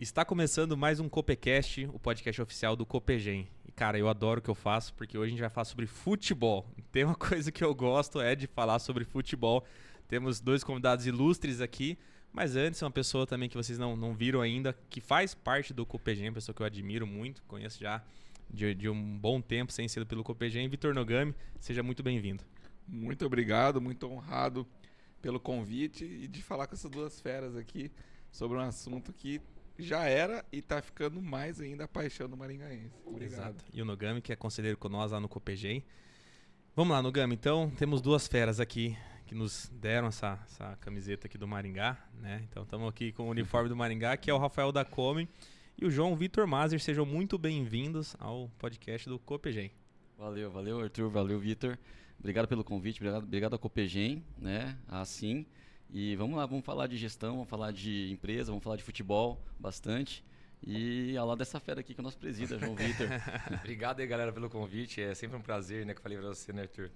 Está começando mais um Copecast, o podcast oficial do Copegem. E cara, eu adoro o que eu faço, porque hoje a gente vai falar sobre futebol. Tem uma coisa que eu gosto, é de falar sobre futebol. Temos dois convidados ilustres aqui, mas antes uma pessoa também que vocês não viram ainda, que faz parte do Copegem, uma pessoa que eu admiro muito, conheço já de um bom tempo, sem ser pelo Copegem. Vitor Nogami, seja muito bem-vindo. Muito obrigado, muito honrado pelo convite e de falar com essas duas feras aqui sobre um assunto que já era e tá ficando mais ainda a paixão do maringaense. Obrigado. Exato. E o Nogami, que é conselheiro com nós lá no Copegem. Vamos lá, Nogami. Então, temos duas feras aqui que nos deram essa camiseta aqui do Maringá, né? Então, estamos aqui com o uniforme do Maringá, que é o Rafael Dacome e o João Vitor Mazer. Sejam muito bem-vindos ao podcast do Copegem. Valeu, Arthur, valeu, Vitor. Obrigado pelo convite, obrigado ao Copegem, né? Assim. E vamos lá, vamos falar de gestão, vamos falar de empresa, vamos falar de futebol bastante. E ao lado dessa fera aqui que é o nosso presida, João Vitor. Obrigado aí, galera, pelo convite. É sempre um prazer, né, que eu falei pra você, né, Arthur,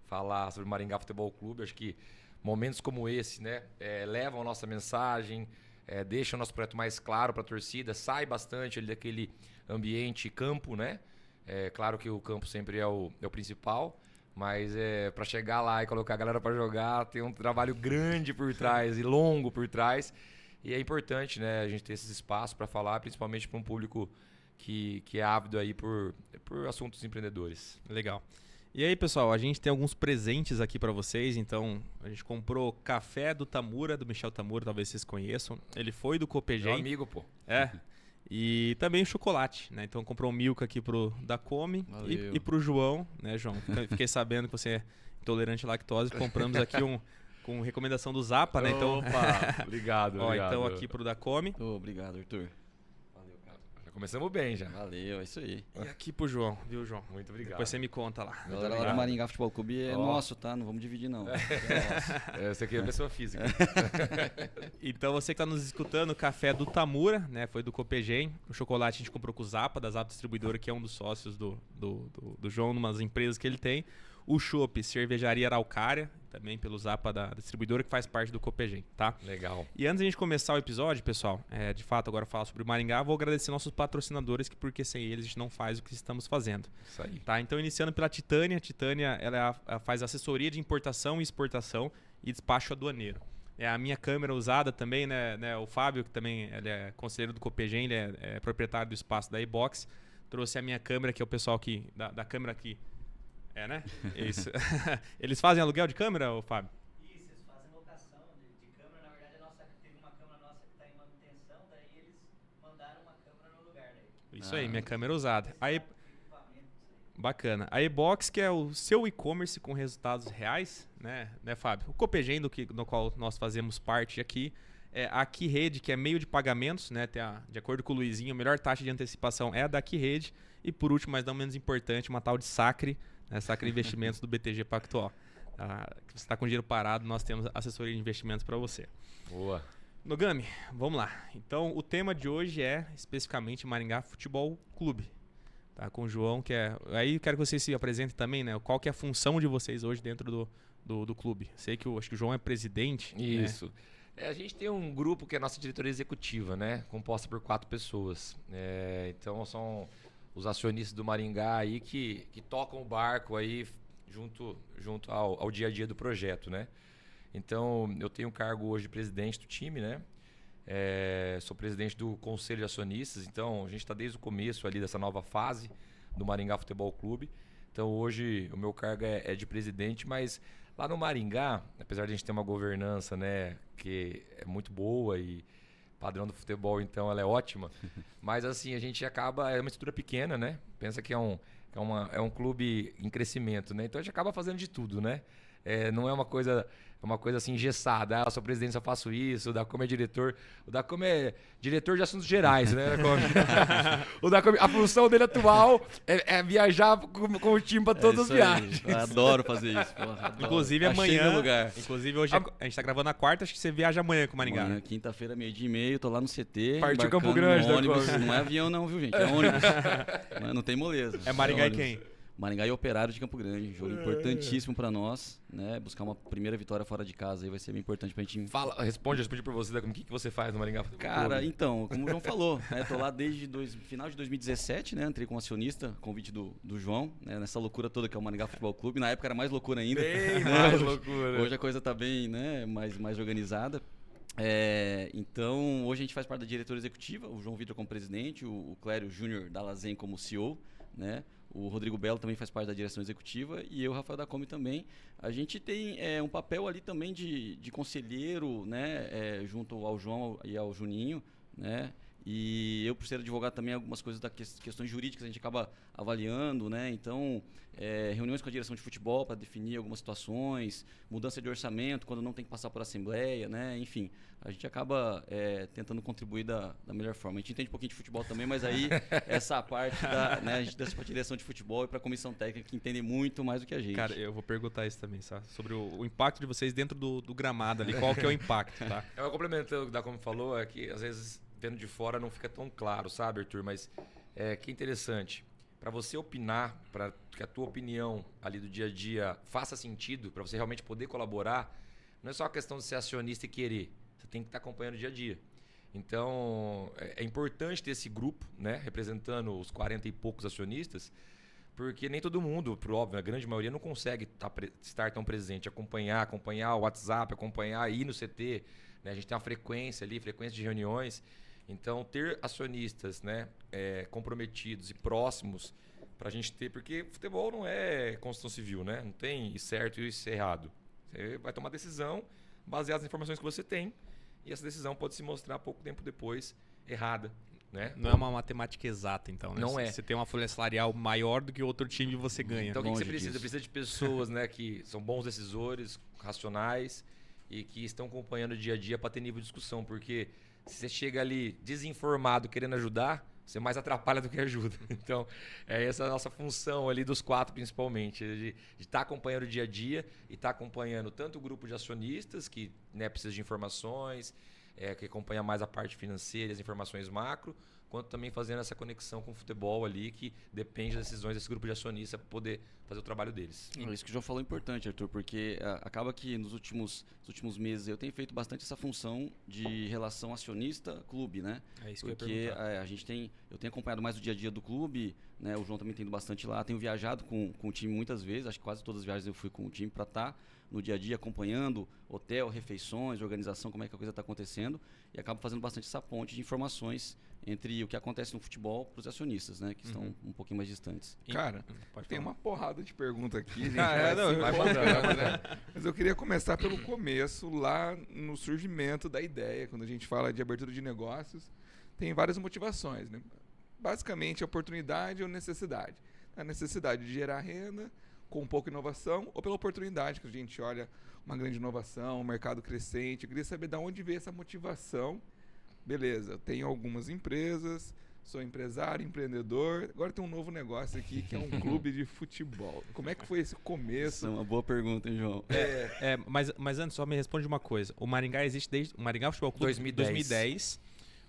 falar sobre o Maringá Futebol Clube. Acho que momentos como esse, né, levam a nossa mensagem, deixam o nosso projeto mais claro para a torcida, sai bastante ali daquele ambiente campo, né? Claro que o campo sempre é o principal, mas para chegar lá e colocar a galera para jogar, tem um trabalho grande por trás e longo por trás. E é importante, né, a gente ter esses espaços para falar, principalmente para um público que é ávido aí por assuntos empreendedores. Legal. E aí, pessoal, a gente tem alguns presentes aqui para vocês. Então, a gente comprou café do Tamura, do Michel Tamura, talvez vocês conheçam. Ele foi do Copegem. Meu amigo, pô. E também chocolate, né? Então comprou um Milka aqui pro Dacome e pro João, né, João? Fiquei sabendo que você é intolerante à lactose. Compramos aqui com recomendação do Zapa, né? Então, opa, obrigado. Então aqui pro Dacome. Obrigado, Arthur. Valeu, cara. Já começamos bem, já. Valeu, é isso aí. E aqui pro João, viu, João? Muito obrigado. Depois você me conta lá. A galera lá do Maringá Futebol Clube é nosso, tá? Não vamos dividir, não. Essa aqui é a pessoa física. Então você que tá nos escutando, o café do Tamura, né? Foi do Copegem. O chocolate a gente comprou com o Zapa, da Zapa Distribuidora, que é um dos sócios do João, numas empresas que ele tem. O chopp, Cervejaria Araucária, também pelo Zapa da distribuidora, que faz parte do Copegem, tá? Legal. E antes de a gente começar o episódio, pessoal, de fato agora falar sobre o Maringá, vou agradecer nossos patrocinadores, porque sem eles a gente não faz o que estamos fazendo. Isso aí. Tá? Então, iniciando pela Titânia. Titânia, ela faz assessoria de importação e exportação e despacho aduaneiro. É a minha câmera usada também, né? O Fábio, que também ele é conselheiro do Copegem, ele é proprietário do espaço da iBox, trouxe a minha câmera, que é o pessoal aqui, da câmera aqui. Né? Isso. Eles fazem aluguel de câmera, ô Fábio? Isso, eles fazem locação de câmera. Na verdade, teve uma câmera nossa que está em manutenção, daí eles mandaram uma câmera no lugar. Daí. Isso aí, minha câmera usada. Aí, bacana. A iBox, que é o seu e-commerce com resultados reais, né Fábio? O Copegem, no qual nós fazemos parte aqui, a AquiRede, que é meio de pagamentos, né? De acordo com o Luizinho, a melhor taxa de antecipação é a da AquiRede. E por último, mas não menos importante, uma tal de Sacre, Sacre Investimentos do BTG Pactual. Você está com dinheiro parado, nós temos assessoria de investimentos para você. Boa. Nogami, vamos lá. Então, o tema de hoje é especificamente Maringá Futebol Clube. Tá? Com o João, que é... Aí quero que vocês se apresentem também, né? Qual que é a função de vocês hoje dentro do clube? Sei que acho que o João é presidente. Isso. Né? A gente tem um grupo que é a nossa diretoria executiva, né? Composta por 4 pessoas. Então, são os acionistas do Maringá aí que tocam o barco aí junto ao dia a dia do projeto, né? Então, eu tenho o cargo hoje de presidente do time, né? Sou presidente do Conselho de Acionistas, então a gente está desde o começo ali dessa nova fase do Maringá Futebol Clube. Então, hoje o meu cargo é de presidente, mas lá no Maringá, apesar de a gente ter uma governança, né, que é muito boa e padrão do futebol, então ela é ótima. Mas assim, a gente acaba... É uma estrutura pequena, né? Pensa que é um clube em crescimento, né? Então a gente acaba fazendo de tudo, né? Não é uma coisa assim engessada. Eu sou presidente, só faço isso. O Dacome é diretor. O Dacome é diretor de assuntos gerais, né? O Dacome, a função dele atual é viajar com o time para todas as viagens. Eu adoro fazer isso. Porra, inclusive amanhã. Inclusive hoje a gente tá gravando na quarta, acho que você viaja amanhã com o Maringá. Amanhã, quinta-feira, 12:30, tô lá no CT. Partiu Campo Grande, ônibus. Não é avião não, viu, gente? É ônibus. Não tem moleza. É Maringá e quem? Maringá e Operário de Campo Grande, jogo importantíssimo para nós, né? Buscar uma primeira vitória fora de casa aí vai ser bem importante pra gente. Responde por você, o que você faz no Maringá Futebol Cara, Clube? então, como o João falou, né? Tô lá desde final de 2017, né? Entrei como acionista, convite do João, né? Nessa loucura toda que é o Maringá Futebol Clube. Na época era mais loucura ainda. Bem mais loucura. Hoje a coisa tá bem, né? mais organizada. Então, hoje a gente faz parte da diretoria executiva, o João Vitor como presidente, o Clério Júnior Dalazen como CEO, né? O Rodrigo Belo também faz parte da direção executiva e eu, Rafael da Come, também. A gente tem um papel ali também de conselheiro, né? Junto ao João e ao Juninho, né? E eu, por ser advogado, também algumas coisas das questões jurídicas a gente acaba avaliando, né? Então, reuniões com a direção de futebol para definir algumas situações, mudança de orçamento quando não tem que passar por assembleia, né? Enfim, a gente acaba tentando contribuir da melhor forma. A gente entende um pouquinho de futebol também, mas aí essa parte né, a gente deixa para a direção de futebol e para a comissão técnica que entende muito mais do que a gente. Cara, eu vou perguntar isso também, sabe? Sobre o impacto de vocês dentro do gramado ali. Qual que é o impacto, tá? Eu complementando o que o Dacome falou, é que às vezes vendo de fora não fica tão claro, sabe, Arthur? Mas que interessante. Para você opinar, para que a tua opinião ali do dia a dia faça sentido, para você realmente poder colaborar, não é só a questão de ser acionista e querer. Você tem que estar acompanhando o dia a dia. Então, é importante ter esse grupo, né, representando os 40 e poucos acionistas, porque nem todo mundo, por óbvio, a grande maioria não consegue estar tão presente, acompanhar o WhatsApp, acompanhar, ir no CT. Né? A gente tem uma frequência ali, frequência de reuniões. Então, ter acionistas, né, comprometidos e próximos para a gente ter, porque futebol não é construção civil, né? Não tem isso certo e isso errado. Você vai tomar decisão baseada nas informações que você tem e essa decisão pode se mostrar pouco tempo depois errada. Né? Não é uma matemática exata, então, né? Não é. Você tem uma folha salarial maior do que outro time você ganha. Então, o que você Longe precisa? disso. Precisa de pessoas, né, que são bons decisores, racionais e que estão acompanhando o dia a dia para ter nível de discussão. Porque se você chega ali desinformado, querendo ajudar, você mais atrapalha do que ajuda. Então, essa a nossa função ali dos 4, principalmente, de estar acompanhando o dia a dia e estar acompanhando tanto o grupo de acionistas, que, né, precisa de informações, que acompanha mais a parte financeira, as informações macro, quanto também fazendo essa conexão com o futebol ali, que depende das decisões desse grupo de acionistas para poder fazer o trabalho deles. Isso que o João falou é importante, Arthur, porque acaba que nos últimos meses eu tenho feito bastante essa função de relação acionista-clube, né? É isso que porque eu ia perguntar. eu tenho acompanhado mais o dia a dia do clube, né? O João também tem ido bastante lá, tenho viajado com o time muitas vezes, acho que quase todas as viagens eu fui com o time para estar no dia a dia acompanhando hotel, refeições, organização, como é que a coisa está acontecendo, e acabo fazendo bastante essa ponte de informações entre o que acontece no futebol para os acionistas, né, que estão um pouquinho mais distantes. Cara, Pode tem falar. uma porrada de pergunta aqui, gente. Vai mandando. Né? Mas eu queria começar pelo começo, lá no surgimento da ideia. Quando a gente fala de abertura de negócios, tem várias motivações, né? Basicamente, oportunidade ou necessidade. A necessidade de gerar renda com um pouco de inovação, ou pela oportunidade, que a gente olha uma grande inovação, um mercado crescente. Eu queria saber de onde veio essa motivação. Beleza, eu tenho algumas empresas, sou empresário, empreendedor, agora tem um novo negócio aqui que é um clube de futebol. Como é que foi esse começo? Isso é uma boa pergunta, hein, João? Mas antes, só me responde uma coisa. O Maringá existe desde... O Maringá Futebol Clube 2010.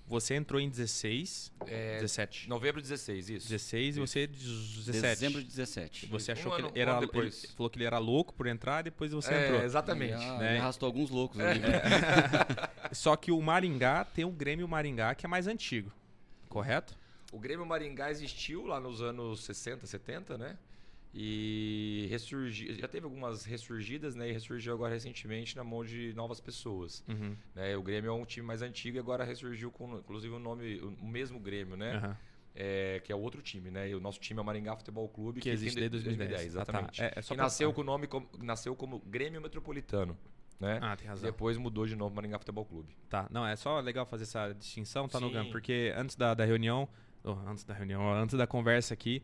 Você entrou em 16, 17. Novembro 16, isso. 16 e você 17. Dezembro de 17. Você achou Um que ano- ele era... um ano depois. Ele falou que ele era louco por entrar, depois você entrou. Exatamente. né? Ele arrastou alguns loucos ali. Só que o Maringá tem o Grêmio Maringá, que é mais antigo. Correto? O Grêmio Maringá existiu lá nos anos 60, 70, né? E ressurgiu, já teve algumas ressurgidas, né? E ressurgiu agora recentemente na mão de novas pessoas. Uhum. Né? O Grêmio é um time mais antigo e agora ressurgiu com, inclusive, o mesmo Grêmio, né? Aham. Que é o outro time, né? E o nosso time é o Maringá Futebol Clube, Que existe tem desde 2010. exatamente. Ah, tá. Só E pra- nasceu com o nome nasceu como Grêmio Metropolitano, né? Ah, tem E razão. depois mudou de novo Maringá Futebol Clube. Tá, não, é só legal fazer essa distinção, tá, Sim. Nogam? Porque antes da reunião, antes da conversa aqui,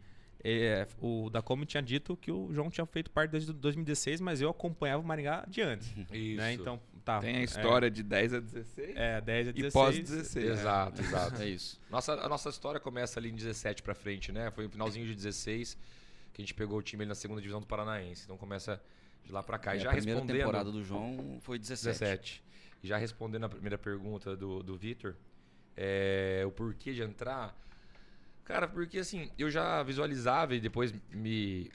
o Dacome tinha dito que o João tinha feito parte desde 2016, mas eu acompanhava o Maringá de antes. Isso. Né? Então, tá. Tem a história de 10 a 16 10 a 16. e pós-16. Exato, exato. É isso. A nossa história começa ali em 17 pra frente, né? Foi no finalzinho de 16 que a gente pegou o time ali na segunda divisão do Paranaense. Então começa de lá pra cá. E já a primeira respondendo... temporada do João foi 17. E já respondendo a primeira pergunta do Vitor, o porquê de entrar... Cara, porque assim, eu já visualizava e depois me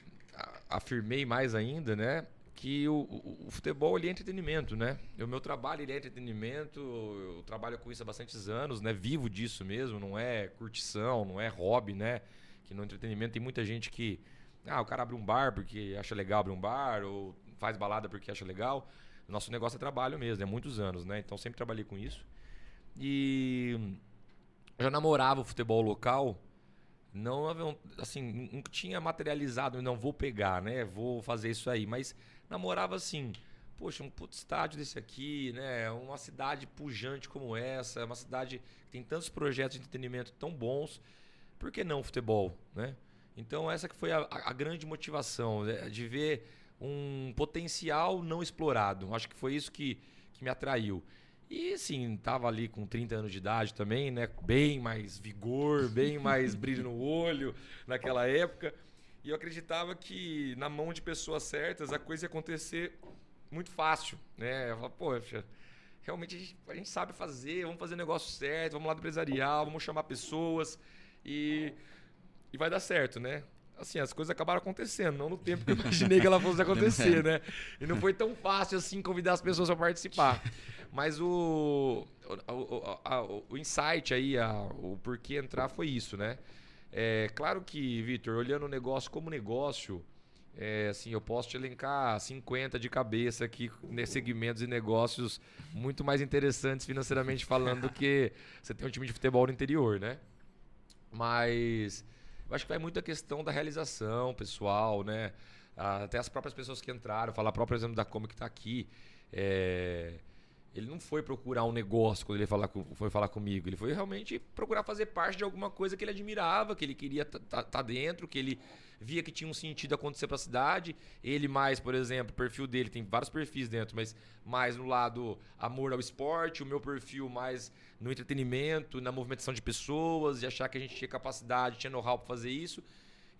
afirmei mais ainda, né? Que o futebol ele é entretenimento, né? O meu trabalho ele é entretenimento, eu trabalho com isso há bastantes anos, né? Vivo disso mesmo, não é curtição, não é hobby, né? Que no entretenimento tem muita gente que... o cara abre um bar porque acha legal abrir um bar, ou faz balada porque acha legal. O nosso negócio é trabalho mesmo, é muitos anos, né? Então sempre trabalhei com isso. E eu já namorava o futebol local, não assim, não tinha materializado, não vou pegar, né? Vou fazer isso aí, mas namorava assim, poxa, um puto estádio desse aqui, né? Uma cidade pujante como essa, uma cidade que tem tantos projetos de entretenimento tão bons, por que não futebol, né? Então essa que foi a grande motivação, né? De ver um potencial não explorado. Acho que foi isso que me atraiu. E sim, tava ali com 30 anos de idade também, né? Bem mais vigor, bem mais brilho no olho naquela época. E eu acreditava que na mão de pessoas certas a coisa ia acontecer muito fácil, né? Eu falava, poxa, realmente a gente sabe fazer, vamos fazer o negócio certo, vamos lá do empresarial, vamos chamar pessoas e vai dar certo, né? Assim, as coisas acabaram acontecendo, não no tempo que eu imaginei que ela fosse acontecer, né? E não foi tão fácil assim convidar as pessoas para participar. Mas o insight aí, o porquê entrar foi isso, né? Claro que, Vitor, olhando o negócio como negócio, assim, eu posso te elencar 50 de cabeça aqui, segmentos e negócios muito mais interessantes financeiramente falando do que você tem um time de futebol no interior, né? Mas eu acho que vai muito a questão da realização pessoal, né? Até as próprias pessoas que entraram, falar próprio exemplo da Como que está aqui, ele não foi procurar um negócio quando ele foi falar comigo. Ele foi realmente procurar fazer parte de alguma coisa que ele admirava, que ele queria tá dentro, que ele via que tinha um sentido acontecer para a cidade. Ele mais, por exemplo, o perfil dele, tem vários perfis dentro, mas mais no lado amor ao esporte, o meu perfil mais no entretenimento, na movimentação de pessoas, de achar que a gente tinha capacidade, tinha know-how para fazer isso.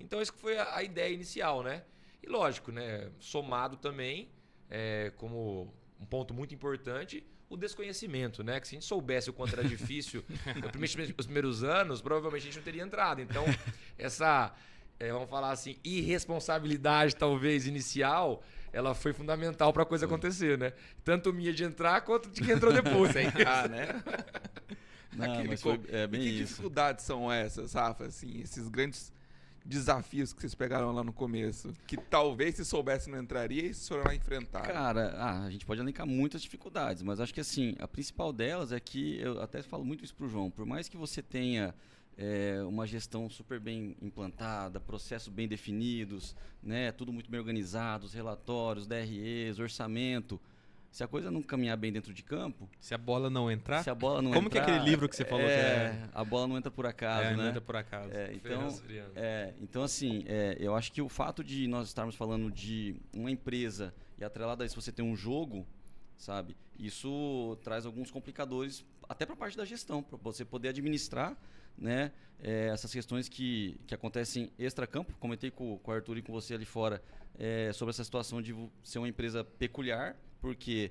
Então, isso que foi a ideia inicial, né? E lógico, né? Somado também, como um ponto muito importante, o desconhecimento, né? Que se a gente soubesse o quanto era difícil os primeiros anos, provavelmente a gente não teria entrado. Então, essa, vamos falar assim, irresponsabilidade talvez inicial, ela foi fundamental para a coisa acontecer, né? Tanto minha de entrar quanto de quem entrou depois. Sem cá, né? Não, mas foi bem que isso. dificuldades são essas, Rafa? Assim, esses grandes desafios que vocês pegaram lá no começo, que talvez se soubesse não entraria e se foram lá enfrentar? Cara, a gente pode elencar muitas dificuldades, mas acho que assim, a principal delas é que, eu até falo muito isso pro João, por mais que você tenha uma gestão super bem implantada, processos bem definidos, né, tudo muito bem organizado, os relatórios, DREs, orçamento, se a coisa não caminhar bem dentro de campo... Se a bola não entrar? Se a bola não Como entrar... que é aquele livro que você falou que é... A bola não entra por acaso, né? Não entra por acaso. Então assim, eu acho que o fato de nós estarmos falando de uma empresa e atrelado a isso você tem um jogo, sabe? Isso traz alguns complicadores até para a parte da gestão, para você poder administrar, né, essas questões que acontecem extra-campo. Comentei com o Arthur e com você ali fora sobre essa situação de ser uma empresa peculiar, porque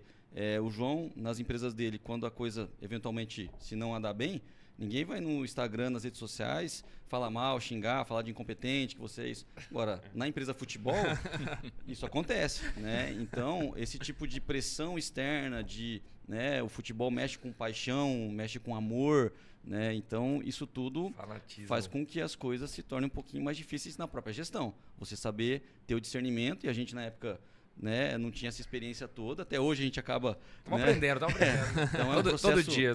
o João, nas empresas dele, quando a coisa eventualmente se não andar bem, ninguém vai no Instagram, nas redes sociais, falar mal, xingar, falar de incompetente, que vocês... Agora, na empresa futebol, isso acontece, né? Então, esse tipo de pressão externa, né, o futebol mexe com paixão, mexe com amor, né? Então, isso tudo faz com que as coisas se tornem um pouquinho mais difíceis na própria gestão. Você saber ter o discernimento, e a gente na época... né, não tinha essa experiência toda, até hoje a gente acaba... Estamos aprendendo. Então é um processo, todo dia.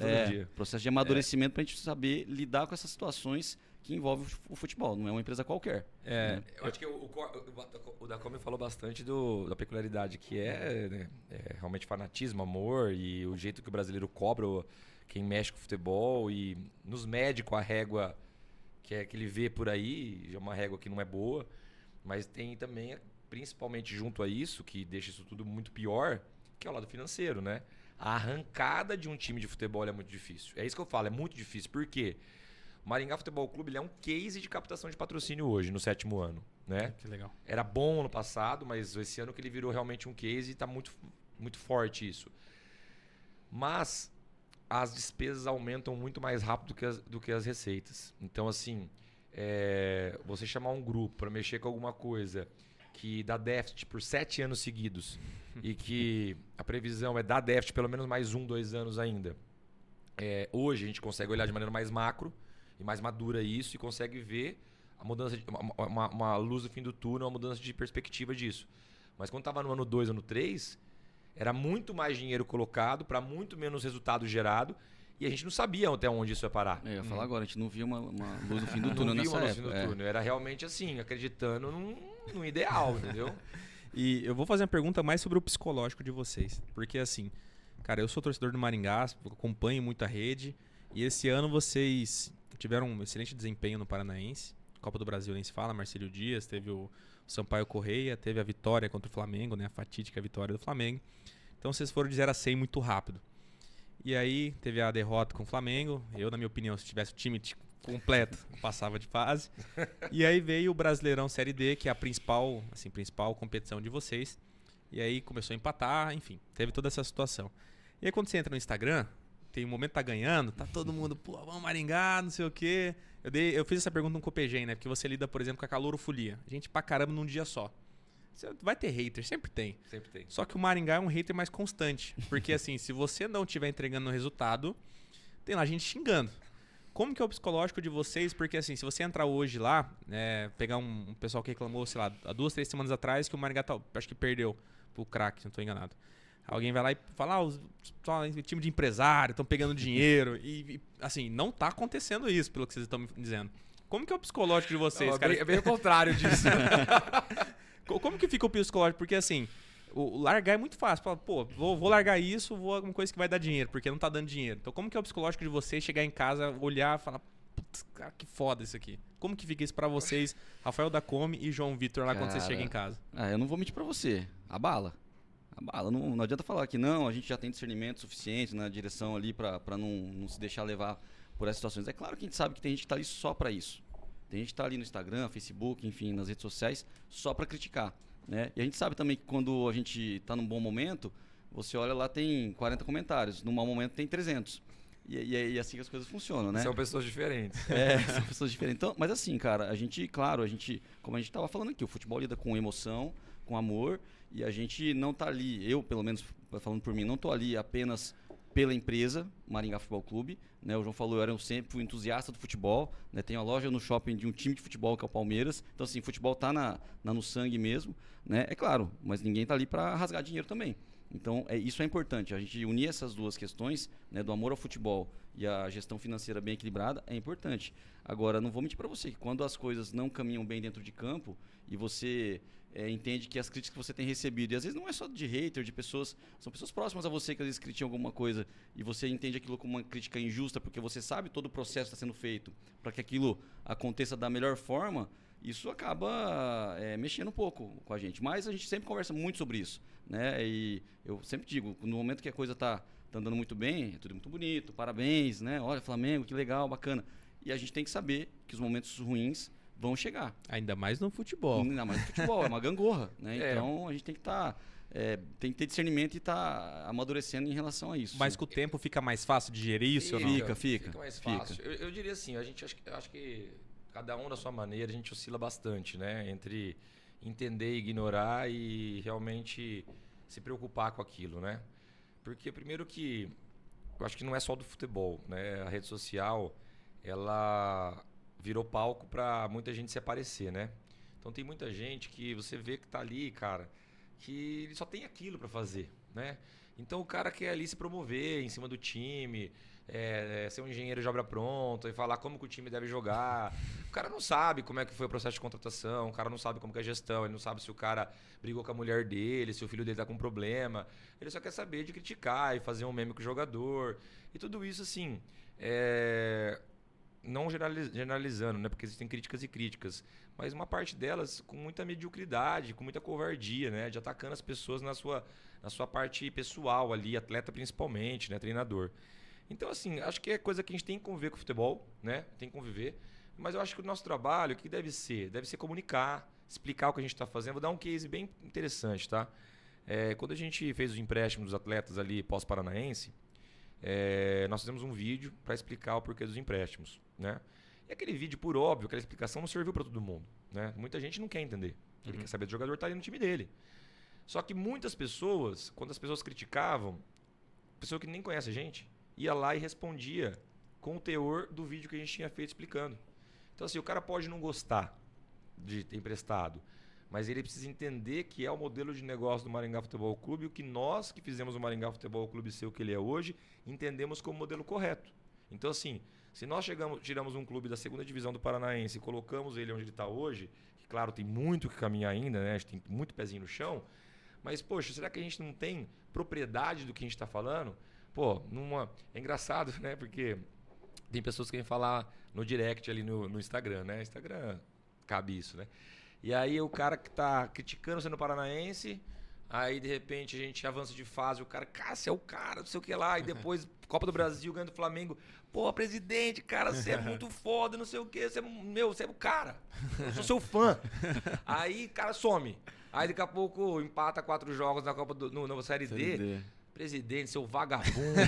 Processo de amadurecimento para a gente saber lidar com essas situações que envolvem o futebol, não é uma empresa qualquer. Né? Eu acho que o Dacome falou bastante da peculiaridade, que né, realmente fanatismo, amor, e o jeito que o brasileiro cobra quem mexe com futebol e nos mede com a régua que ele vê por aí, é uma régua que não é boa, mas tem também... principalmente junto a isso, que deixa isso tudo muito pior, que é o lado financeiro, né? A arrancada de um time de futebol é muito difícil. É isso que eu falo, é muito difícil. Por quê? O Maringá Futebol Clube ele é um case de captação de patrocínio hoje, no 7º ano, né? Que legal. Era bom ano passado, mas esse ano que ele virou realmente um case e está muito, muito forte isso. Mas as despesas aumentam muito mais rápido do que as receitas. Então, assim... você chamar um grupo para mexer com alguma coisa que dá déficit por 7 anos seguidos e que a previsão é dar déficit pelo menos mais 1, 2 anos ainda. Hoje a gente consegue olhar de maneira mais macro e mais madura isso e consegue ver a mudança uma luz no fim do túnel, uma mudança de perspectiva disso. Mas quando estava no ano 2, ano 3, era muito mais dinheiro colocado para muito menos resultado gerado e a gente não sabia até onde isso ia parar. Eu ia falar agora, a gente não via uma luz no fim do túnel Não nessa via uma luz no época. fim do túnel. Era realmente assim, acreditando num ideal, entendeu? E eu vou fazer uma pergunta mais sobre o psicológico de vocês. Porque assim, cara, eu sou torcedor do Maringá, acompanho muito a rede. E esse ano vocês tiveram um excelente desempenho no Paranaense. Copa do Brasil nem se fala, Marcílio Dias, teve o Sampaio Correia, teve a vitória contra o Flamengo, né? A fatídica vitória do Flamengo. Então vocês foram de 0 a 100 muito rápido. E aí teve a derrota com o Flamengo. Eu, na minha opinião, se tivesse o time completo, passava de fase. E aí veio o Brasileirão Série D, que é a principal competição de vocês. E aí começou a empatar, enfim, teve toda essa situação. E aí quando você entra no Instagram, tem um momento que tá ganhando, tá todo mundo, pô, vamos Maringá, não sei o quê. Eu fiz essa pergunta no Copegem, né? Porque você lida, por exemplo, com a calorofolia. Gente pra caramba num dia só. Você vai ter hater, sempre tem. Sempre tem. Só que o Maringá é um hater mais constante. Porque assim, se você não estiver entregando no resultado, tem lá gente xingando. Como que é o psicológico de vocês? Porque assim, se você entrar hoje lá, pegar um pessoal que reclamou, sei lá, há 2, 3 semanas atrás que o Maringá acho que perdeu pro craque, se não estou enganado. Alguém vai lá e fala, o time de empresário, estão pegando dinheiro. E assim, não tá acontecendo isso, pelo que vocês estão me dizendo. Como que é o psicológico de vocês, Não, cara? é bem o contrário disso. Como que fica o psicológico? Porque assim, o largar é muito fácil. Fala, pô, vou largar isso, vou alguma coisa que vai dar dinheiro, porque não tá dando dinheiro. Então como que é o psicológico de vocês chegar em casa, olhar e falar, putz, cara, que foda isso aqui. Como que fica isso pra vocês, Rafael Dacome e João Vitor, lá quando vocês chegam em casa? Eu não vou mentir pra você. Abala. Não adianta falar que não, a gente já tem discernimento suficiente na direção ali pra não se deixar levar por essas situações. É claro que a gente sabe que tem gente que tá ali só pra isso. Tem gente que tá ali no Instagram, Facebook, enfim, nas redes sociais, só pra criticar, né? E a gente sabe também que quando a gente tá num bom momento, você olha lá, tem 40 comentários. Num mau momento tem 300. E é assim que as coisas funcionam, né? São pessoas diferentes. São pessoas diferentes. Então, mas assim, cara, a gente, como a gente tava falando aqui, o futebol lida com emoção, com amor, e a gente não tá ali, eu pelo menos falando por mim, não tô ali apenas pela empresa, Maringá Futebol Clube, né? O João falou, eu sempre fui entusiasta do futebol, né? Tenho a loja no shopping de um time de futebol que é o Palmeiras, então assim, futebol tá no sangue mesmo, né? É claro, mas ninguém tá ali para rasgar dinheiro também. Então, isso é importante, a gente unir essas duas questões, né, do amor ao futebol e a gestão financeira bem equilibrada, é importante. Agora, não vou mentir para você que quando as coisas não caminham bem dentro de campo e você entende que as críticas que você tem recebido, e às vezes não é só de hater, de pessoas, são pessoas próximas a você que às vezes criticam alguma coisa e você entende aquilo como uma crítica injusta porque você sabe todo o processo está sendo feito para que aquilo aconteça da melhor forma, isso acaba mexendo um pouco com a gente. Mas a gente sempre conversa muito sobre isso, né? E eu sempre digo, no momento que a coisa tá andando muito bem, é tudo muito bonito, parabéns, né? Olha, Flamengo, que legal, bacana. E a gente tem que saber que os momentos ruins vão chegar. Ainda mais no futebol. Ainda mais no futebol, é uma gangorra, né? Então a gente tem que tem que ter discernimento e estar amadurecendo em relação a isso. Mas com o tempo fica mais fácil de gerir isso ou não? Fica mais fácil. Eu diria assim, eu acho que cada um da sua maneira, a gente oscila bastante, né? Entre entender, ignorar e realmente se preocupar com aquilo, né? Porque primeiro que eu acho que não é só do futebol, né? A rede social, ela virou palco para muita gente se aparecer, né? Então tem muita gente que você vê que tá ali, cara, que ele só tem aquilo para fazer, né? Então o cara quer ali se promover em cima do time, ser um engenheiro de obra pronta e falar como que o time deve jogar. O cara não sabe como é que foi o processo de contratação, o cara não sabe como que é a gestão, ele não sabe se o cara brigou com a mulher dele, se o filho dele tá com problema. Ele só quer saber de criticar e fazer um meme com o jogador. E tudo isso, assim, não generalizando, né? Porque existem críticas e críticas. Mas uma parte delas com muita mediocridade, com muita covardia, né? De atacando as pessoas na sua parte pessoal ali, atleta principalmente, né? Treinador. Então, assim, acho que é coisa que a gente tem que conviver com o futebol, né? Tem que conviver. Mas eu acho que o nosso trabalho, o que deve ser? Deve ser comunicar, explicar o que a gente está fazendo. Vou dar um case bem interessante, tá? Quando a gente fez os empréstimos dos atletas ali pós-paranaense, nós fizemos um vídeo para explicar o porquê dos empréstimos, né? E aquele vídeo, por óbvio, aquela explicação não serviu para todo mundo, né? Muita gente não quer entender. Ele quer saber do jogador tá ali no time dele. Só que muitas pessoas, quando as pessoas criticavam, pessoa que nem conhece a gente, ia lá e respondia com o teor do vídeo que a gente tinha feito explicando. Então, assim, o cara pode não gostar de ter emprestado, mas ele precisa entender que é o modelo de negócio do Maringá Futebol Clube, o que nós que fizemos o Maringá Futebol Clube ser o que ele é hoje, entendemos como modelo correto. Então, assim, se nós tiramos um clube da segunda divisão do Paranaense e colocamos ele onde ele está hoje, que claro, tem muito que caminhar ainda, né? A gente tem muito pezinho no chão, mas, poxa, será que a gente não tem propriedade do que a gente está falando? Pô, é engraçado, né? Porque tem pessoas que vêm falar no direct ali no Instagram, né? Instagram cabe isso, né? E aí o cara que tá criticando sendo paranaense, aí de repente a gente avança de fase, o cara, você é o cara, não sei o que lá, e depois Copa do Brasil, ganha do Flamengo, pô, presidente, cara, você é muito foda, não sei o que, você é o cara, eu sou seu fã. Aí o cara some, aí daqui a pouco empata 4 jogos na Copa na Série D. Presidente, seu vagabundo.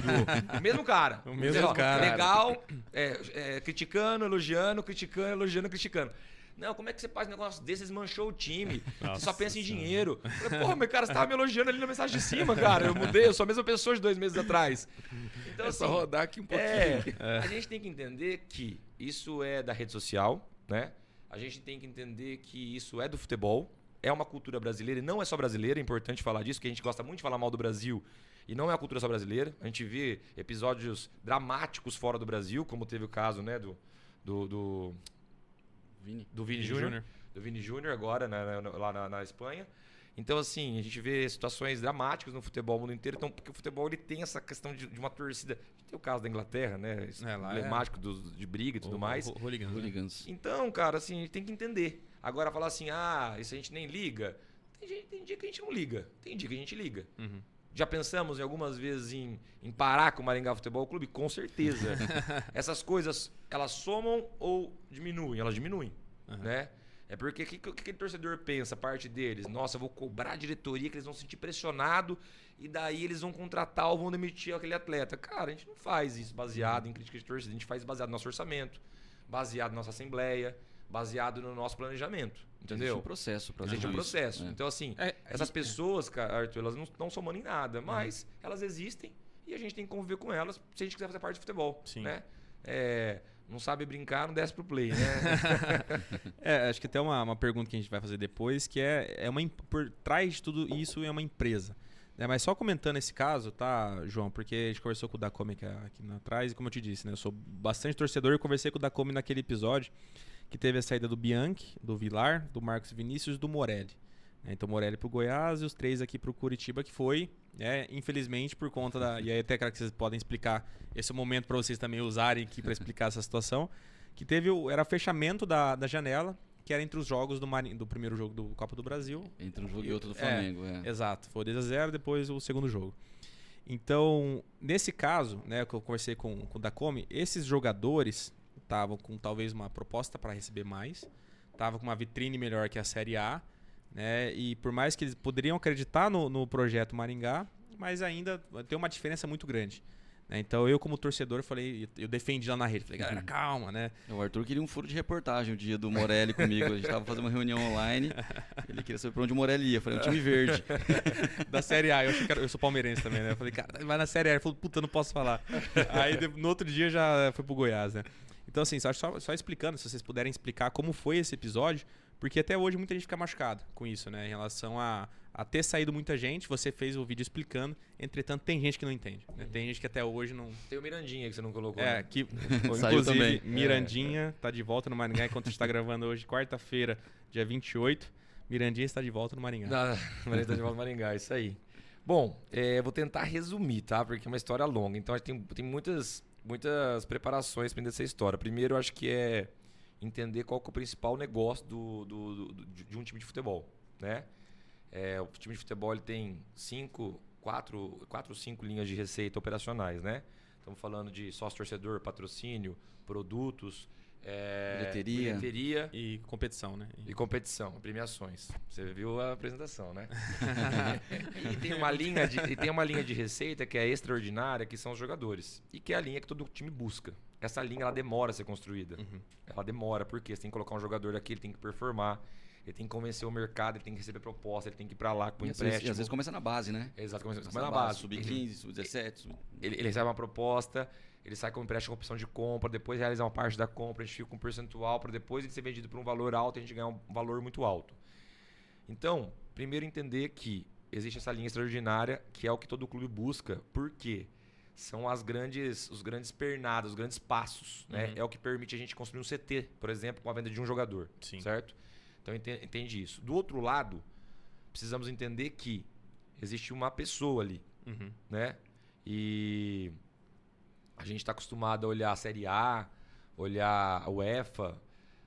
O mesmo cara. O mesmo cara. Legal, criticando, elogiando, criticando. Não, como é que você faz um negócio desse? Vocês manchou o time. Você só pensa em dinheiro. Eu falei, porra, meu cara, você tava me elogiando ali na mensagem de cima, cara. Eu mudei, eu sou a mesma pessoa de 2 meses atrás. Então, Só rodar aqui um pouquinho. A gente tem que entender que isso é da rede social, né? A gente tem que entender que isso é do futebol. É uma cultura brasileira e não é só brasileira. É importante falar disso, porque a gente gosta muito de falar mal do Brasil. E não é a cultura só brasileira. A gente vê episódios dramáticos fora do Brasil, como teve o caso, né, do Vini Júnior. Do Vini Júnior agora, lá na Espanha. Então, assim, a gente vê situações dramáticas no futebol mundo inteiro. Então, porque o futebol ele tem essa questão de uma torcida. A gente tem o caso da Inglaterra, né? Emblemático de briga e tudo mais. Hooligans. Então, cara, assim, a gente tem que entender. Agora, falar assim, isso a gente nem liga. Tem dia que a gente não liga. Tem dia que a gente liga. Uhum. Já pensamos em algumas vezes em parar com o Maringá Futebol Clube? Com certeza. Essas coisas, elas somam ou diminuem? Elas diminuem, né? É porque o que aquele torcedor pensa, a parte deles? Nossa, eu vou cobrar a diretoria, que eles vão se sentir pressionados e daí eles vão contratar ou vão demitir aquele atleta. Cara, a gente não faz isso baseado em crítica de torcida, a gente faz baseado no nosso orçamento, baseado na nossa assembleia, baseado no nosso planejamento. Entendeu? Existe um processo para Existe um isso. processo. Então, assim, essas pessoas, cara, Arthur, elas não estão somando em nada, mas elas existem e a gente tem que conviver com elas se a gente quiser fazer parte do futebol. Sim. Né? Não sabe brincar, não desce pro play, né? Acho que até uma pergunta que a gente vai fazer depois, que por trás de tudo isso é uma empresa. Mas só comentando esse caso, tá, João? Porque a gente conversou com o Dacome aqui atrás e como eu te disse, né? Eu sou bastante torcedor e conversei com o Dacome naquele episódio que teve a saída do Bianchi, do Vilar, do Marcos Vinícius e do Morelli. Então, Morelli pro Goiás e os 3 aqui pro Curitiba, que foi, infelizmente, por conta da... E aí até quero que vocês podem explicar esse momento para vocês também usarem aqui para explicar essa situação. Que era fechamento da janela, que era entre os jogos do primeiro jogo do Copa do Brasil. Entre um jogo e outro do Flamengo, Exato. Foi 2-0, depois o segundo jogo. Então, nesse caso, né, que eu conversei com o Dacome, esses jogadores estavam com talvez uma proposta para receber mais, estavam com uma vitrine melhor que a Série A, né? E por mais que eles poderiam acreditar no projeto Maringá, mas ainda tem uma diferença muito grande. Né? Então eu, como torcedor, eu defendi lá na rede. Falei, galera, calma, né? O Arthur queria um furo de reportagem o dia do Morelli comigo. A gente estava fazendo uma reunião online. Ele queria saber para onde o Morelli ia. Eu falei, um time verde. Da Série A. Eu sou palmeirense também, né? Eu falei, cara, vai na Série A. Ele falou, puta, não posso falar. Aí no outro dia já foi pro Goiás, né? Então, assim, só explicando, se vocês puderem explicar como foi esse episódio, porque até hoje muita gente fica machucada com isso, né? Em relação a ter saído muita gente, você fez o vídeo explicando, entretanto, tem gente que não entende. Né? Tem gente que até hoje não... Tem o Mirandinha que você não colocou. Né? Inclusive, também. Mirandinha tá de volta no Maringá, enquanto a gente tá gravando hoje, quarta-feira, dia 28. Mirandinha está de volta no Maringá. Mirandinha está de volta no Maringá, isso aí. Bom, vou tentar resumir, tá? Porque é uma história longa, então tem muitas preparações para entender essa história. Primeiro, eu acho que é entender qual que é o principal negócio de um time de futebol, né? O time de futebol ele tem 4 ou 5 linhas de receita operacionais, né? Estamos falando de sócio-torcedor, patrocínio, produtos, Bilheteria. bilheteria E competição, né? e competição, premiações. Você viu a apresentação, né? E tem uma linha de receita que é extraordinária, que são os jogadores. E que é a linha que todo time busca. Essa linha ela demora a ser construída. Ela demora, porque você tem que colocar um jogador daqui, ele tem que performar, ele tem que convencer o mercado, ele tem que receber proposta, ele tem que ir pra lá com E empréstimo. às vezes começa na base, né? Exato, começa Começa na base. Sub-15, sub-17. Ele recebe uma proposta, ele sai com empréstimo com opção de compra, depois realiza uma parte da compra, a gente fica com um percentual para depois ele ser vendido por um valor alto e a gente ganhar um valor muito alto. Então, primeiro entender que existe essa linha extraordinária, que é o que todo clube busca. Por quê? São os grandes pernadas, os grandes passos. Né? É o que permite a gente construir um CT, por exemplo, com a venda de um jogador. Sim. Certo? Então, entende isso. Do outro lado, precisamos entender que existe uma pessoa ali. Né? E a gente está acostumado a olhar a Série A, olhar a UEFA,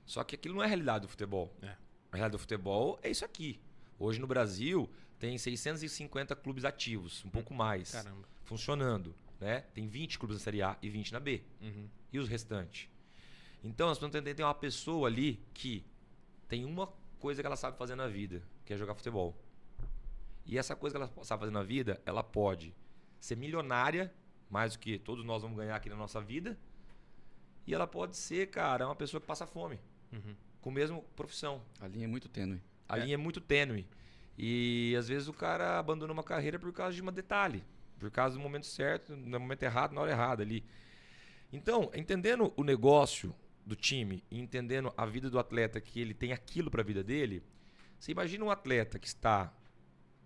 só que aquilo não é a realidade do futebol. É. A realidade do futebol é isso aqui. Hoje no Brasil tem 650 clubes ativos, um pouco mais, Caramba. funcionando. Né? Tem 20 clubes na Série A e 20 na B. E os restantes? Então nós precisamos entender que tem uma pessoa ali que tem uma coisa que ela sabe fazer na vida, que é jogar futebol. E essa coisa que ela sabe fazer na vida, ela pode ser milionária, mais do que todos nós vamos ganhar aqui na nossa vida. E ela pode ser, cara, uma pessoa que passa fome. Com a mesma profissão. A linha é muito tênue. A linha é muito tênue. E às vezes o cara abandona uma carreira por causa de um detalhe. Por causa do momento certo, no momento errado, na hora errada ali. Então, entendendo o negócio do time e entendendo a vida do atleta, que ele tem aquilo para a vida dele, você imagina um atleta que está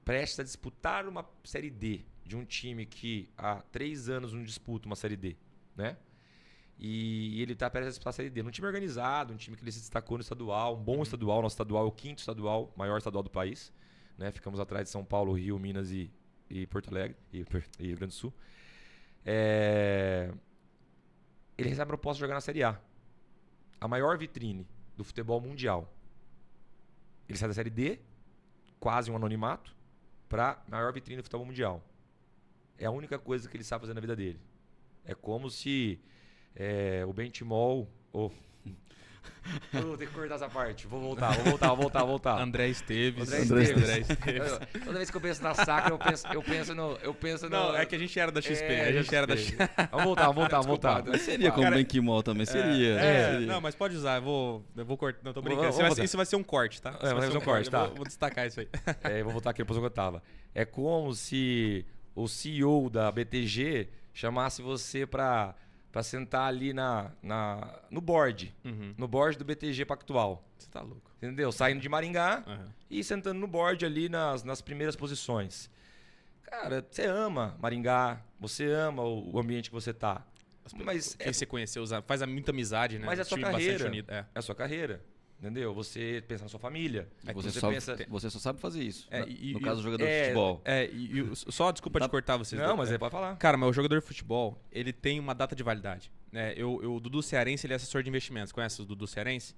prestes a disputar uma Série D de um time que há 3 anos não disputa uma Série D, né? E ele está prestes a disputar a Série D. Num time organizado, um time que ele se destacou no estadual, um bom estadual. Nosso estadual é o 5º estadual, maior estadual do país. Né? Ficamos atrás de São Paulo, Rio, Minas e Porto Alegre, e Rio Grande do Sul. Ele recebe a proposta de jogar na Série A. A maior vitrine do futebol mundial. Ele sai da Série D, quase um anonimato, para a maior vitrine do futebol mundial. É a única coisa que ele sabe fazer na vida dele. É como se o Bentimol... Eu vou ter que cortar essa parte. Vou voltar. André Esteves. André Esteves. Toda vez que eu penso na Sacra, eu penso no... Não, é que a gente era da XP. A gente era da XP. Vamos voltar. Mas seria como Cara, Benquimol também, seria. Não, mas pode usar. Eu vou cortar. Não, tô brincando. Vamos Isso vai ser um corte, tá? vai ser um corte, tá. Vou destacar isso aí. Vou voltar aqui depois que eu tava. É como se o CEO da BTG chamasse você pra sentar ali no board. No board do BTG Pactual. Você tá louco. Entendeu? Saindo de Maringá e sentando no board ali nas primeiras posições. Cara, você ama Maringá, você ama o ambiente que você tá. Mas Quem você conheceu, faz muita amizade, né? Mas é a sua Time bastante carreira. unido. É a sua carreira. Entendeu? Você pensa na sua família. Você só sabe fazer isso. No e caso do jogador de futebol. Só desculpa te cortar vocês. Não, mas pode falar. Cara, mas o jogador de futebol, ele tem uma data de validade. Né? O Dudu Cearense, ele é assessor de investimentos. Conhece o Dudu Cearense?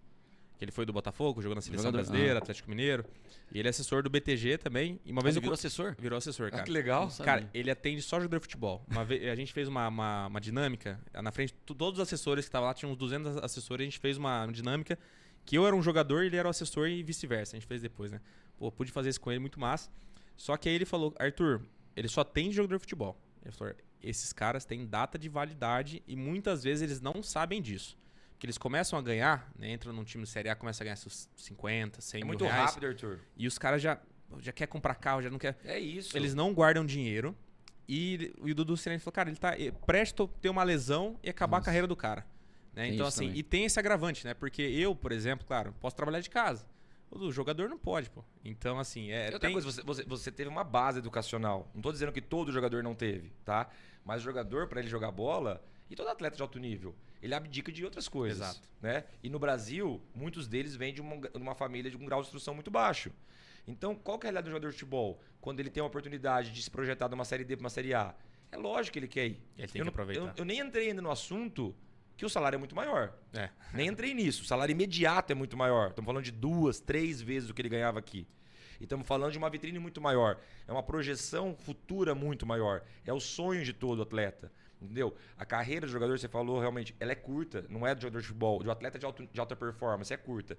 Que ele foi do Botafogo, jogou na Seleção Brasileira, Atlético Mineiro. E ele é assessor do BTG também. E uma vez Ele virou assessor? Virou assessor, cara. Que legal. Cara, ele atende só jogador de futebol. Uma vez, a gente fez uma dinâmica. Na frente, todos os assessores que estavam lá, tinha uns 200 assessores. A gente fez uma dinâmica que eu era um jogador e ele era o assessor e vice-versa. A gente fez depois, né? Pô, pude fazer isso com ele, muito massa. Só que aí ele falou, Arthur, ele só tem jogador de futebol. Ele falou, esses caras têm data de validade e muitas vezes eles não sabem disso. Porque eles começam a ganhar, né? Entram num time de Série A, começam a ganhar seus 50, 100 mil muito reais. rápido, Arthur. E os caras já quer comprar carro, já não quer... É isso. Eles não guardam dinheiro. E o Dudu Cearense falou, cara, ele tá prestes a ter uma lesão e acabar a carreira do cara. Né? Então, assim, também. E tem esse agravante, né? Porque eu, por exemplo, claro, posso trabalhar de casa. O jogador não pode, pô. Então, assim... outra coisa, você teve uma base educacional. Não tô dizendo que todo jogador não teve, tá? Mas o jogador, para ele jogar bola, e todo atleta de alto nível, ele abdica de outras coisas. Exato. Né? E no Brasil, muitos deles vêm de uma família de um grau de instrução muito baixo. Então, qual que é a realidade do jogador de futebol? Quando ele tem a oportunidade de se projetar de uma Série D para uma Série A, é lógico que ele quer ir. Ele tem que aproveitar. Eu nem entrei ainda no assunto que o salário é muito maior. É. Nem entrei nisso. O salário imediato é muito maior. Estamos falando de 2, 3 vezes o que ele ganhava aqui. E estamos falando de uma vitrine muito maior. É uma projeção futura muito maior. É o sonho de todo atleta. Entendeu? A carreira do jogador, você falou, realmente, ela é curta. Não é do jogador de futebol, do atleta de alta performance, é curta.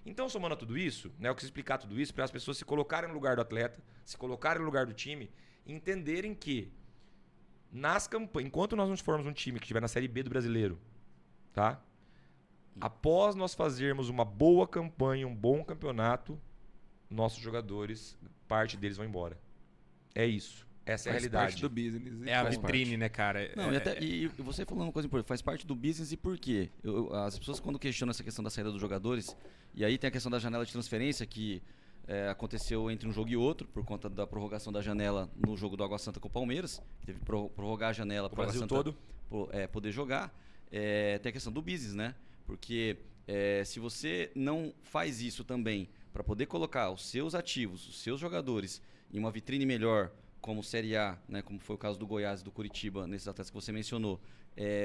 Então, somando a tudo isso, né, eu quis explicar tudo isso para as pessoas se colocarem no lugar do atleta, se colocarem no lugar do time, e entenderem que nas campanhas, enquanto nós não formos um time que estiver na Série B do Brasileiro, tá? Após nós fazermos uma boa campanha, um bom campeonato, nossos jogadores, parte deles vão embora. É isso. Essa é a Faz realidade. parte do business. e É a faz vitrine, parte. né, cara? Não, e você falou uma coisa importante, faz parte do business e por quê? As pessoas quando questionam essa questão da saída dos jogadores, e aí tem a questão da janela de transferência que aconteceu entre um jogo e outro, por conta da prorrogação da janela no jogo do Água Santa com o Palmeiras, que teve que prorrogar a janela para o Água Brasil Santa todo. poder jogar. Tem a questão do business, né? Porque se você não faz isso também para poder colocar os seus ativos, os seus jogadores em uma vitrine melhor, como Série A, né, como foi o caso do Goiás e do Curitiba, nesses atletas que você mencionou,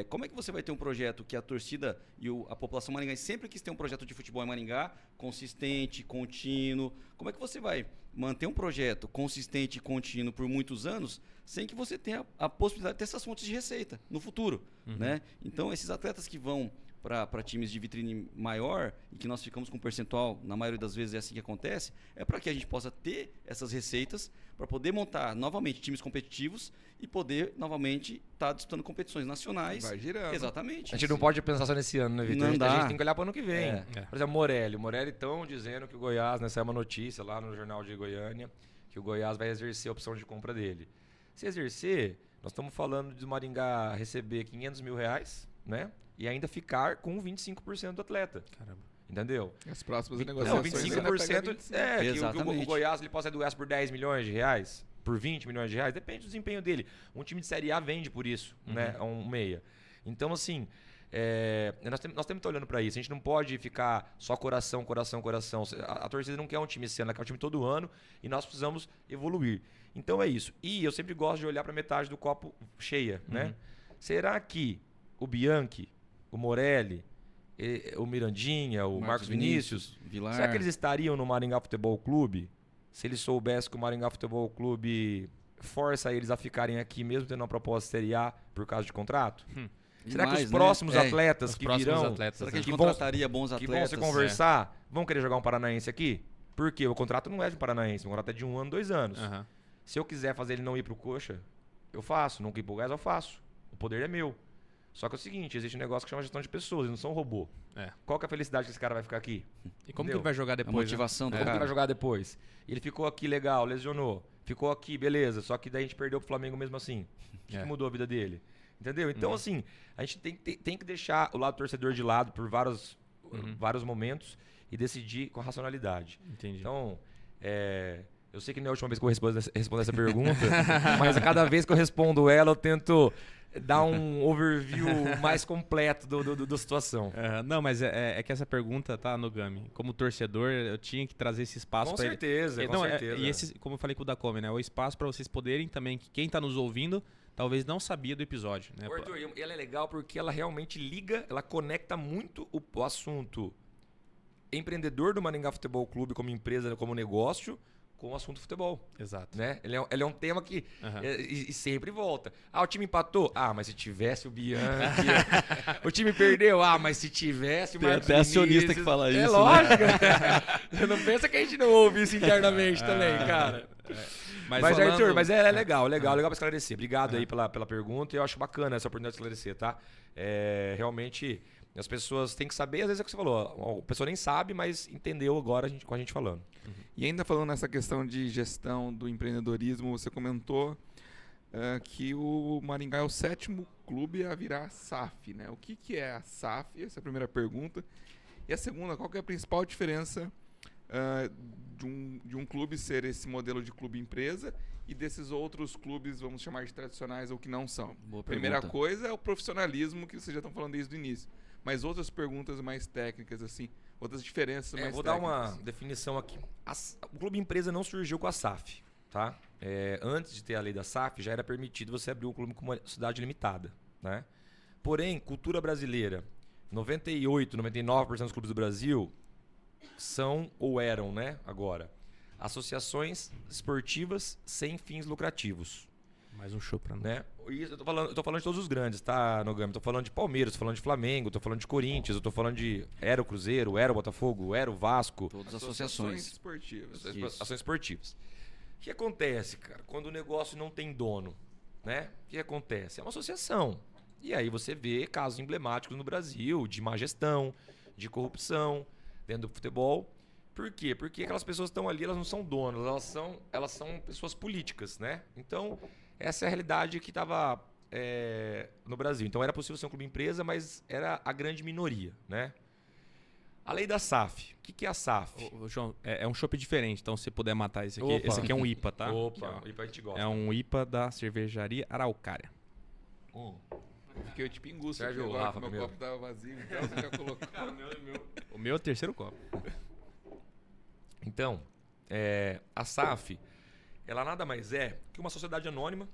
como é que você vai ter um projeto que a torcida e a população maringaense sempre quis ter um projeto de futebol em Maringá, consistente, contínuo? Como é que você vai manter um projeto consistente e contínuo por muitos anos sem que você tenha a possibilidade de ter essas fontes de receita no futuro? Né? Então, esses atletas que vão para times de vitrine maior e que nós ficamos com um percentual, na maioria das vezes é assim que acontece, é para que a gente possa ter essas receitas para poder montar novamente times competitivos e poder novamente estar disputando competições nacionais. Vai girando. Exatamente. A gente não pode pensar só nesse ano, né, Vitor? Não A dá. gente tem que olhar para o ano que vem. É. Por exemplo, Morelli. O Morelli estão dizendo que o Goiás, né, saiu uma notícia lá no Jornal de Goiânia, que o Goiás vai exercer a opção de compra dele. Se exercer, nós estamos falando de Maringá receber R$500 mil, né? E ainda ficar com 25% do atleta. Caramba. Entendeu? As próximas Não, negociações. 25% é que o Exatamente. Goiás ele pode sair do Goiás por 10 milhões de reais, por 20 milhões de reais, depende do desempenho dele. Um time de Série A vende por isso, né? Um meia. Então, assim, nós temos que estar olhando para isso. A gente não pode ficar só coração, coração, coração. A torcida não quer um time esse ano, ela quer um time todo ano e nós precisamos evoluir. Então é isso. E eu sempre gosto de olhar para metade do copo cheia, né? Será que o Bianchi, o Morelli, o Mirandinha, o Marcos Vinícius, Vilar. será que eles estariam no Maringá Futebol Clube se eles soubessem que o Maringá Futebol Clube força eles a ficarem aqui mesmo tendo uma proposta Série A por causa de contrato? Será que os próximos atletas que virão, Será que a gente que vão- contrataria bons que atletas? vão se conversar, vão querer jogar um paranaense aqui? Porque o contrato não é de um paranaense, o contrato é de 1 ano, 2 anos. Aham. Se eu quiser fazer ele não ir pro coxa, eu faço. Não ir pro gás, eu faço. O poder é meu. Só que é o seguinte, existe um negócio que chama gestão de pessoas, eles não são robô. É. Qual que é a felicidade que esse cara vai ficar aqui? E como que Entendeu? ele vai jogar A depois? né? motivação do Como que cara. vai jogar depois? Ele ficou aqui legal, lesionou. Ficou aqui, beleza. Só que daí a gente perdeu pro Flamengo mesmo assim. O que mudou a vida dele? Entendeu? Então, assim, a gente tem que deixar o lado torcedor de lado por vários momentos e decidir com racionalidade. Entendi. Então, eu sei que não é a última vez que eu respondo essa pergunta, mas a cada vez que eu respondo ela, eu tento dar um overview mais completo da situação. Não, mas é que essa pergunta tá no Gami. Como torcedor, eu tinha que trazer esse espaço Com para certeza, com Não, certeza. e esse, como eu falei com o Dacome, né? O espaço para vocês poderem também, que quem tá nos ouvindo, talvez não sabia do episódio, né? Ô, Arthur, ela é legal porque ela realmente liga, ela conecta muito o assunto empreendedor do Maringá Futebol Clube como empresa, como negócio, com o assunto futebol. Exato. Né? Ele é um tema que Aham. e sempre volta. O time empatou? Mas se tivesse o Bianchi. O time perdeu? Mas se tivesse o Tem Marcos até acionista Vinícius. que fala isso, É né? lógico. Você não pensa que a gente não ouve isso internamente também, cara. Mas falando- Arthur, mas é legal pra esclarecer. Obrigado aí pela pergunta. Eu acho bacana essa oportunidade de esclarecer, tá? Realmente, as pessoas têm que saber, às vezes é o que você falou. A pessoa nem sabe, mas entendeu agora com a gente falando. E ainda falando nessa questão de gestão do empreendedorismo, você comentou que o Maringá é o 7º clube a virar SAF, né? O que é a SAF? Essa é a primeira pergunta. E a segunda, qual que é a principal diferença de um clube ser esse modelo de clube-empresa e desses outros clubes, vamos chamar de tradicionais ou que não são? Boa Primeira pergunta. coisa é o profissionalismo que vocês já estão falando desde o início. Mas outras perguntas mais técnicas, assim, outras diferenças mais Vou técnicas. dar uma definição aqui. O Clube Empresa não surgiu com a SAF, tá? Antes de ter a lei da SAF, já era permitido você abrir um clube com uma sociedade limitada, né? Porém, cultura brasileira, 98, 99% dos clubes do Brasil são ou eram, né, agora, associações esportivas sem fins lucrativos. Mais um show pra nós. né? Isso, eu tô falando de todos os grandes, tá, Nogami? Tô falando de Palmeiras, tô falando de Flamengo, tô falando de Corinthians, eu tô falando de Era o Cruzeiro, Era o Botafogo, Era o Vasco. Todas as associações. esportivas. Isso. Ações esportivas. O que acontece, cara, quando o negócio não tem dono, né? O que acontece? É uma associação. E aí você vê casos emblemáticos no Brasil de má gestão, de corrupção dentro do futebol. Por quê? Porque aquelas pessoas que estão ali, elas não são donas, elas são pessoas políticas, né? Então, essa é a realidade que estava no Brasil. Então, era possível ser um clube empresa, mas era a grande minoria, né? A lei da SAF. O que é a SAF? Ô, João, é um chopp diferente, então se você puder matar esse aqui. Opa. Esse aqui é um IPA, tá? Opa, Aqui, e pra gente ó. gosta. É um IPA da cervejaria Araucária. Fiquei tipo em Gusto Sérgio, aqui agora, Rafa, que meu primeiro. copo tava vazio, então você já colocou. O meu é o terceiro copo. Então, a SAF, ela nada mais é que uma sociedade anônima.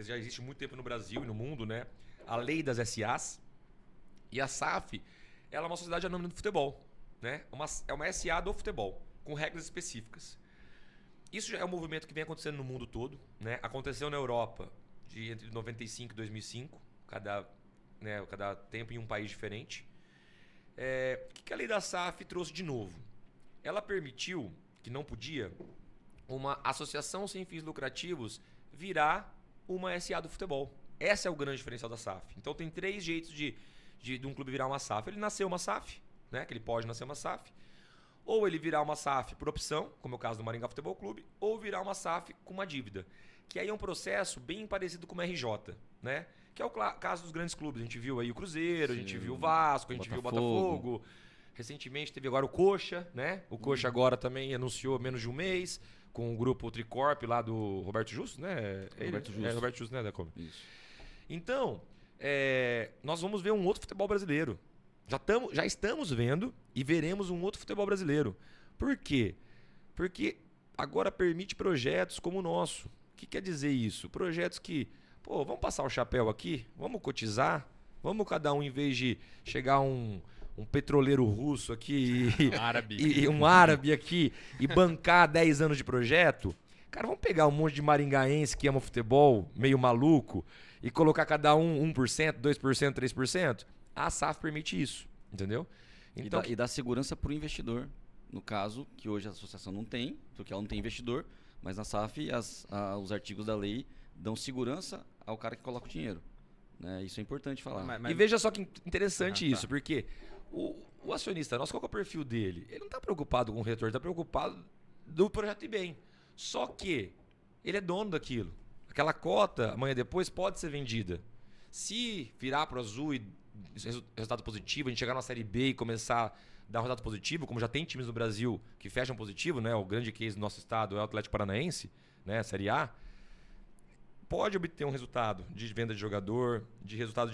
Já existe há muito tempo no Brasil e no mundo, né? A lei das SAs. E a SAF, ela é uma sociedade anônima do futebol, né? É uma SA do futebol, com regras específicas. Isso já é um movimento que vem acontecendo no mundo todo, né? Aconteceu na Europa entre 95 e 2005, cada tempo em um país diferente. O que a lei da SAF trouxe de novo? Ela permitiu, que não podia, uma associação sem fins lucrativos virar uma SA do futebol. Esse é o grande diferencial da SAF. Então tem 3 jeitos de um clube virar uma SAF. Ele nasceu uma SAF, né? Que ele pode nascer uma SAF. Ou ele virar uma SAF por opção, como é o caso do Maringá Futebol Clube, ou virar uma SAF com uma dívida. Que aí é um processo bem parecido com o RJ, né? Que é o caso dos grandes clubes. A gente viu aí o Cruzeiro, a gente viu o Vasco, a gente viu o Botafogo. Recentemente teve agora o Coxa, né? O Coxa agora também anunciou menos de um mês, com o grupo Tricorp lá do Roberto Justo, né? Roberto Justo. Roberto Justo, né, Decom? Isso. Então, nós vamos ver um outro futebol brasileiro. Já estamos vendo e veremos um outro futebol brasileiro. Por quê? Porque agora permite projetos como o nosso. O que quer dizer isso? Projetos que, vamos passar o chapéu aqui, vamos cotizar, vamos cada um, em vez de chegar um petroleiro russo aqui e um árabe aqui e bancar 10 anos de projeto. Cara, vamos pegar um monte de maringaense que ama futebol, meio maluco, e colocar cada um 1%, 2%, 3%. A SAF permite isso, entendeu? Então, E dá segurança para o investidor. No caso, que hoje a associação não tem, porque ela não tem investidor, mas na SAF os artigos da lei dão segurança ao cara que coloca o dinheiro. Né? Isso é importante falar. E veja só que interessante Tá. isso, porque o acionista nosso, qual que é o perfil dele? Ele não está preocupado com o retorno, está preocupado do projeto ir bem. Só que ele é dono daquilo. Aquela cota, amanhã depois, pode ser vendida. Se virar para o azul e resultado positivo, a gente chegar na Série B e começar a dar um resultado positivo, como já tem times no Brasil que fecham positivo, né? O grande case do nosso estado é o Atlético Paranaense, né? Série A. Pode obter um resultado de venda de jogador, de resultado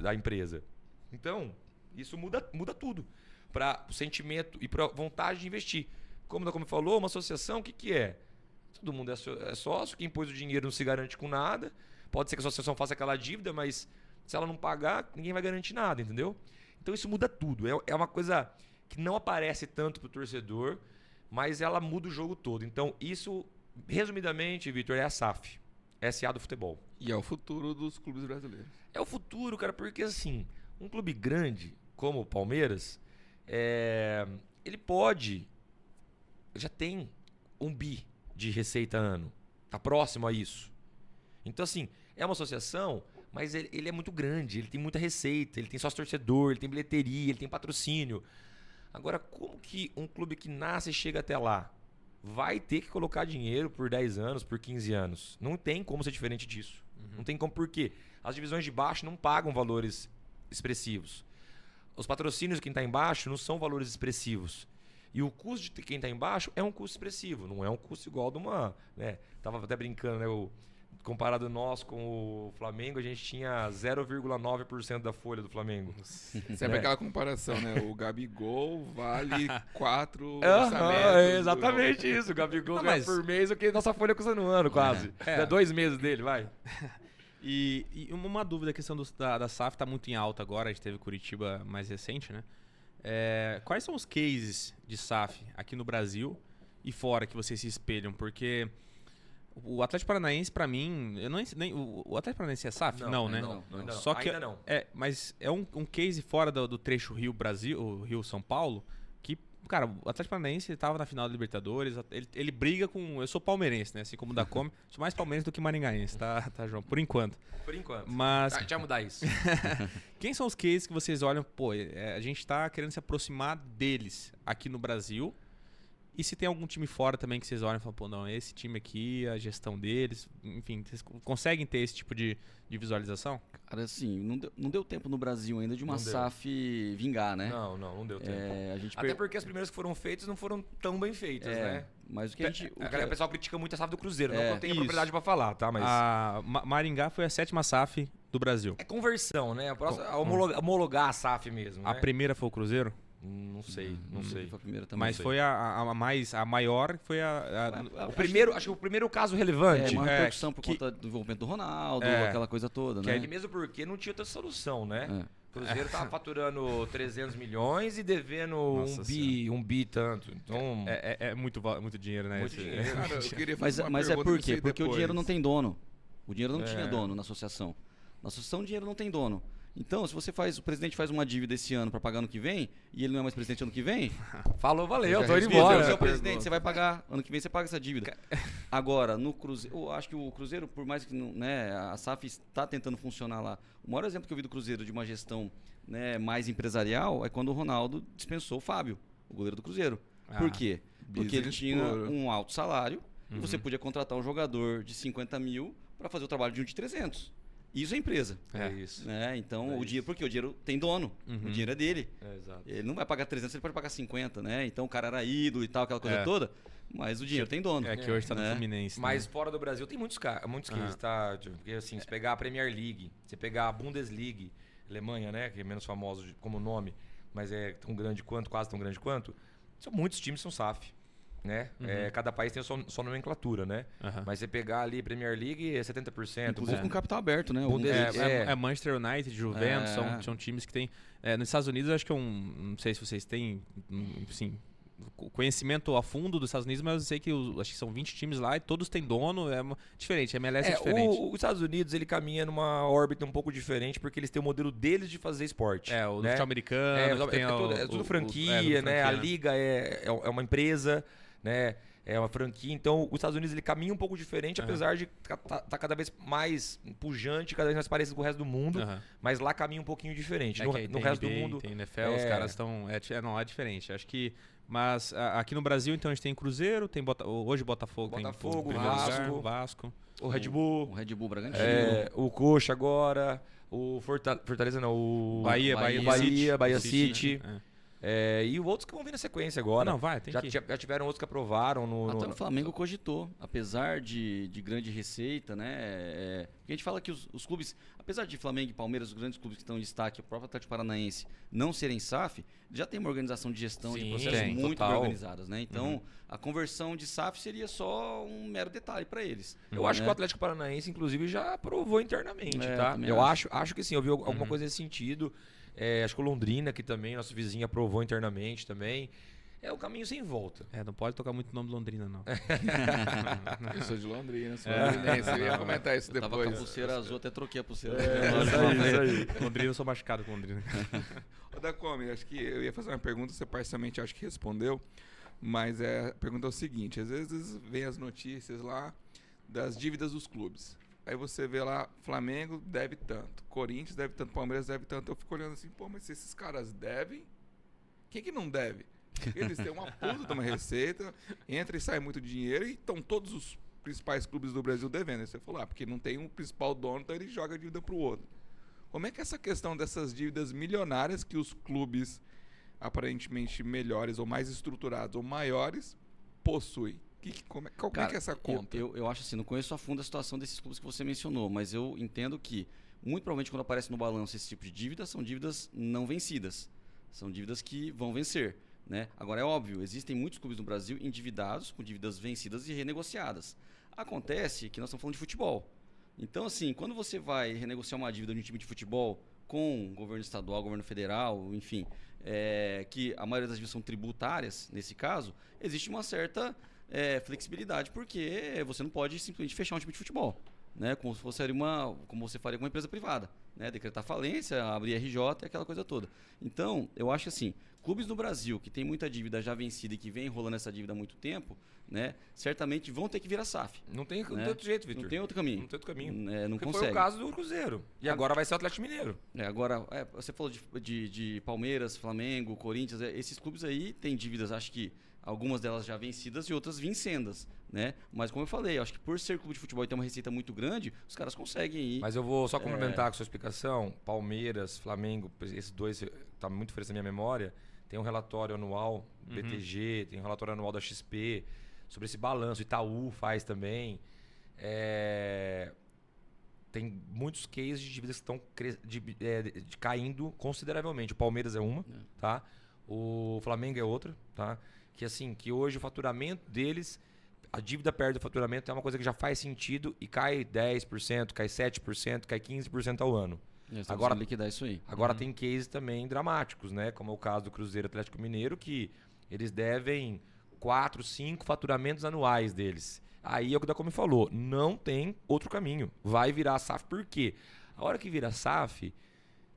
da empresa. Então, isso muda tudo para o sentimento e para a vontade de investir. Como falou, uma associação, o que é? Todo mundo é sócio, quem pôs o dinheiro não se garante com nada. Pode ser que a associação faça aquela dívida, mas se ela não pagar, ninguém vai garantir nada, entendeu? Então isso muda tudo. É uma coisa que não aparece tanto para o torcedor, mas ela muda o jogo todo. Então isso, resumidamente, Vitor, é a SAF. SA do futebol. E é o futuro dos clubes brasileiros. É o futuro, cara, porque assim, um clube grande como o Palmeiras, ele já tem 1 bi de receita ano. Tá próximo a isso. Então assim, é uma associação, mas ele é muito grande, ele tem muita receita, ele tem sócio torcedor, ele tem bilheteria, ele tem patrocínio. Agora, como que um clube que nasce e chega até lá vai ter que colocar dinheiro por 10 anos, por 15 anos? Não tem como ser diferente disso. Não tem como, por quê? As divisões de baixo não pagam valores expressivos. Os patrocínios de quem está embaixo não são valores expressivos. E o custo de quem está embaixo é um custo expressivo, não é um custo igual de uma... Né? Tava até brincando, né? Comparado nós com o Flamengo, a gente tinha 0,9% da folha do Flamengo. Sempre aquela comparação, né? O Gabigol vale 4 É exatamente isso. O Gabigol Não, ganha mas- por mês o que nossa folha custa no ano, quase. É. É 2 meses dele, vai. E uma dúvida, a questão da SAF está muito em alta agora, a gente teve Curitiba mais recente, né? Quais são os cases de SAF aqui no Brasil e fora que vocês se espelham? Porque O Atlético Paranaense, pra mim, eu não, nem, o Atlético Paranaense é SAF? Não, né? Não, ainda não. Só que Ainda não. mas é um case fora do trecho Rio-Brasil, o Rio-São Paulo, que, cara, o Atlético Paranaense tava na final da Libertadores, ele briga com... Eu sou palmeirense, né? Assim como o da Come, sou mais palmeirense do que maringaense, tá, João? Por enquanto. Por enquanto. Mas... A gente vai mudar isso. Quem são os cases que vocês olham, pô, a gente tá querendo se aproximar deles aqui no Brasil? E se tem algum time fora também que vocês olham e falam, pô, não, esse time aqui, a gestão deles, enfim, vocês conseguem ter esse tipo de visualização? Cara, assim, não deu tempo no Brasil ainda de uma Não deu. SAF vingar, né? Não deu tempo. A gente Até porque as primeiras que foram feitas não foram tão bem feitas, né? Mas o que a gente... O pessoal critica muito a SAF do Cruzeiro, não que eu tenha isso. propriedade pra falar, tá? Mas A Maringá foi a 7ª SAF do Brasil. é conversão, né? Homologar a SAF mesmo, A né? primeira foi o Cruzeiro, Não sei. Foi a primeira também. mas foi a maior, foi O primeiro, acho que o primeiro caso relevante. uma é, repercussão por que- conta do envolvimento do Ronaldo, É, aquela coisa toda, Que né? é mesmo porque não tinha outra solução, né? É. O Cruzeiro tava faturando 300 milhões e devendo Nossa um bi tanto. Então, é muito dinheiro, né? Muito dinheiro. Cara, eu queria Mas, fazer uma mas é pergunta por nisso aí quê? Porque o depois. dinheiro não tem dono. O dinheiro não tinha É. dono na associação. Na associação o dinheiro não tem dono. Então, se o presidente faz uma dívida esse ano para pagar ano que vem, e ele não é mais presidente ano que vem, falou, valeu, Eu já tô indo respondi, embora. eu seu já presidente, pergunto. você vai pagar, ano que vem você paga essa dívida. Agora, no Cruzeiro, eu acho que o Cruzeiro, por mais que não, né, a SAF está tentando funcionar lá. O maior exemplo que eu vi do Cruzeiro de uma gestão, né, mais empresarial é quando o Ronaldo dispensou o Fábio, o goleiro do Cruzeiro. Por quê? Porque ele business tinha puro. um alto salário e você podia contratar um jogador de 50 mil para fazer o trabalho de um de 300. Isso é empresa. É isso. Né? Então, É o dinheiro, porque o dinheiro tem dono, o dinheiro é dele. É, exato. Ele não vai pagar 300, ele pode pagar 50, né? Então o cara era ídolo e tal, aquela coisa É. toda, mas o dinheiro tem dono. É que hoje tá no né? Fluminense. né? Mas fora do Brasil tem muitos cases, tá? Tipo, porque assim, se pegar a Premier League, se pegar a Bundesliga, Alemanha, né? Que é menos famoso como nome, mas é tão grande quanto, quase tão grande quanto, muitos times são SAF. Né? Cada país tem a sua nomenclatura, né? Aham. Mas você pegar ali Premier League é 70%. Inclusive com capital aberto, né? Bundes- É Manchester United, Juventus, É. são times que tem... nos Estados Unidos, acho que não sei se vocês têm, assim, conhecimento a fundo dos Estados Unidos, mas eu sei que acho que são 20 times lá e todos têm dono, diferente, a MLS é diferente. Os Estados Unidos ele caminha numa órbita um pouco diferente porque eles têm o modelo deles de fazer esporte. O do né? futebol americano, que tem É tudo franquia, né? A liga é uma empresa, né? É uma franquia. Então, os Estados Unidos ele caminha um pouco diferente, apesar de tá cada vez mais pujante, cada vez mais parecido com o resto do mundo. Aham. Mas lá caminha um pouquinho diferente. No Que aí no tem resto do NBA, mundo. tem NFL, os caras estão... não, é diferente. Acho que... Mas aqui no Brasil, então, a gente tem Cruzeiro, tem hoje Botafogo tem Botafogo, em primeiro Vasco. lugar, Vasco. O Red Bull, O Red Bull Bragantino. o Coxa agora, o Fortaleza não, o Bahia City. É. E outros que vão vir na sequência agora. Não, vai, tem já, que ir. já tiveram outros que aprovaram Até o Flamengo cogitou, apesar de grande receita, né? Porque a gente fala que os clubes, apesar de Flamengo e Palmeiras, os grandes clubes que estão em destaque, o próprio Atlético Paranaense, não serem SAF, já tem uma organização de gestão de Sim, processos tem, muito total. bem organizadas, né? Então, a conversão de SAF seria só um mero detalhe para eles. Eu acho né? que o Atlético Paranaense, inclusive, já aprovou internamente, É, tá? também Eu acho que sim, eu vi alguma coisa nesse sentido. Acho que o Londrina, que também, nosso vizinho, aprovou internamente também. É o caminho sem volta. Não pode tocar muito o nome de Londrina, não. Eu sou de Londrina, sou londrinense. Eu ia comentar isso Eu tava com a depois. pulseira azul, até troquei a pulseira. Londrina, eu sou machucado com Londrina. Ô, Dacome, acho que eu ia fazer uma pergunta, você parcialmente acho que respondeu, mas a pergunta é o seguinte, às vezes vem as notícias lá das dívidas dos clubes. Aí você vê lá, Flamengo deve tanto, Corinthians deve tanto, Palmeiras deve tanto. Eu fico olhando assim, pô, mas se esses caras devem, quem que não deve? Eles têm uma puta de uma receita, entra e sai muito dinheiro e estão todos os principais clubes do Brasil devendo. Aí você falou, porque não tem um principal dono, então ele joga a dívida pro outro. Como é que é essa questão dessas dívidas milionárias que os clubes aparentemente melhores ou mais estruturados ou maiores possuem? Como é que é essa conta? Eu acho assim, não conheço a fundo a situação desses clubes que você mencionou, mas eu entendo que, muito provavelmente, quando aparece no balanço esse tipo de dívida, são dívidas não vencidas. São dívidas que vão vencer. Né? Agora, é óbvio, existem muitos clubes no Brasil endividados, com dívidas vencidas e renegociadas. Acontece que nós estamos falando de futebol. Então, assim, quando você vai renegociar uma dívida de um time de futebol com governo estadual, governo federal, enfim, que a maioria das dívidas são tributárias, nesse caso, existe uma certa flexibilidade, porque você não pode simplesmente fechar um time de futebol, né? Como você faria com uma empresa privada, né? Decretar falência, abrir RJ, aquela coisa toda. Então, eu acho assim, clubes no Brasil que tem muita dívida já vencida e que vem enrolando essa dívida há muito tempo, né? Certamente vão ter que virar SAF. Não tem, né? outro jeito, Vitor. Não tem outro caminho. Não tem outro caminho. Não Porque consegue. foi o caso do Cruzeiro. E agora vai ser o Atlético Mineiro. Agora, você falou de Palmeiras, Flamengo, Corinthians, esses clubes aí têm dívidas, acho que algumas delas já vencidas e outras vincendas, né? Mas como eu falei, acho que por ser clube de futebol e ter uma receita muito grande, os caras conseguem ir. Mas eu vou só complementar com a sua explicação. Palmeiras, Flamengo, esses dois, tá muito fresco na minha memória. Tem um relatório anual do BTG, tem um relatório anual da XP sobre esse balanço. Itaú faz também. Tem muitos cases de dívidas que estão caindo consideravelmente. O Palmeiras é uma, tá? O Flamengo é outra, tá? Que assim, que hoje o faturamento deles, a dívida perto do faturamento é uma coisa que já faz sentido e cai 10%, cai 7%, cai 15% ao ano. Agora liquidar isso aí. Agora tem cases também dramáticos, né? Como é o caso do Cruzeiro Atlético Mineiro, que eles devem 4, 5 faturamentos anuais deles. Aí é o que o Dacome falou, não tem outro caminho. Vai virar SAF, por quê? A hora que vira SAF,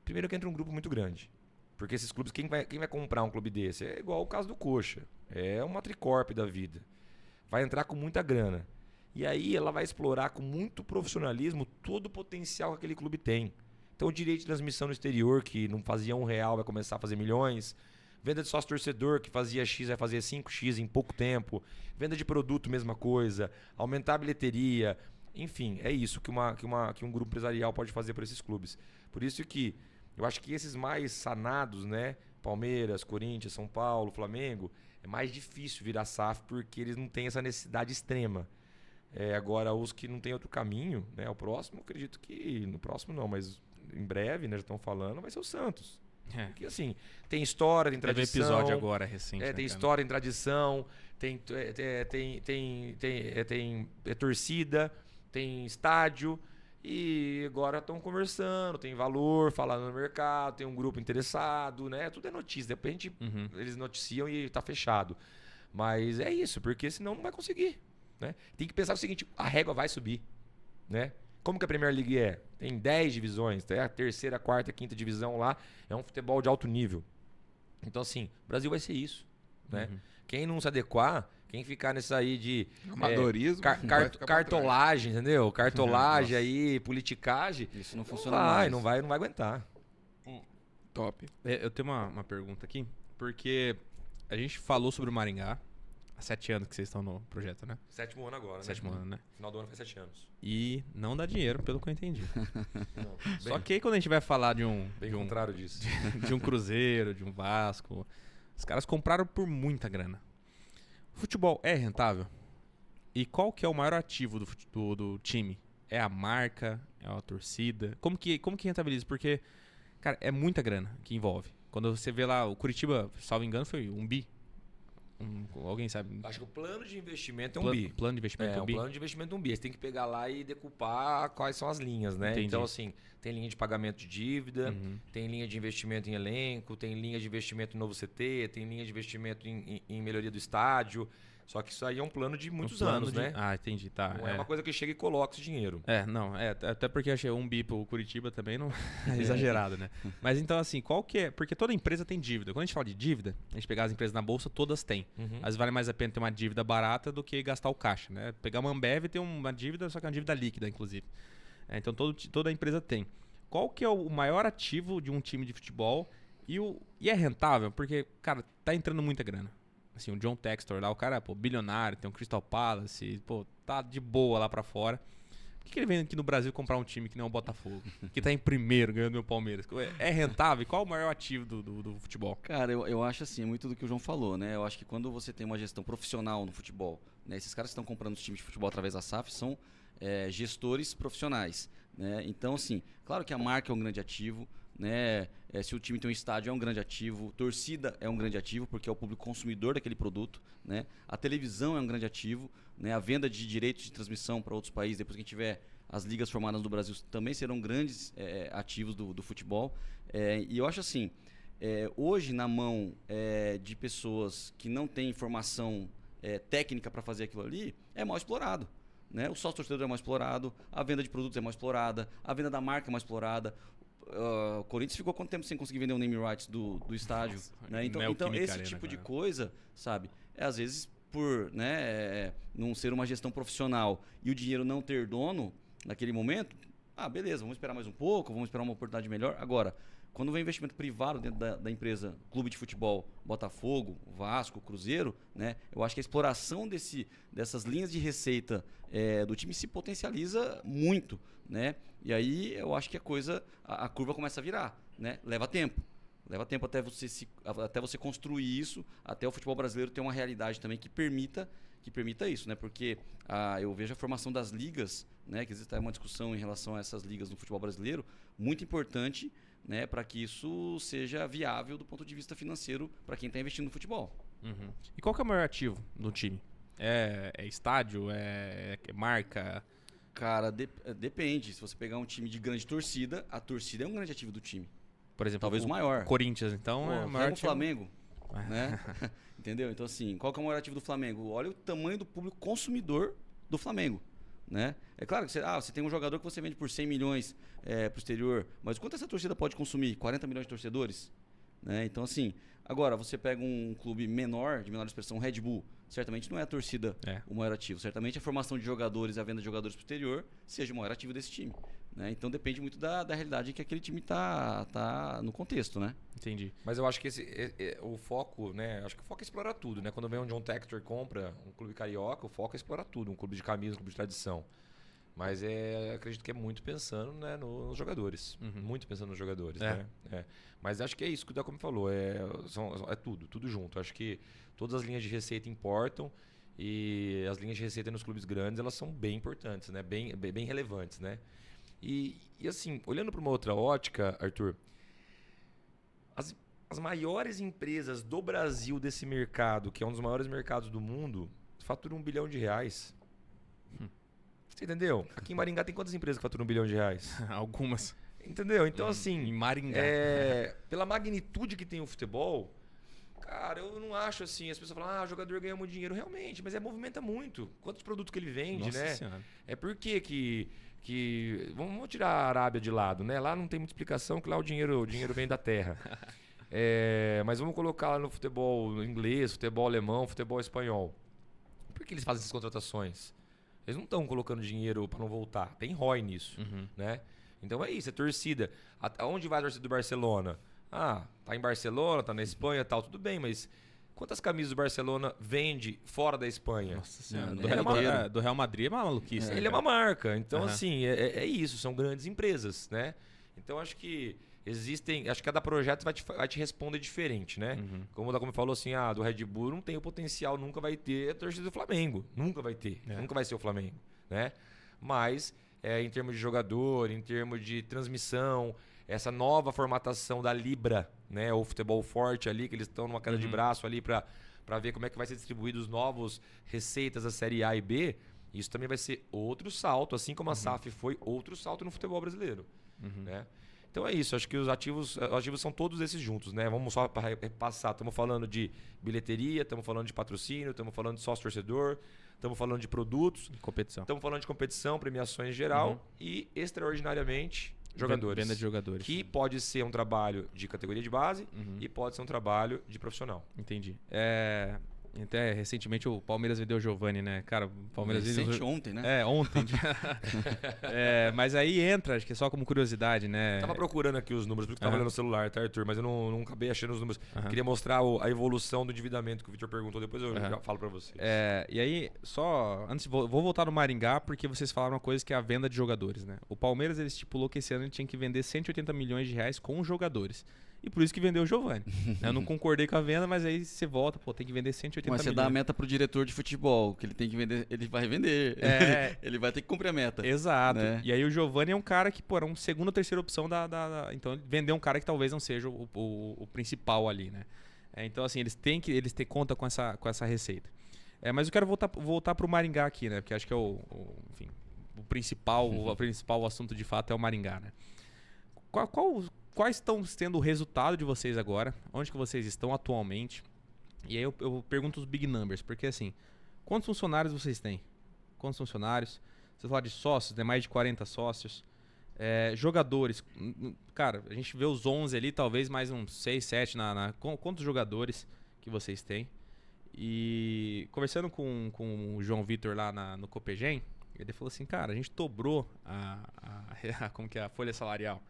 primeiro que entra um grupo muito grande. Porque esses clubes, quem vai comprar um clube desse? É igual o caso do Coxa. É uma Tricorp da vida. Vai entrar com muita grana. E aí ela vai explorar com muito profissionalismo todo o potencial que aquele clube tem. Então o direito de transmissão no exterior, que não fazia R$1, vai começar a fazer milhões. Venda de sócio torcedor, que fazia X, vai fazer 5X em pouco tempo. Venda de produto, mesma coisa. Aumentar a bilheteria. Enfim, é isso que um grupo empresarial pode fazer para esses clubes. Por isso que eu acho que esses mais sanados, né? Palmeiras, Corinthians, São Paulo, Flamengo, é mais difícil virar SAF porque eles não têm essa necessidade extrema. Agora, os que não têm outro caminho, né? O próximo, acredito que... No próximo não, mas em breve, né? Já estão falando, vai ser o Santos. Porque assim, tem história, tem tradição. Teve episódio agora recente. Tem cara? história, tem tradição, tem torcida, tem estádio. E agora estão conversando, tem valor, falando no mercado, tem um grupo interessado, né? Tudo é notícia. Depois eles noticiam e tá fechado. Mas é isso, porque senão não vai conseguir. Né? Tem que pensar o seguinte, a régua vai subir. Né? Como que a Premier League é? Tem 10 divisões, a terceira, quarta, quinta divisão lá é um futebol de alto nível. Então, assim, o Brasil vai ser isso. Né? Quem não se adequar, quem ficar nisso aí de amadorismo, cartolagem, entendeu? Cartolagem aí, politicagem, isso não funciona mais. Não vai aguentar. Top. Eu tenho uma pergunta aqui, porque a gente falou sobre o Maringá. Há 7 anos que vocês estão no projeto, né? 7º ano agora, né? 7º ano, né? Final do ano faz 7 anos. E não dá dinheiro, pelo que eu entendi. Não, Só que aí quando a gente vai falar bem contrário disso. de um Cruzeiro, de um Vasco, os caras compraram por muita grana. O futebol é rentável? E qual que é o maior ativo do time? É a marca? É a torcida? Como que rentabiliza? Porque, cara, é muita grana que envolve. Quando você vê lá, o Curitiba, salvo engano, foi 1 bi. Alguém sabe? Acho que o plano de investimento é um bi. Plano de investimento é um bi? O plano de investimento é um bi. Você tem que pegar lá e decupar quais são as linhas, né? Entendi. Então, assim, tem linha de pagamento de dívida, tem linha de investimento em elenco, tem linha de investimento em novo CT, tem linha de investimento em melhoria do estádio. Só que isso aí é um plano de muitos anos, né? Ah, entendi, tá. Não é uma coisa que chega e coloca esse dinheiro. Até porque achei 1 bi pro Curitiba também não é exagerado, né? Mas então assim, qual que é? Porque toda empresa tem dívida. Quando a gente fala de dívida, a gente pegar as empresas na bolsa, todas têm. Às vezes vale mais a pena ter uma dívida barata do que gastar o caixa, né? Pegar uma Ambev e ter uma dívida, só que é uma dívida líquida, inclusive. Então toda empresa tem. Qual que é o maior ativo de um time de futebol e é rentável? Porque, cara, tá entrando muita grana. Assim, o John Textor lá, o cara, bilionário, tem um Crystal Palace, tá de boa lá pra fora. Por que ele vem aqui no Brasil comprar um time que não é o Botafogo? Que tá em primeiro, ganhando meu Palmeiras. É rentável? E qual o maior ativo do futebol? Cara, eu acho assim, é muito do que o João falou, né? Eu acho que quando você tem uma gestão profissional no futebol, né? Esses caras que estão comprando os times de futebol através da SAF são gestores profissionais, né? Então, assim, claro que a marca é um grande ativo, né? Se o time tem um estádio é um grande ativo, torcida é um grande ativo porque é o público consumidor daquele produto, né? A televisão é um grande ativo, né? A venda de direitos de transmissão para outros países, depois que a gente tiver as ligas formadas no Brasil, também serão grandes ativos do futebol. E eu acho assim, hoje na mão de pessoas que não têm formação técnica para fazer aquilo ali, é mal explorado. Né? O sócio torcedor é mal explorado, a venda de produtos é mal explorada, a venda da marca é mal explorada. O Corinthians ficou quanto tempo sem conseguir vender o name rights do estádio? Nossa, Né? Então Neoquímica esse Arena, tipo de cara. coisa, sabe, às vezes por, né, não ser uma gestão profissional e o dinheiro não ter dono naquele momento, beleza, vamos esperar mais um pouco, vamos esperar uma oportunidade melhor. Agora, quando vem investimento privado dentro da empresa, clube de futebol, Botafogo, Vasco, Cruzeiro, né, eu acho que a exploração dessas linhas de receita do time se potencializa muito, né? E aí eu acho que a curva começa a virar, né? Leva tempo até você construir isso, até o futebol brasileiro ter uma realidade também que permita isso, né? Porque eu vejo a formação das ligas, né? Que existe uma discussão em relação a essas ligas no futebol brasileiro, muito importante, né? Para que isso seja viável do ponto de vista financeiro para quem está investindo no futebol. Uhum. E qual que é o maior ativo do time? É estádio? É marca? Cara, depende. Se você pegar um time de grande torcida, a torcida é um grande ativo do time. Por exemplo, Talvez o maior. Corinthians, então, é o maior Pega o ativo. Flamengo, né? Entendeu? Então, assim, qual que é o maior ativo do Flamengo? Olha o tamanho do público consumidor do Flamengo, né? É claro que você tem um jogador que você vende por 100 milhões pro exterior, mas quanto essa torcida pode consumir? 40 milhões de torcedores? Né? Então, assim, agora você pega um clube menor, de menor expressão, Red Bull, certamente não é a torcida o maior ativo. Certamente a formação de jogadores e a venda de jogadores pro exterior seja o maior ativo desse time. Né? Então depende muito da realidade que aquele time tá no contexto, né? Entendi. Mas eu acho que o foco, né? Acho que o foco é explorar tudo, né? Quando vem um John Textor compra um clube carioca, o foco é explorar tudo, um clube de camisa, um clube de tradição. Mas acredito que é muito pensando, né, nos jogadores. Muito pensando nos jogadores, né? Mas acho que é isso que o Delco me falou. É tudo junto. Acho que todas as linhas de receita importam e as linhas de receita nos clubes grandes, elas são bem importantes, né? Bem relevantes, né? E assim, olhando para uma outra ótica, Arthur, as maiores empresas do Brasil desse mercado, que é um dos maiores mercados do mundo, faturam R$1 bilhão. Você entendeu? Aqui em Maringá tem quantas empresas que faturam R$1 bilhão? Algumas. Entendeu? Então, assim, Em Maringá. pela magnitude que tem o futebol, cara, eu não acho assim. As pessoas falam, o jogador ganha muito dinheiro. Realmente, mas movimenta muito. Quantos produtos que ele vende, Nossa né? Senhora. Por que vamos tirar a Arábia de lado, né? Lá não tem muita explicação, que lá o dinheiro vem da terra. Mas vamos colocar lá no futebol inglês, futebol alemão, futebol espanhol. Por que eles fazem essas contratações? Eles não estão colocando dinheiro para não voltar. Tem ROI nisso, né? Então é isso, é torcida. Aonde vai a torcida do Barcelona? Tá em Barcelona, tá na Espanha e tal, tudo bem, mas quantas camisas do Barcelona vende fora da Espanha? Nossa Senhora. Não, Do Real Madrid é uma maluquice. né, Ele é cara? uma marca. Então, assim, é isso, são grandes empresas, né? Então, acho que acho que cada projeto vai te responder diferente, né? Como o Dacome falou assim, do Red Bull não tem o potencial, nunca vai ter a torcida do Flamengo. Nunca vai ter. Nunca vai ser o Flamengo, né? Mas, em termos de jogador, em termos de transmissão, essa nova formatação da Libra, né? O futebol forte ali, que eles estão numa queda de braço ali para ver como é que vai ser distribuído os novos receitas da Série A e B. Isso também vai ser outro salto, assim como a SAF foi outro salto no futebol brasileiro, né? Então é isso, acho que os ativos são todos esses juntos, né? Vamos só para repassar, estamos falando de bilheteria, estamos falando de patrocínio, estamos falando de sócio-torcedor, estamos falando de produtos, Competição. estamos falando de competição, premiações em geral e, extraordinariamente, jogadores. Venda de jogadores. Que pode ser um trabalho de categoria de base e pode ser um trabalho de profissional. Entendi. Até recentemente o Palmeiras vendeu o Giovani, né? Cara, o Palmeiras Recente ontem, né? Ontem. Mas aí entra, acho que só como curiosidade, né? Tava procurando aqui os números, porque tava olhando no celular, tá, Arthur? Mas eu não acabei achando os números. Queria mostrar a evolução do endividamento que o Vitor perguntou, depois eu já falo pra vocês. E aí, só antes, vou voltar no Maringá, porque vocês falaram uma coisa que é a venda de jogadores, né? O Palmeiras ele estipulou que esse ano ele tinha que vender R$180 milhões com jogadores. E por isso que vendeu o Giovani. Eu não concordei com a venda, mas aí você volta, tem que vender 180 Mas você milhões. dá a meta pro diretor de futebol, que ele tem que vender, ele vai vender. Ele vai ter que cumprir a meta. Exato. Né? E aí o Giovani é um cara que, era uma segunda ou terceira opção então ele vendeu um cara que talvez não seja o principal ali, né? Então assim, eles têm conta com essa receita. Mas eu quero voltar pro Maringá aqui, né? Porque acho que é o principal assunto de fato é o Maringá, né? Quais estão sendo o resultado de vocês agora? Onde que vocês estão atualmente? E aí eu pergunto os big numbers, porque assim, Quantos funcionários vocês têm? Quantos funcionários? Você fala de sócios, né? Mais de 40 sócios. Jogadores. Cara, a gente vê os 11 ali, talvez mais uns 6, 7 quantos jogadores que vocês têm? E conversando com o João Vitor lá no Copegem, ele falou assim, cara, a gente dobrou como que é a folha salarial.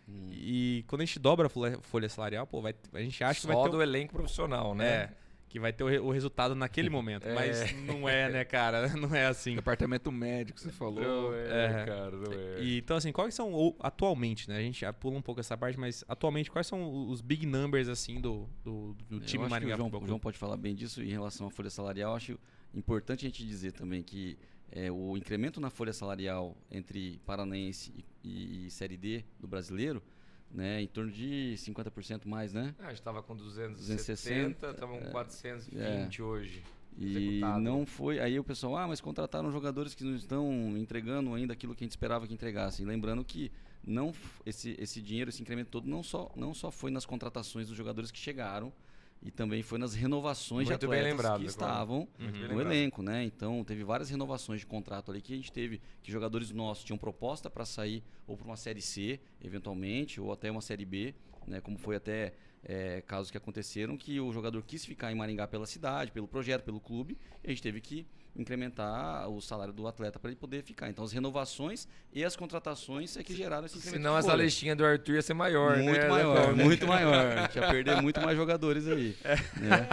E quando a gente dobra a folha salarial, pô, a gente acha que vai ter do elenco profissional, né? que vai ter o resultado naquele momento. Mas não é, né, cara? Não é assim. Departamento médico, você falou. Não cara, não é. E, então, assim, quais são, atualmente, né? A gente pula um pouco essa parte, mas atualmente, quais são os big numbers, assim, do time Maringá Futebol O Clube? João pode falar bem disso em relação à folha salarial. Acho importante a gente dizer também que o incremento na folha salarial entre Paranaense e Série D do brasileiro, né, em torno de 50% mais, né? A gente estava com 260, estamos com 420 hoje. E executado. não foi. Aí o pessoal, mas contrataram jogadores que não estão entregando ainda aquilo que a gente esperava que entregassem. Lembrando que esse dinheiro, esse incremento todo, não só foi nas contratações dos jogadores que chegaram, e também foi nas renovações Muito de bem atletas lembrado, que agora. estavam Muito bem no lembrado. elenco, né? Então teve várias renovações de contrato ali que a gente teve, que jogadores nossos tinham proposta para sair ou para uma Série C, eventualmente, ou até uma Série B, né? Como foi até casos que aconteceram que o jogador quis ficar em Maringá pela cidade, pelo projeto, pelo clube, e a gente teve que incrementar o salário do atleta para ele poder ficar. Então as renovações e as contratações é que geraram esse incremento. Senão de essa folha. listinha do Arthur ia ser maior, Muito né? maior, muito maior. A gente ia perder muito mais jogadores aí. Né?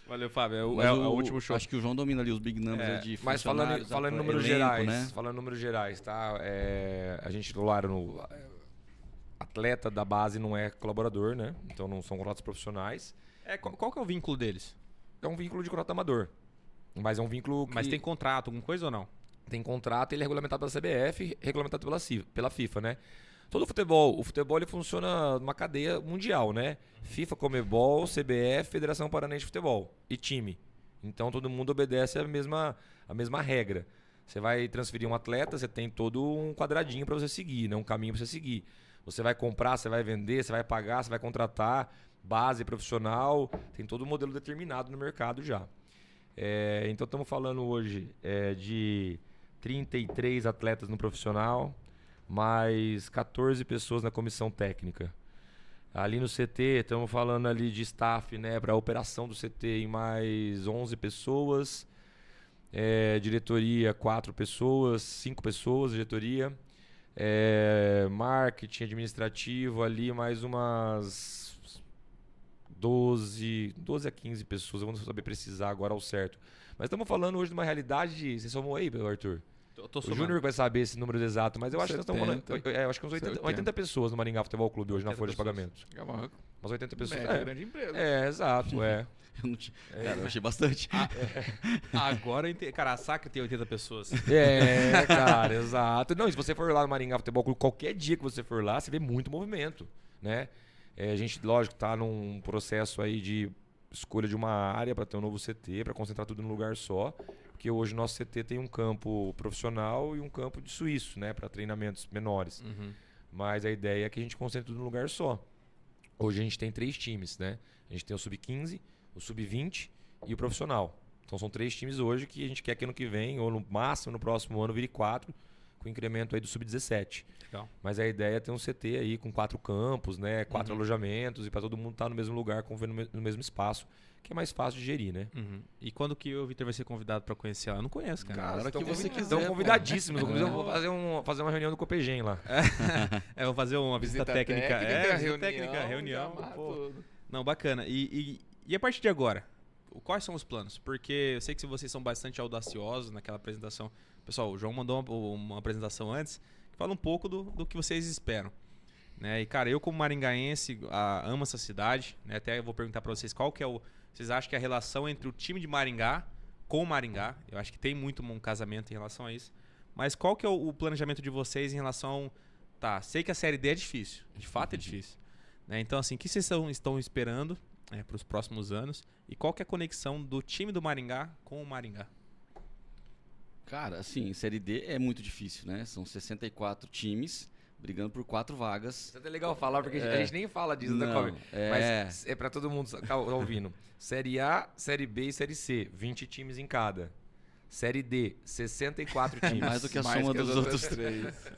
Valeu, Fábio. Mas O último show. Acho que o João domina ali os big numbers de Mas funcionários, falando em números elenco, gerais, né? falando em números gerais, tá? A gente, claro, atleta da base não é colaborador, né? Então não são contratos profissionais. Qual que é o vínculo deles? É um vínculo de contrato amador. Mas é um vínculo que Mas tem contrato, alguma coisa ou não? tem contrato, ele é regulamentado pela CBF, regulamentado pela FIFA, né? Todo o futebol ele funciona numa cadeia mundial, né? FIFA, Comebol, CBF, Federação Paranaense de Futebol e time. Então todo mundo obedece a mesma regra. Você vai transferir um atleta, você tem todo um quadradinho para você seguir, né? Um caminho para você seguir. Você vai comprar, você vai vender, você vai pagar, você vai contratar, base profissional, tem todo um modelo determinado no mercado já. Então estamos falando hoje de 33 atletas no profissional, mais 14 pessoas na comissão técnica. Ali no CT, estamos falando ali de staff, né, para a operação do CT em mais 11 pessoas. Diretoria, 4 pessoas, 5 pessoas, diretoria. Marketing administrativo ali, mais umas 12 a 15 pessoas. Eu vou não saber precisar agora ao certo. Mas estamos falando hoje de uma realidade de... Você somou aí, Arthur? Tô O Júnior vai saber esse número exato, mas eu acho que nós estamos falando... 70. Eu acho que uns 80 pessoas no Maringá Futebol Clube hoje na 80 folha de pessoas. pagamento. É uma Umas 80 pessoas. média, grande empresa. Exato, Eu não tinha- Cara, eu achei bastante. Agora eu entendi. Cara, a Sacra tem 80 pessoas. Cara, exato. Não, e se você for lá no Maringá Futebol Clube, qualquer dia que você for lá, você vê muito movimento, né? A gente, lógico, tá num processo aí de escolha de uma área para ter um novo CT, para concentrar tudo num lugar só, porque hoje o nosso CT tem um campo profissional e um campo de suíço, né, para treinamentos menores. Uhum. Mas a ideia é que a gente concentre tudo num lugar só. Hoje a gente tem 3 times, né? A gente tem o Sub-15, o Sub-20 e o profissional. Então são 3 times hoje que a gente quer que ano que vem, ou no máximo no próximo ano, vire 4, com incremento aí do Sub-17. Legal. Mas a ideia é ter um CT aí com 4 campos, né? 4 alojamentos e para todo mundo estar no mesmo lugar, no mesmo espaço, que é mais fácil de gerir, né? Uhum. E quando que o Vitor vai ser convidado pra conhecer ela? Eu não conheço, cara. Cara, que você quiser. Estão pô. convidadíssimos. Eu vou fazer uma reunião do Copegem lá. Vou fazer uma visita técnica. Visita técnica, reunião. já Pô. tudo. Não, bacana. E a partir de agora? Quais são os planos? Porque eu sei que vocês são bastante audaciosos naquela apresentação. Pessoal, o João mandou uma apresentação antes que fala um pouco do que vocês esperam. Né? E, cara, eu como maringaense amo essa cidade. Né? Até eu vou perguntar para vocês qual que é vocês acham que é a relação entre o time de Maringá com o Maringá? Eu acho que tem muito um casamento em relação a isso. Mas qual que é o planejamento de vocês em relação... Tá, sei que a Série D é difícil. De fato é difícil. Né? Então, assim, o que vocês estão esperando para os próximos anos? E qual que é a conexão do time do Maringá com o Maringá? Cara, assim, Série D é muito difícil, né? São 64 times brigando por 4 vagas. Isso é até legal falar, porque a gente nem fala disso, né, Não, Cobre? Mas é pra todo mundo que tá ouvindo. Série A, Série B e Série C. 20 times em cada. Série D, 64 times. Mais do que a Mais soma que as dos outras outros. três.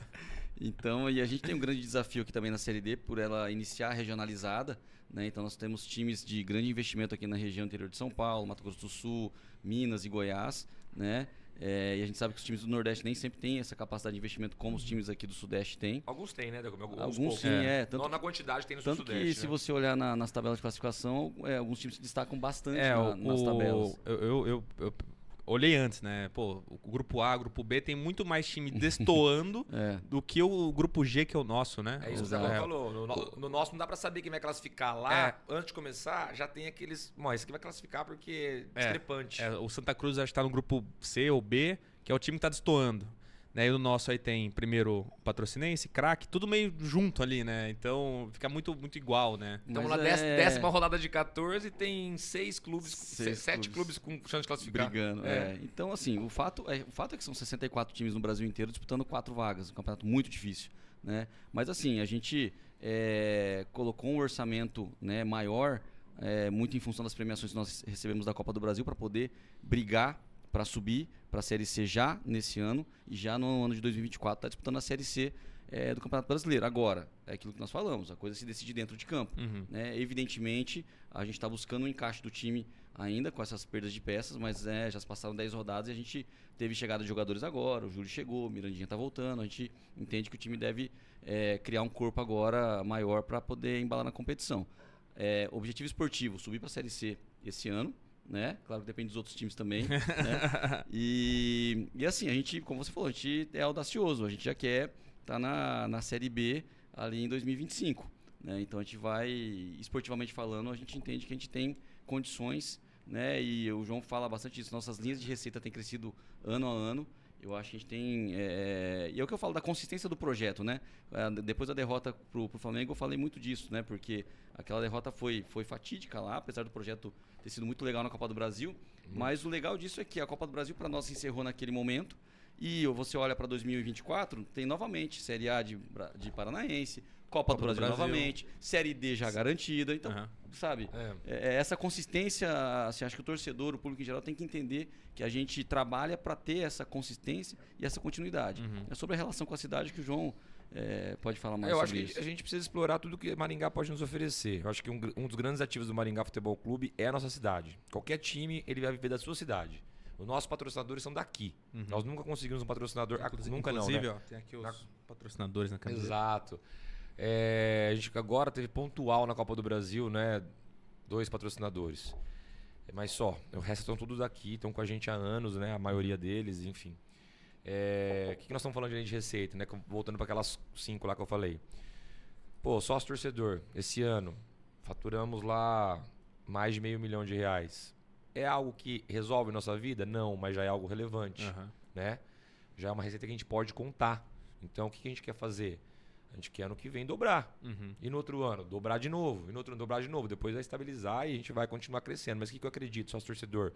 Então, e a gente tem um grande desafio aqui também na Série D, por ela iniciar regionalizada, né? Então, nós temos times de grande investimento aqui na região interior de São Paulo, Mato Grosso do Sul, Minas e Goiás, né? E a gente sabe que os times do Nordeste nem sempre têm essa capacidade de investimento como os times aqui do Sudeste têm. Alguns tem, né? Alguns poucos. sim, tanto, Não na quantidade tem no tanto Sudeste, que né? se você olhar nas tabelas de classificação, alguns times se destacam bastante nas o, tabelas. eu olhei antes, né? Pô, o grupo A, o grupo B tem muito mais time destoando do que o grupo G, que é o nosso, né? É isso que o Zé falou. No nosso não dá pra saber quem vai classificar lá. Antes de começar, já tem aqueles... Bom, esse aqui vai classificar porque é discrepante. O Santa Cruz acho que tá no grupo C ou B, que é o time que tá destoando. Né? E o nosso aí tem primeiro Patrocinense, Craque, tudo meio junto ali, né? Então fica muito igual, né? Então Mas na 10ª rodada de 14 tem 6 clubes, 7 clubes com chance de classificar. Brigando. Então, assim, o fato é que são 64 times no Brasil inteiro disputando 4 vagas. Um campeonato muito difícil, né? Mas assim, a gente colocou um orçamento, né, maior, muito em função das premiações que nós recebemos da Copa do Brasil para poder brigar para subir para a Série C já nesse ano e já no ano de 2024 está disputando a Série C do Campeonato Brasileiro. Agora, é aquilo que nós falamos, a coisa se decide dentro de campo. Né? Evidentemente, a gente está buscando um encaixe do time ainda com essas perdas de peças, mas já se passaram 10 rodadas e a gente teve chegada de jogadores agora, o Júlio chegou, o Mirandinha está voltando, a gente entende que o time deve criar um corpo agora maior para poder embalar na competição. Objetivo esportivo, subir para a Série C esse ano, né? Claro que depende dos outros times também, né? E assim, a gente, como você falou, a gente é audacioso, a gente já quer estar na Série B ali em 2025, né? Então a gente vai, esportivamente falando, a gente entende que a gente tem condições, né? E o João fala bastante disso, nossas linhas de receita têm crescido ano a ano. Eu acho que a gente tem... E é o que eu falo da consistência do projeto, né? Depois da derrota pro Flamengo, eu falei muito disso, né? Porque aquela derrota foi fatídica lá, apesar do projeto ter sido muito legal na Copa do Brasil. Mas o legal disso é que a Copa do Brasil, para nós, se encerrou naquele momento. E você olha para 2024, tem novamente Série A de Paranaense, Copa do Brasil novamente, Série D já garantida. Então, sabe, essa consistência, assim, acho que o torcedor, o público em geral, tem que entender que a gente trabalha para ter essa consistência e essa continuidade. É sobre a relação com a cidade que o João pode falar mais sobre isso. Eu acho que a gente precisa explorar tudo que Maringá pode nos oferecer. Eu acho que um dos grandes ativos do Maringá Futebol Clube é a nossa cidade. Qualquer time, ele vai viver da sua cidade. Os nossos patrocinadores são daqui. Nós nunca conseguimos um patrocinador... Nunca não, né? Inclusive, tem aqui os patrocinadores na camiseta. Exato. A gente agora teve pontual na Copa do Brasil, né? 2 patrocinadores. Mas só. O resto estão todos daqui, estão com a gente há anos, né? A maioria deles, enfim. O que nós estamos falando de receita, né? Voltando para aquelas 5 lá que eu falei. Pô, sócio torcedor. Esse ano, faturamos lá mais de R$500 mil. É algo que resolve nossa vida? Não, mas já é algo relevante, né? Já é uma receita que a gente pode contar. Então, o que a gente quer fazer? A gente quer ano que vem dobrar. E no outro ano, dobrar de novo. E no outro ano, dobrar de novo. Depois vai estabilizar e a gente vai continuar crescendo. Mas o que eu acredito, sócio torcedor?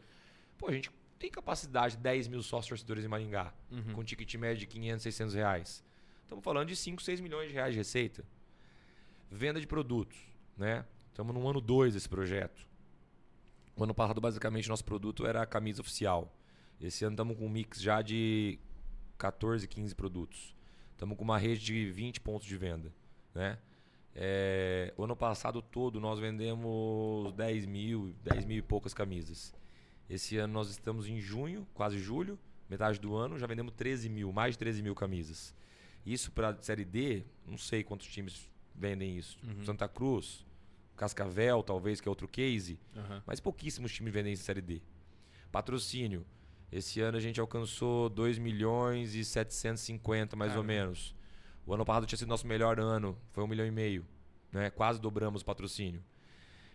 Pô, a gente tem capacidade de 10 mil sócios torcedores em Maringá, com ticket médio de R$500, R$600. Estamos falando de 5, 6 milhões de reais de receita. Venda de produtos, né? Estamos no ano 2 desse projeto. O ano passado, basicamente, nosso produto era a camisa oficial. Esse ano estamos com um mix já de 14, 15 produtos. Estamos com uma rede de 20 pontos de venda, né? O ano passado todo nós vendemos 10 mil e poucas camisas. Esse ano nós estamos em junho, quase julho, metade do ano, já vendemos 13 mil, mais de 13 mil camisas. Isso para a Série D, não sei quantos times vendem isso. Santa Cruz, Cascavel, talvez, que é outro case, mas pouquíssimos times vendem isso em Série D. Patrocínio. Esse ano a gente alcançou 2 milhões e 750, mais ou menos. O ano passado tinha sido nosso melhor ano, foi 1,5 milhão, né? Quase dobramos o patrocínio.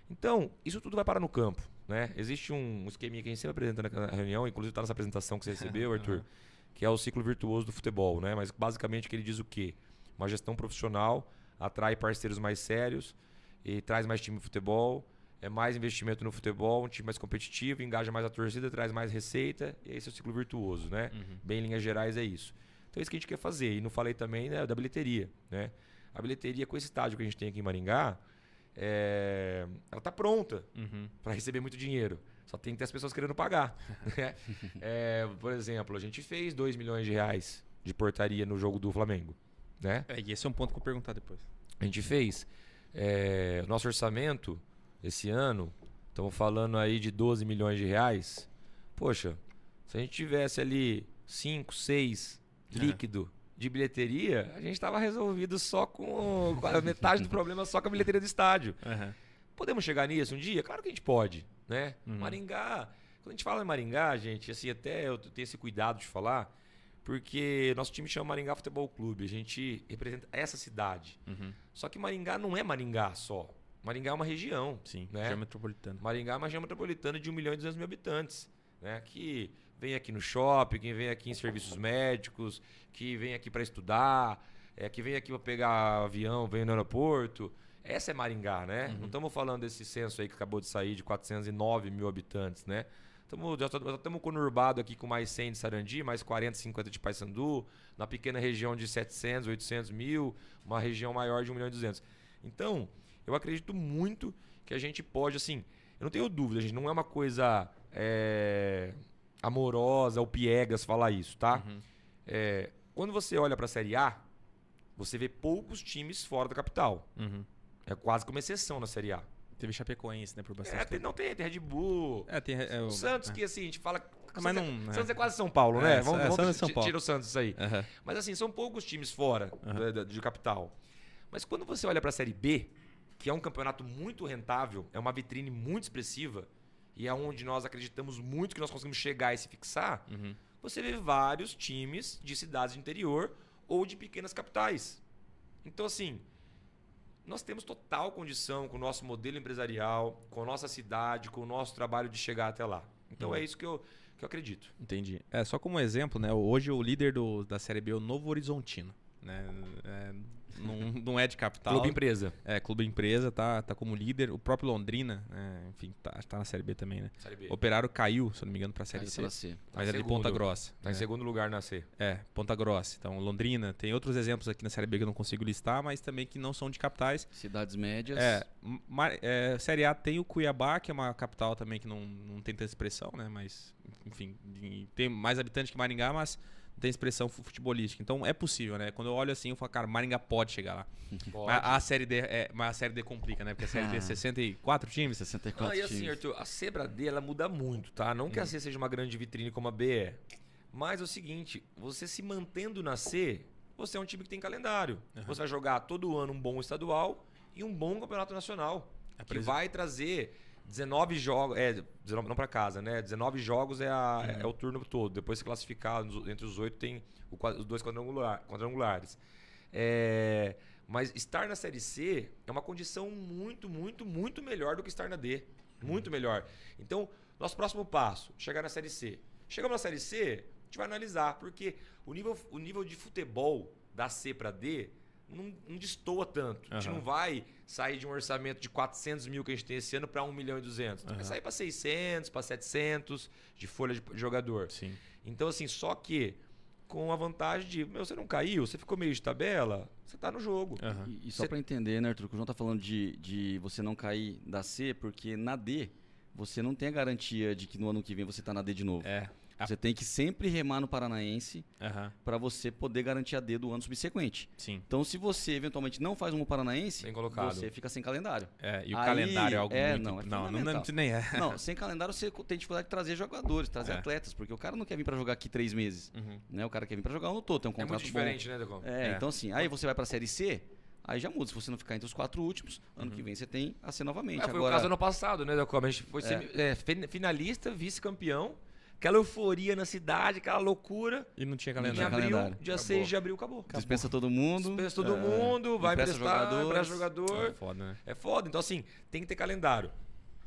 Então, isso tudo vai parar no campo, né? Existe um esqueminha que a gente sempre apresenta na reunião, inclusive está nessa apresentação que você recebeu, Arthur, que é o ciclo virtuoso do futebol, né? Mas basicamente que ele diz o quê? Uma gestão profissional, atrai parceiros mais sérios e traz mais time de futebol, mais investimento no futebol, um time mais competitivo, engaja mais a torcida, traz mais receita, e esse é o ciclo virtuoso, né? Bem, em linhas gerais, é isso. Então é isso que a gente quer fazer. E não falei também, né, da bilheteria, né? A bilheteria, com esse estádio que a gente tem aqui em Maringá, ela tá pronta Uhum. para receber muito dinheiro. Só tem que ter as pessoas querendo pagar. Né? Por exemplo, a gente fez 2 milhões de reais de portaria no jogo do Flamengo. Né? E esse é um ponto que eu vou perguntar depois. A gente fez. Nosso orçamento, esse ano, estamos falando aí de 12 milhões de reais. Poxa, se a gente tivesse ali 5, 6 líquido de bilheteria, a gente estava resolvido só com a metade do problema, só com a bilheteria do estádio. Uhum. Podemos chegar nisso um dia? Claro que a gente pode, né? Uhum. Maringá, quando a gente fala em Maringá, gente, assim, até eu tenho esse cuidado de falar, porque nosso time chama Maringá Futebol Clube, a gente representa essa cidade. Uhum. Só que Maringá não é Maringá só. Maringá é uma região. Sim, né? região metropolitana. Maringá é uma região metropolitana de 1.200.000 habitantes, né? Que vem aqui no shopping, que vem aqui em serviços médicos, que vem aqui para estudar, que vem aqui para pegar avião, vem no aeroporto. Essa é Maringá, né? Não estamos falando desse censo aí que acabou de sair de 409 mil habitantes, né? Já estamos conurbado aqui com mais 100 de Sarandi, mais 40, 50 de Paysandu, na pequena região de 700, 800 mil, uma região maior de 1.200.000. Então, eu acredito muito que a gente pode, assim, eu não tenho dúvida, gente, não é uma coisa amorosa ou piegas falar isso, tá? Uhum. Quando você olha para a Série A, você vê poucos times fora da capital. Uhum. É quase como exceção na Série A. Teve Chapecoense, né, por bastante tempo. Tem Red Bull. O Santos, que assim, a gente fala. Mas Santos é quase São Paulo, né? Santos é São Paulo. Tira o Santos isso aí. Uhum. Mas assim, são poucos times fora de capital. Mas quando você olha para a Série B, que é um campeonato muito rentável, é uma vitrine muito expressiva, e é onde nós acreditamos muito que nós conseguimos chegar e se fixar, você vê vários times de cidades de interior ou de pequenas capitais. Então, assim, nós temos total condição com o nosso modelo empresarial, com a nossa cidade, com o nosso trabalho de chegar até lá. Então, é isso que eu acredito. Entendi. Só como exemplo, né? Hoje o líder da Série B é o Novo Horizontino. Né? Não é de capital. Clube Empresa. Clube Empresa, tá como líder. O próprio Londrina, enfim, tá na Série B também, né? Série B. Operário caiu, se eu não me engano, pra Série C. Mas é de Ponta Grossa. Tá em segundo lugar na C. Ponta Grossa. Então, Londrina. Tem outros exemplos aqui na Série B que eu não consigo listar, mas também que não são de capitais. Cidades médias. Série A tem o Cuiabá, que é uma capital também que não tem tanta expressão, né? Mas, enfim, tem mais habitantes que Maringá, mas não tem expressão futebolística. Então é possível, né? Quando eu olho assim, eu falo, cara, Maringá pode chegar lá. Pode. Mas a Série D complica, né? Porque a Série D é 64 times. 64 e assim, times. Arthur, a C pra D, ela muda muito, tá? Não que a C seja uma grande vitrine como a B é. Mas é o seguinte, você se mantendo na C, você é um time que tem calendário. Você vai jogar todo ano um bom estadual e um bom campeonato nacional. Que vai trazer 19 jogos, 19 não para casa, né? 19 jogos é o turno todo. Depois se classificar entre os 8 tem os 2 quadrangulares. Mas estar na Série C é uma condição muito, muito, muito melhor do que estar na D. Muito melhor. Então, nosso próximo passo, chegar na Série C. Chegamos na Série C, a gente vai analisar, porque o nível de futebol da C para D não destoa tanto. A gente não vai sair de um orçamento de 400 mil que a gente tem esse ano para 1 milhão e 200. Vai sair para 600, para 700 de folha de jogador. Sim. Então, assim, só que com a vantagem de, você não caiu, você ficou meio de tabela, você tá no jogo. E só para entender, né, Arthur, que o João tá falando de você não cair da C, porque na D você não tem a garantia de que no ano que vem você tá na D de novo. Você tem que sempre remar no Paranaense para você poder garantir a D do ano subsequente. Sim. Então, se você eventualmente não faz um Paranaense, Bem colocado. você fica sem calendário. E o calendário é algo muito... Não, nem é. Não, sem calendário você tem dificuldade de trazer jogadores, trazer atletas, porque o cara não quer vir para jogar aqui 3 meses. Né? O cara quer vir para jogar o ano todo, tem um contrato muito diferente, bom. né, Decon? Então assim, aí você vai para a Série C, aí já muda. Se você não ficar entre os 4 últimos, ano que vem você tem a C novamente. Foi o caso do ano passado, né, Decon? A gente foi finalista, vice-campeão. Aquela euforia na cidade, aquela loucura. E não tinha Não calendário. tinha calendário. Dia 6 de abril, acabou. Dispensa todo mundo. Dispensa todo mundo, vai empresta emprestar, jogadores. jogador. É foda, né? É foda. Então, assim, tem que ter calendário.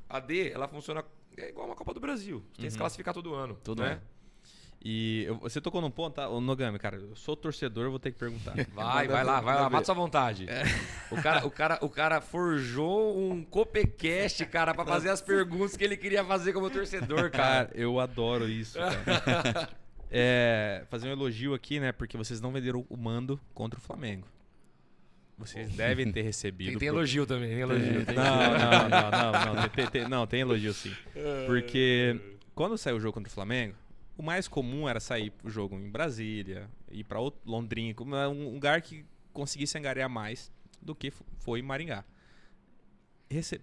A D, ela funciona igual uma Copa do Brasil. Você tem que se classificar todo ano. Todo né? ano. E você tocou num ponto, tá? Ô, Nogami, cara, eu sou torcedor, eu vou ter que perguntar. Vai lá, mata sua vontade. O cara forjou um Copecast, cara, pra fazer as perguntas que ele queria fazer como torcedor, cara. Cara, eu adoro isso, cara. Fazer um elogio aqui, né? Porque vocês não venderam o mando contra o Flamengo. Vocês devem ter recebido. Tem elogio também, tem elogio. Não, tem elogio sim. Porque quando saiu o jogo contra o Flamengo, o mais comum era sair o jogo em Brasília, ir pra Londrina, um lugar que conseguisse angariar mais do que foi em Maringá.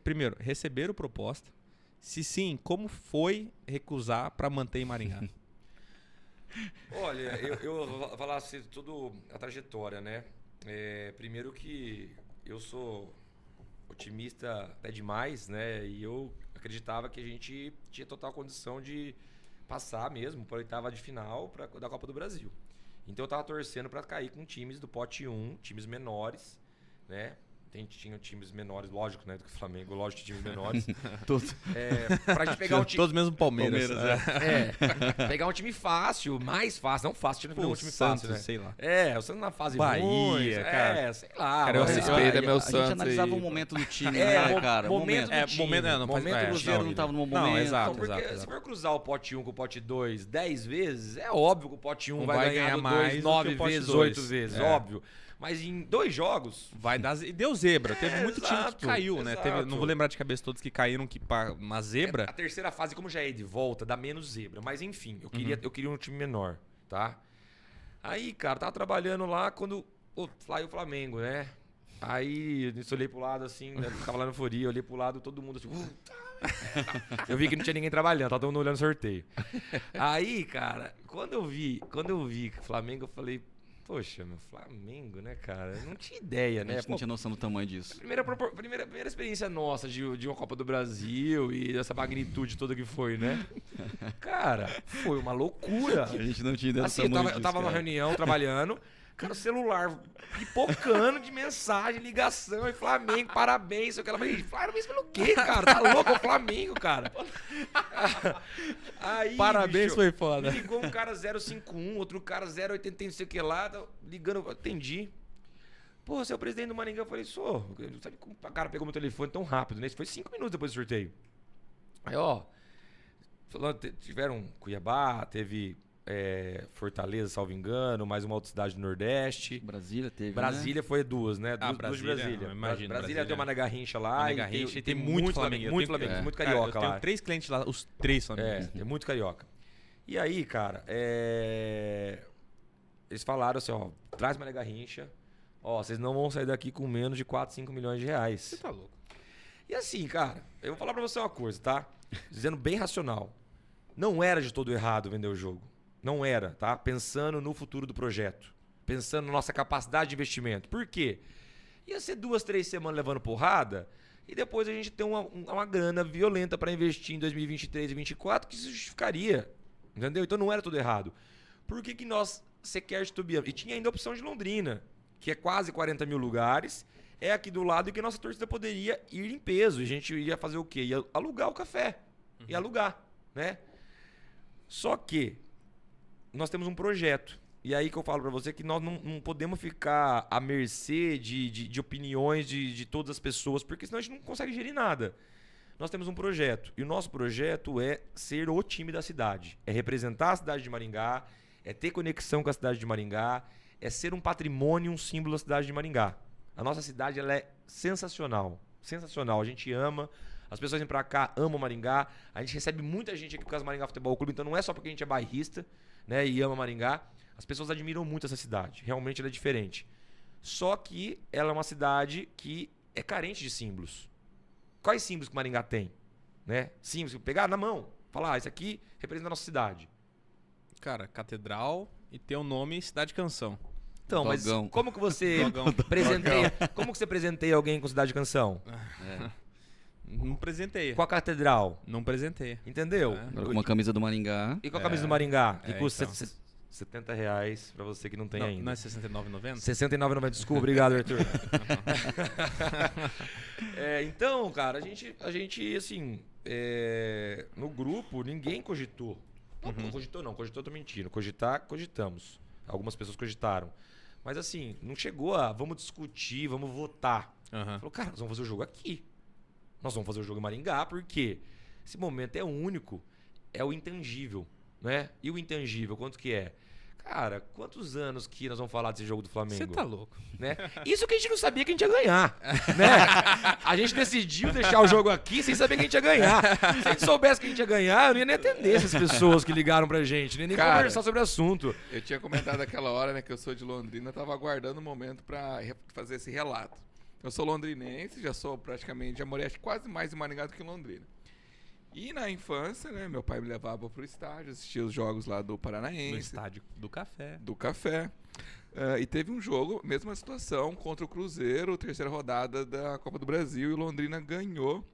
Primeiro, receberam proposta. Se sim, como foi recusar para manter em Maringá? Olha, eu vou falar assim, tudo a trajetória, né? Primeiro que eu sou otimista até demais, né? E eu acreditava que a gente tinha total condição de passar mesmo para a oitava de final da Copa do Brasil. Então eu tava torcendo para cair com times do pote 1, times menores, né? Tinha times menores, lógico, né? Do que o Flamengo, lógico, times menores. Todos. Pra gente pegar um time. Todos mesmo Palmeiras. Pegar um time fácil, mais fácil, não fácil, não um time Santos, fácil, né? sei lá. O Santos na fase Bahia, ruim, cara. sei lá. Cara, eu mas- respeito, é meu A gente Santos analisava aí. o momento do time, né, cara? momento do É, time. momento, não faz- momento é, do O Cruzeiro não time. tava no bom Não, momento. exato. Não, porque se for cruzar o pote 1 com o pote 2 10 vezes, é óbvio que o pote 1 Não vai ganhar mais 2 do que 9 o pote vezes, 2. 8 vezes, É. óbvio. Mas em 2 jogos, Vai dar. E deu zebra. Teve muito time exato, que caiu, né? exato. Não vou lembrar de cabeça todos que caíram uma zebra. a terceira fase, como já é de volta, dá menos zebra. Mas enfim, eu queria um time menor, tá? Aí, cara, tava trabalhando lá quando saiu o Flamengo, né? Aí eu olhei pro lado assim, né? Tava lá no Foria, eu olhei pro lado, todo mundo assim. Eu vi que não tinha ninguém trabalhando, tava todo mundo olhando o sorteio. Aí, cara, quando eu vi Flamengo, eu falei, poxa, meu Flamengo, né, cara? Eu não tinha ideia, A né? gente não tinha noção do tamanho disso. Primeira experiência nossa de uma Copa do Brasil e dessa magnitude toda que foi, né? Cara, foi uma loucura. A gente não tinha ideia do Assim, tamanho eu disso, tava numa cara. reunião trabalhando, cara, o celular pipocando de mensagem, ligação, e Flamengo, parabéns, sei o que ela falei, parabéns pelo quê, cara? Tá louco, é o Flamengo, cara. Aí, Parabéns, bicho, foi foda. me ligou um cara 051, outro cara 080, não sei o que lá, ligando, eu atendi. Pô, você é o presidente do Maringá? Eu falei, sou. Sabe como o cara pegou meu telefone tão rápido, né? Isso foi 5 minutos depois do sorteio. Aí, ó, tiveram Cuiabá, teve Fortaleza, salvo engano, mais uma outra cidade do Nordeste. Brasília teve, Brasília foi 2, né? Duas de Brasília, Brasília. imagino, Brasília tem uma Mané Garrincha lá. Mané Garrincha e tem muito Flamengo. Muito Flamengo, muito carioca cara, eu lá. tenho 3 clientes lá, os 3 Flamengo. É muito carioca. E aí, cara, eles falaram assim, ó, traz Mané Garrincha, ó, vocês não vão sair daqui com menos de 4, 5 milhões de reais. Você tá louco. E assim, cara, eu vou falar pra você uma coisa, tá? Dizendo bem racional. Não era de todo errado vender o jogo. Não era, tá? Pensando no futuro do projeto. Pensando na nossa capacidade de investimento. Por quê? Ia ser 2, 3 semanas levando porrada e depois a gente ter uma grana violenta pra investir em 2023 e 2024 que se justificaria. Entendeu? Então não era tudo errado. Por que nós sequer titubeamos? E tinha ainda a opção de Londrina, que é quase 40 mil lugares. É aqui do lado e que a nossa torcida poderia ir em peso. A gente ia fazer o quê? Ia alugar o café. Ia alugar, né? Só que nós temos um projeto. E aí que eu falo pra você que nós não podemos ficar à mercê de opiniões de todas as pessoas, porque senão a gente não consegue gerir nada. Nós temos um projeto. E o nosso projeto é ser o time da cidade. É representar a cidade de Maringá, é ter conexão com a cidade de Maringá, é ser um patrimônio, um símbolo da cidade de Maringá. A nossa cidade ela é sensacional. Sensacional. A gente ama. As pessoas vêm pra cá, amam Maringá. A gente recebe muita gente aqui por causa do Maringá Futebol Clube. Então não é só porque a gente é bairrista, né, e ama Maringá. As pessoas admiram muito essa cidade. Realmente ela é diferente. Só que ela é uma cidade que é carente de símbolos. Quais símbolos que Maringá tem? Né? Símbolos, pegar na mão. Falar, isso aqui representa a nossa cidade. Cara, catedral e tem o nome Cidade Canção. Então, Dogão. mas como que você Dogão. presenteia? Como que você presenteia alguém com Cidade Canção? Não presenteia. Com a catedral. Não presenteia. Entendeu? É. Agora com uma camisa do Maringá. E com a camisa do Maringá, que É, custa então. R$70 pra você que não tem ainda. Não é R$69,90? R$69,90. Desculpa, obrigado, Arthur. Então, cara, a gente assim, no grupo, ninguém cogitou. Não cogitou não, cogitou, tô mentindo. Cogitamos. Algumas pessoas cogitaram. Mas assim, não chegou a vamos discutir, vamos votar. Aham. Falou, cara, nós vamos fazer o jogo aqui. Nós vamos fazer o jogo em Maringá, porque esse momento é único, é o intangível, né? E o intangível, quanto que é? Cara, quantos anos que nós vamos falar desse jogo do Flamengo? Você tá louco. Né? Isso que a gente não sabia que a gente ia ganhar, né? A gente decidiu deixar o jogo aqui sem saber que a gente ia ganhar. Se a gente soubesse que a gente ia ganhar, eu não ia nem atender essas pessoas que ligaram pra gente, nem Cara, conversar sobre o assunto. Eu tinha comentado naquela hora, né, que eu sou de Londrina, tava aguardando o momento pra fazer esse relato. Eu sou londrinense, já morei acho que quase mais em Maringá do que em Londrina. E na infância, né, meu pai me levava pro estádio, assistia os jogos lá do Paranaense. No estádio do Café. Do Café. E teve um jogo, mesma situação, contra o Cruzeiro, terceira rodada da Copa do Brasil, e o Londrina ganhou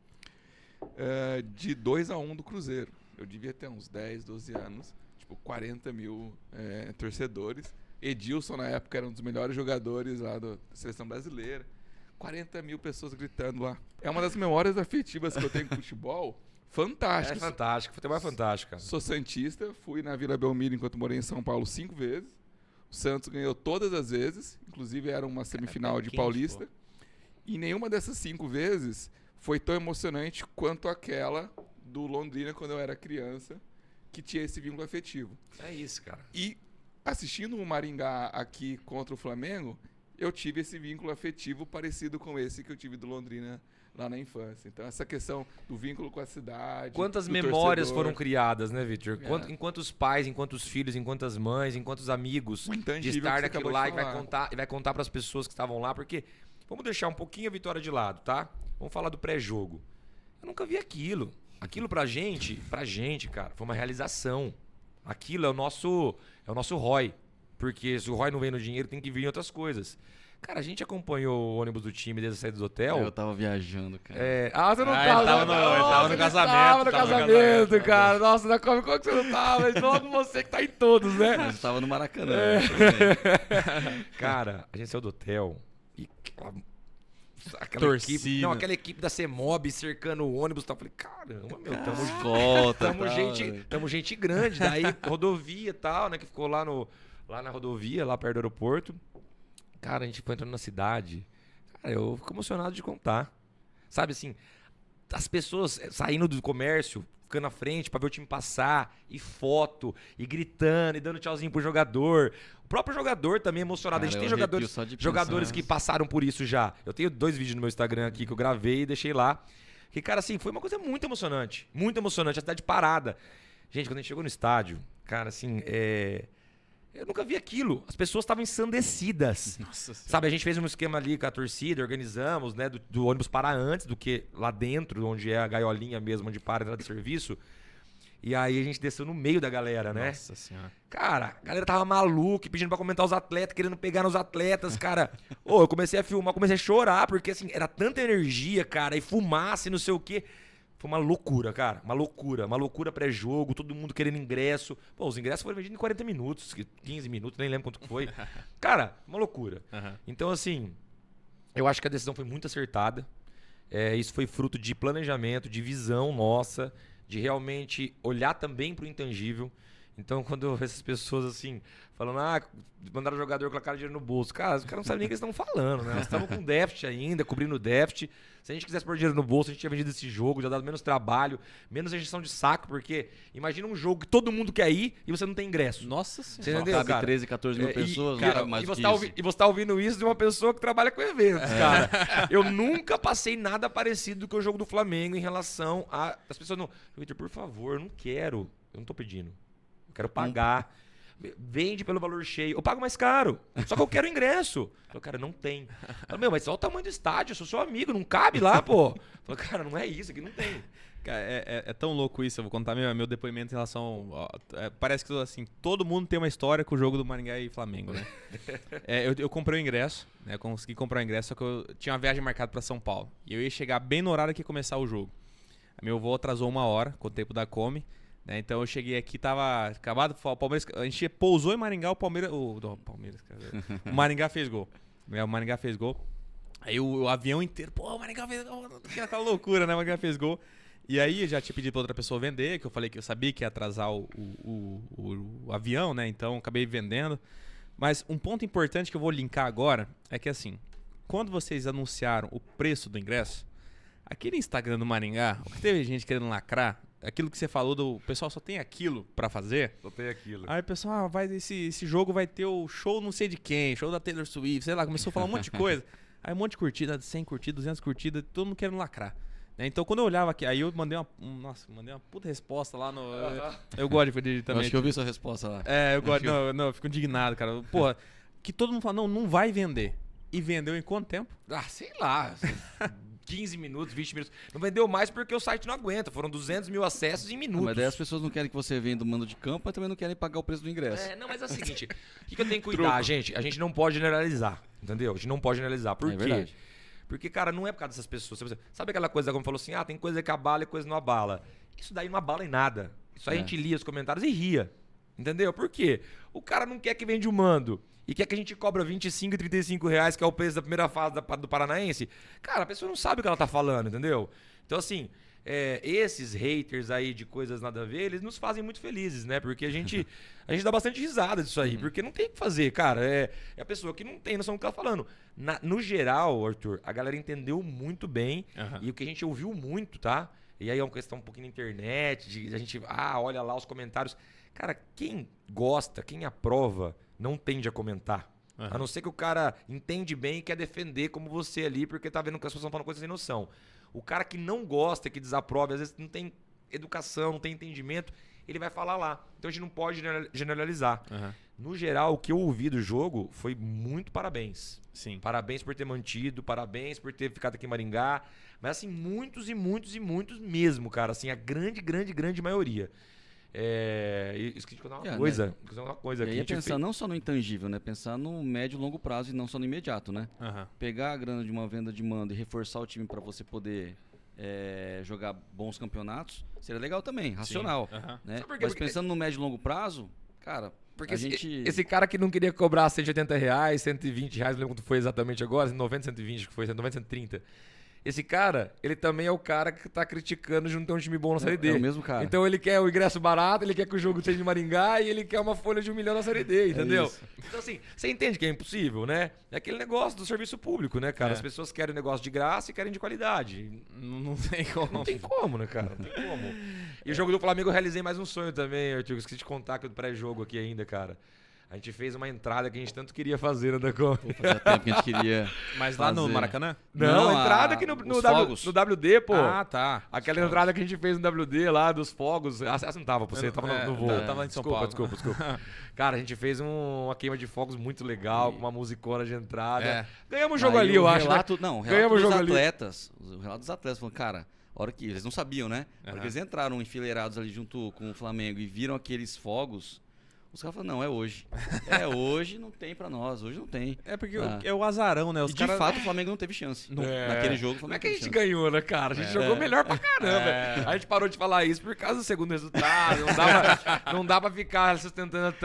de 2-1 do Cruzeiro. Eu devia ter uns 10, 12 anos, tipo 40 mil torcedores. Edilson, na época, era um dos melhores jogadores lá da seleção brasileira. 40 mil pessoas gritando lá. É uma das memórias afetivas que eu tenho com futebol. Fantástico. É fantástico, futebol é fantástico, cara. Sou santista, fui na Vila Belmiro enquanto morei em São Paulo 5 vezes. O Santos ganhou todas as vezes, inclusive era uma semifinal de quente, Paulista. pô. E nenhuma dessas 5 vezes foi tão emocionante quanto aquela do Londrina quando eu era criança, que tinha esse vínculo afetivo. É isso, cara. E assistindo o Maringá aqui contra o Flamengo, eu tive esse vínculo afetivo parecido com esse que eu tive do Londrina lá na infância. Então, essa questão do vínculo com a cidade. Quantas do memórias torcedor, foram criadas, né, Victor? É. Em quantos pais, em quantos filhos, em quantas mães, em quantos amigos o de intangível estar que você naquilo acabou lá de e vai contar para as pessoas que estavam lá, porque vamos deixar um pouquinho a vitória de lado, tá? Vamos falar do pré-jogo. Eu nunca vi aquilo. Aquilo pra gente, cara, foi uma realização. Aquilo é o nosso ROI. Porque se o ROI não vem no dinheiro, tem que vir em outras coisas. Cara, a gente acompanhou o ônibus do time desde a saída do hotel. Eu tava viajando, cara. Você não Ah, tava. ele tava no- ele tava no casamento, Tava no tava no casamento, casamento. cara. Nossa, na Comic Con que você não tava. Mas logo você que tá em todos, né? Mas eu tava no Maracanã. tudo bem. Cara, a gente saiu do hotel e aquela Torcida. equipe, não, aquela equipe da CEMOB cercando o ônibus, tá? Eu falei, caramba, meu, Escolta, tamo gente grande, daí rodovia e tal, né, que ficou lá na rodovia, lá perto do aeroporto. Cara, a gente foi entrando na cidade. Cara, eu fico emocionado de contar. Sabe assim, as pessoas saindo do comércio, ficando na frente pra ver o time passar, e foto, e gritando, e dando tchauzinho pro jogador. O próprio jogador também emocionado. Cara, a gente tem eu arrepio só de pensar jogadores nisso. que passaram por isso já. Eu tenho 2 vídeos no meu Instagram aqui que eu gravei e deixei lá. Que, cara, assim, foi uma coisa muito emocionante. Muito emocionante, a cidade parada. Gente, quando a gente chegou no estádio, cara, assim, eu nunca vi aquilo. As pessoas estavam ensandecidas. Nossa senhora. Sabe, a gente fez um esquema ali com a torcida, organizamos, né, do ônibus parar antes do que lá dentro, onde é a gaiolinha mesmo, onde para a entrada de serviço. E aí a gente desceu no meio da galera, né? Nossa senhora. Cara, a galera tava maluca, pedindo pra comentar os atletas, querendo pegar nos atletas, cara. Eu comecei a filmar, comecei a chorar, porque assim, era tanta energia, cara, e fumaça e não sei o quê. Foi uma loucura, cara. Uma loucura pré-jogo, todo mundo querendo ingresso. Pô, os ingressos foram vendidos em 40 minutos, 15 minutos, nem lembro quanto que foi. Cara, uma loucura. Uhum. Então, assim, eu acho que a decisão foi muito acertada. Isso foi fruto de planejamento, de visão nossa, de realmente olhar também pro intangível. Então, quando eu vejo essas pessoas assim, falando, mandaram o jogador colocar dinheiro no bolso. Cara, os caras não sabem nem o que eles estão falando, né? Nós estamos com déficit ainda, cobrindo o déficit. Se a gente quisesse pôr dinheiro no bolso, a gente tinha vendido esse jogo, já dado menos trabalho, menos injeção de saco, porque imagina um jogo que todo mundo quer ir e você não tem ingresso. Nossa Você senhora. entendeu, Cabe cara? 13, 14 mil pessoas, cara, cara, mais e do você, que isso. tá ouvindo isso de uma pessoa que trabalha com eventos, cara. Eu nunca passei nada parecido com o jogo do Flamengo em relação a... As pessoas não... Victor, por favor, eu não quero. Eu não tô pedindo. Eu quero pagar. Vende pelo valor cheio. Eu pago mais caro. Só que eu quero ingresso. Eu falei, cara, não tem. Eu falei, mas olha o tamanho do estádio. Eu sou seu amigo. Não cabe lá, pô. Eu falei, cara, não é isso. Aqui não tem. Cara, é tão louco isso. Eu vou contar meu depoimento em relação... parece que assim, todo mundo tem uma história com o jogo do Maringá e Flamengo, né? Eu comprei o ingresso, né? Consegui comprar o ingresso, só que eu tinha uma viagem marcada pra São Paulo. E eu ia chegar bem no horário que ia começar o jogo. Meu voo atrasou 1 hora com o tempo da Come. Né? Então eu cheguei aqui, tava acabado, o Palmeiras, a gente pousou em Maringá, o Palmeiras, o Maringá fez gol. O Maringá fez gol. Aí o avião inteiro, pô, o Maringá fez gol, aquela loucura, né? O Maringá fez gol. E aí eu já tinha pedido pra outra pessoa vender, que eu falei que eu sabia que ia atrasar o avião, né? Então acabei vendendo. Mas um ponto importante que eu vou linkar agora é que assim, quando vocês anunciaram o preço do ingresso, Aquele Instagram do Maringá, o que teve gente querendo lacrar, aquilo que você falou do pessoal só tem aquilo pra fazer. Só tem aquilo. Aí o pessoal, esse jogo vai ter o show não sei de quem, show da Taylor Swift, sei lá, começou a falar um monte de coisa. Aí um monte de curtida, 100 curtidas, 200 curtidas, todo mundo querendo lacrar. Né? Então quando eu olhava aqui, aí eu mandei uma puta resposta lá no... Eu gosto de Eu também. acho que eu vi sua resposta lá. Eu gosto, não, eu fico indignado, cara. Porra, que todo mundo fala, não vai vender. E vendeu em quanto tempo? Ah, sei lá. 15 minutos, 20 minutos. Não vendeu mais porque o site não aguenta. Foram 200 mil acessos em minutos. Mas daí as pessoas não querem que você venda o mando de campo, mas também não querem pagar o preço do ingresso. Não, mas é o seguinte. O que eu tenho que cuidar, gente? A gente não pode generalizar, entendeu? A gente não pode generalizar. Por É quê? verdade. Porque, cara, não é por causa dessas pessoas. Sabe aquela coisa como falou assim, tem coisa que abala e coisa não abala. Isso daí não abala em nada. Isso aí a gente lia os comentários e ria. Entendeu? Por quê? O cara não quer que vende o mando e quer que a gente cobra 25 e 35 reais, que é o preço da primeira fase do Paranaense. Cara, a pessoa não sabe o que ela tá falando, entendeu? Então, assim, esses haters aí de coisas nada a ver, eles nos fazem muito felizes, né? Porque a gente dá bastante risada disso aí, porque não tem o que fazer, cara. É a pessoa que não tem noção do que tá falando. No geral, Arthur, a galera entendeu muito bem e o que a gente ouviu muito, tá? E aí é uma questão um pouquinho na internet, de a gente, olha lá os comentários. Cara, quem gosta, quem aprova, não tende a comentar. A não ser que o cara entende bem e quer defender como você ali, porque tá vendo que as pessoas estão falando coisas sem noção. O cara que não gosta, que desaprova, às vezes não tem educação, não tem entendimento, ele vai falar lá. Então a gente não pode generalizar. No geral, o que eu ouvi do jogo foi muito parabéns. Sim. Parabéns por ter mantido, parabéns por ter ficado aqui em Maringá. Mas assim, muitos e muitos e muitos mesmo, cara. Assim, a grande maioria. Esqueci de contar uma coisa. Né? Esqueci de contar uma coisa E aí é aqui. pensar não só no intangível, né? Pensar no médio e longo prazo e não só no imediato, né? Pegar a grana de uma venda de mando e reforçar o time para você poder jogar bons campeonatos, seria legal também, racional. Né? Sabe por quê? Mas pensando no médio e longo prazo, cara, Porque a gente... esse cara que não queria cobrar 180 reais, 120 reais, não lembro quanto foi exatamente agora, 90, 120, que foi 190, 130. Esse cara, ele também é o cara que tá criticando de não ter um time bom na Série D. É o mesmo cara. Então ele quer o ingresso barato, ele quer que o jogo seja de Maringá e ele quer uma folha de 1 milhão na Série D, entendeu? isso. Então assim, você entende que é impossível, né? É aquele negócio do serviço público, né, cara? As pessoas querem um negócio de graça e querem de qualidade. Não tem como. Não tem como, né, cara? Não tem como. E o jogo do Flamengo eu realizei mais um sonho também, Arthur. Esqueci de contar que do pré-jogo aqui ainda, cara. A gente fez uma entrada que a gente tanto queria fazer, né, Dacom? Fazia tempo que a gente queria Mas lá no fazer. Maracanã? Não, a entrada aqui no os fogos. WD, pô. Tá. Aquela entrada que a gente fez no WD lá, dos fogos. Essa não tava pra você, tava no voo. Tava em São Paulo. Desculpa. Cara, a gente fez uma queima de fogos muito legal, com uma musicona de entrada. Ganhamos o jogo Aí ali, eu o acho, relato, né? Não, o Ganhamos relato o dos jogo ali. atletas. O relato dos atletas falando, cara, a hora que eles não sabiam, né? A hora que eles entraram enfileirados ali junto com o Flamengo e viram aqueles fogos, os caras falaram, não, é hoje. É hoje, não tem pra nós, hoje não tem. É porque é o azarão, né? Os E caras... de fato o Flamengo não teve chance. Naquele jogo o Como é Flamengo que a teve gente chance. ganhou, né, cara? A gente jogou melhor pra caramba. A gente parou de falar isso por causa do segundo resultado. Não dá pra ficar sustentando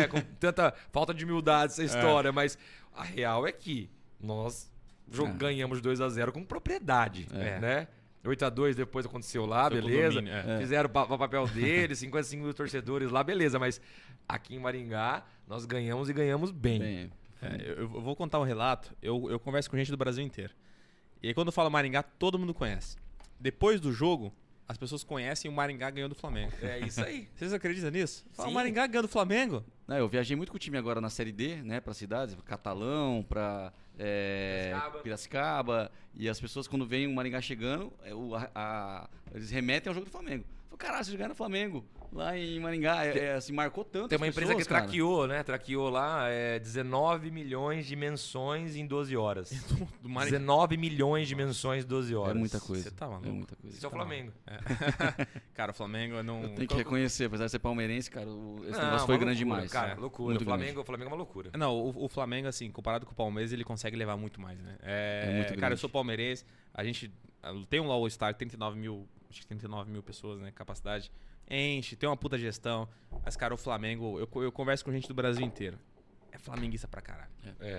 com tanta falta de humildade essa história. Mas a real é que nós ganhamos 2-0 com propriedade, né? 8-2 depois aconteceu lá, Foi beleza. condomínio, Fizeram o papel deles, 55 mil torcedores lá, beleza. Mas aqui em Maringá, nós ganhamos e ganhamos bem. Bem, Eu vou contar um relato. Eu converso com gente do Brasil inteiro. E aí quando eu falo Maringá, todo mundo conhece. Depois do jogo, as pessoas conhecem o Maringá ganhando do Flamengo. É isso aí. Vocês acreditam nisso? Fala, Sim. o Maringá ganhando do Flamengo? Não, eu viajei muito com o time agora na Série D, né, para cidades, Catalão, para Piracicaba, e as pessoas quando veem o Maringá chegando, eles remetem ao jogo do Flamengo. Falei, caralho, vocês ganharam o Flamengo lá em Maringá, assim, marcou tanto. Tem uma empresa que cara. traqueou, né? Traqueou lá 19 milhões de menções em 12 horas. Do Maringá. 19 milhões de menções em 12 horas. É muita coisa. Você tá maluco? É muita coisa. Isso é o Flamengo. Cara, o Flamengo não... Tem que reconhecer, apesar de ser palmeirense, cara, esse negócio uma foi grande loucura, demais. Cara, loucura. Muito O Flamengo é uma loucura. Não, o Flamengo, assim, comparado com o Palmeiras, ele consegue levar muito mais, né? muito cara, grande. eu sou palmeirense, a gente tem um All-Star, 39 mil pessoas, né, capacidade, enche, tem uma puta gestão, mas, cara, o Flamengo, eu converso com gente do Brasil inteiro, é flamenguista pra caralho.